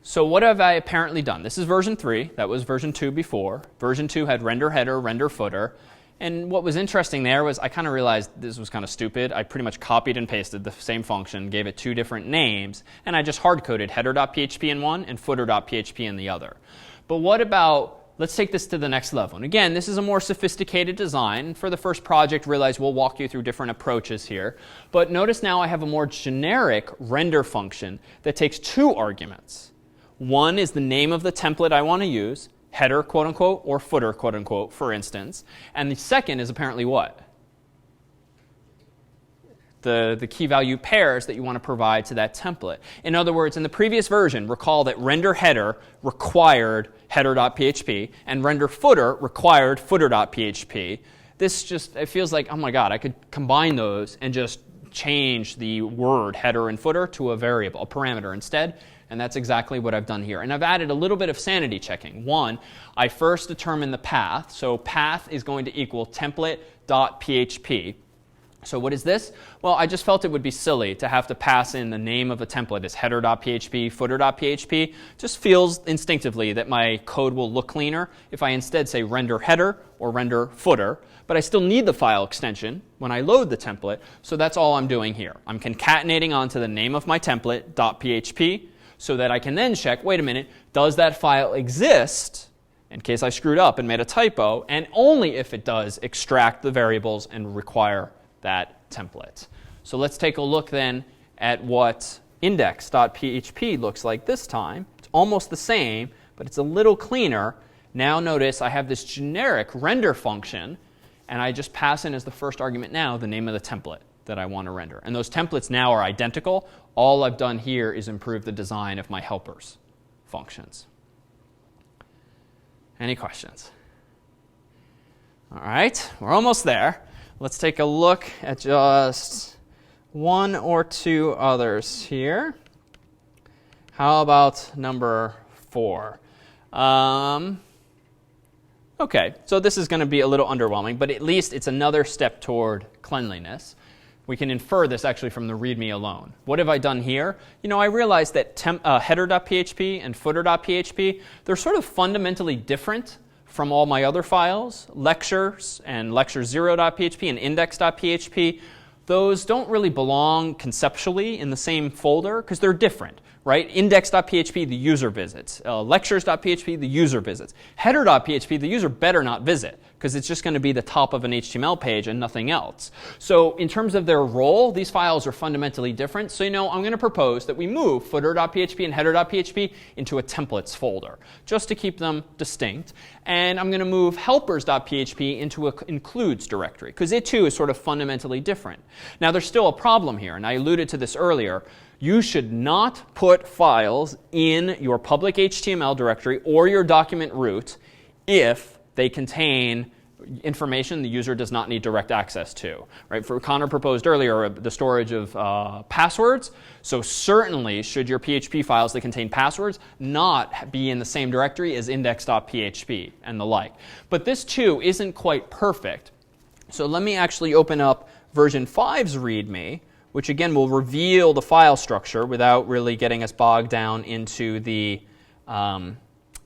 So what have I apparently done? This is version 3. That was version 2 before. Version 2 had render header, render footer. And what was interesting there was I kind of realized this was kind of stupid. I pretty much copied and pasted the same function, gave it 2 different names, and I just hard-coded header.php in one and footer.php in the other. But what about, let's take this to the next level. And again, this is a more sophisticated design. For the first project, realize we'll walk you through different approaches here. But notice now I have a more generic render function that takes 2 arguments. One is the name of the template I want to use, header, quote unquote, or footer, quote unquote, for instance. And the second is apparently what? The key value pairs that you want to provide to that template. In other words, in the previous version, recall that render header required header.php and render footer required footer.php. This just, it feels like, oh my God, I could combine those and just change the word header and footer to a variable, a parameter instead. And that's exactly what I've done here. And I've added a little bit of sanity checking. One, I first determine the path. So path is going to equal template.php. So what is this? Well, I just felt it would be silly to have to pass in the name of a template as header.php, footer.php. Just feels instinctively that my code will look cleaner if I instead say render header or render footer. But I still need the file extension when I load the template. So that's all I'm doing here. I'm concatenating onto the name of my template, .php, so that I can then check, wait a minute, does that file exist in case I screwed up and made a typo, and only if it does, extract the variables and require that template. So let's take a look then at what index.php looks like this time. It's almost the same, but it's a little cleaner. Now notice I have this generic render function, and I just pass in as the first argument now the name of the template that I want to render. And those templates now are identical. All I've done here is improve the design of my helpers functions. Any questions? All right, we're almost there. Let's take a look at just one or two others here. How about number 4? Okay, so this is going to be a little underwhelming, but at least it's another step toward cleanliness. We can infer this actually from the README alone. What have I done here? You know, I realized that header.php and footer.php, they're sort of fundamentally different from all my other files. Lectures and lecture0.php and index.php, those don't really belong conceptually in the same folder because they're different. Right? Index.php, the user visits. Lectures.php, the user visits. Header.php, the user better not visit because it's just going to be the top of an HTML page and nothing else. So in terms of their role, these files are fundamentally different. So, you know, I'm going to propose that we move footer.php and header.php into a templates folder just to keep them distinct. And I'm going to move helpers.php into an includes directory because it too is sort of fundamentally different. Now, there's still a problem here, and I alluded to this earlier. You should not put files in your public HTML directory or your document root if they contain information the user does not need direct access to. Right? Connor proposed earlier the storage of passwords. So certainly should your PHP files that contain passwords not be in the same directory as index.php and the like. But this too isn't quite perfect. So let me actually open up version 5's README, which again will reveal the file structure without really getting us bogged down into the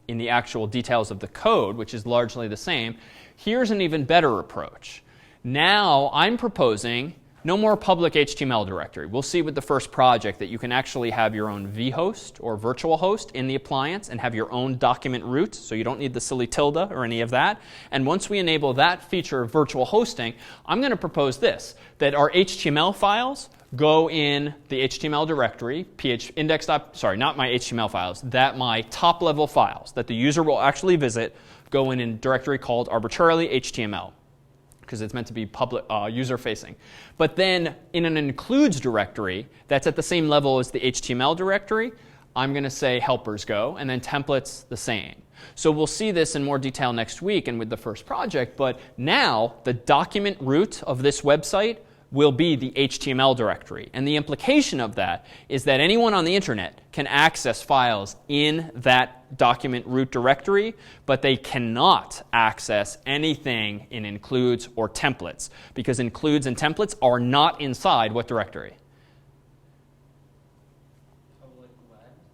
in the actual details of the code, which is largely the same. Here's an even better approach. Now I'm proposing no more public HTML directory. We'll see with the first project that you can actually have your own vhost or virtual host in the appliance and have your own document root, so you don't need the silly tilde or any of that. And once we enable that feature of virtual hosting, I'm going to propose this, that our HTML files go in the HTML directory, not my HTML files, that my top level files that the user will actually visit go in a directory called arbitrarily HTML, because it's meant to be public, user-facing. But then in an includes directory that's at the same level as the HTML directory, I'm going to say helpers go, and then templates the same. So we'll see this in more detail next week and with the first project, but now the document root of this website will be the HTML directory. And the implication of that is that anyone on the internet can access files in that document root directory, but they cannot access anything in includes or templates, because includes and templates are not inside what directory?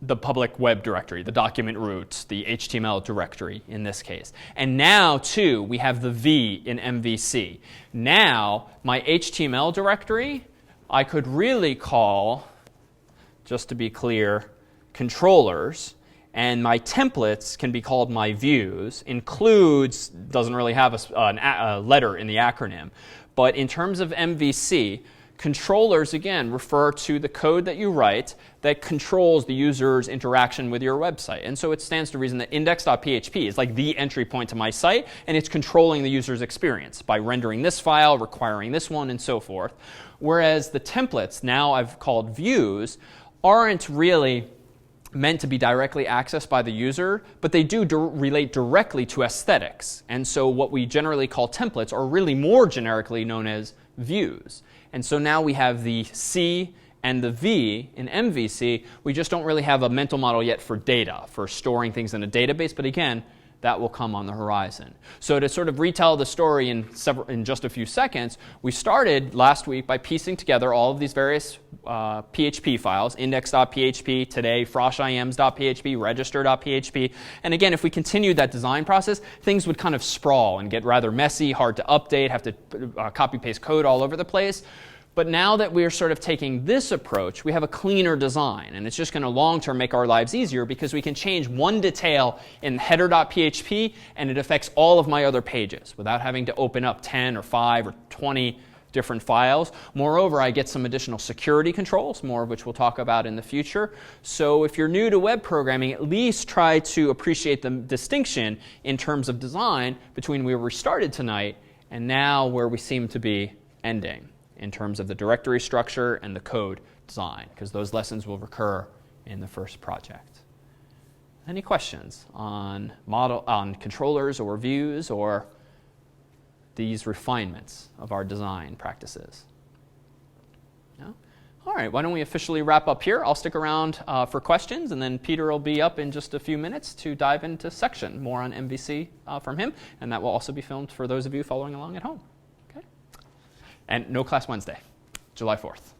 The public web directory, the document root, the HTML directory in this case. And now, too, we have the V in MVC. Now, my HTML directory, I could really call, just to be clear, controllers. And my templates can be called my views. Includes doesn't really have a letter in the acronym. But in terms of MVC, controllers, again, refer to the code that you write that controls the user's interaction with your website. And so it stands to reason that index.php is like the entry point to my site, and it's controlling the user's experience by rendering this file, requiring this one, and so forth. Whereas the templates, now I've called views, aren't really meant to be directly accessed by the user, but they do relate directly to aesthetics. And so what we generally call templates are really more generically known as views. And so now we have the C and the V in MVC. We just don't really have a mental model yet for data, for storing things in a database. But again, that will come on the horizon. So to sort of retell the story in just a few seconds, we started last week by piecing together all of these various PHP files, index.php, today frosh.ims.php, register.php. And again, if we continued that design process, things would kind of sprawl and get rather messy, hard to update, have to copy-paste code all over the place. But now that we're sort of taking this approach, we have a cleaner design. And it's just going to long-term make our lives easier because we can change one detail in header.php and it affects all of my other pages without having to open up 10 or 5 or 20 different files. Moreover, I get some additional security controls, more of which we'll talk about in the future. So if you're new to web programming, at least try to appreciate the distinction in terms of design between where we started tonight and now where we seem to be ending in terms of the directory structure and the code design, because those lessons will recur in the first project. Any questions on controllers or views or these refinements of our design practices? No? All right, why don't we officially wrap up here? I'll stick around for questions, and then Peter will be up in just a few minutes to dive into section, more on MVC from him, and that will also be filmed for those of you following along at home. Okay? And no class Wednesday, July 4th.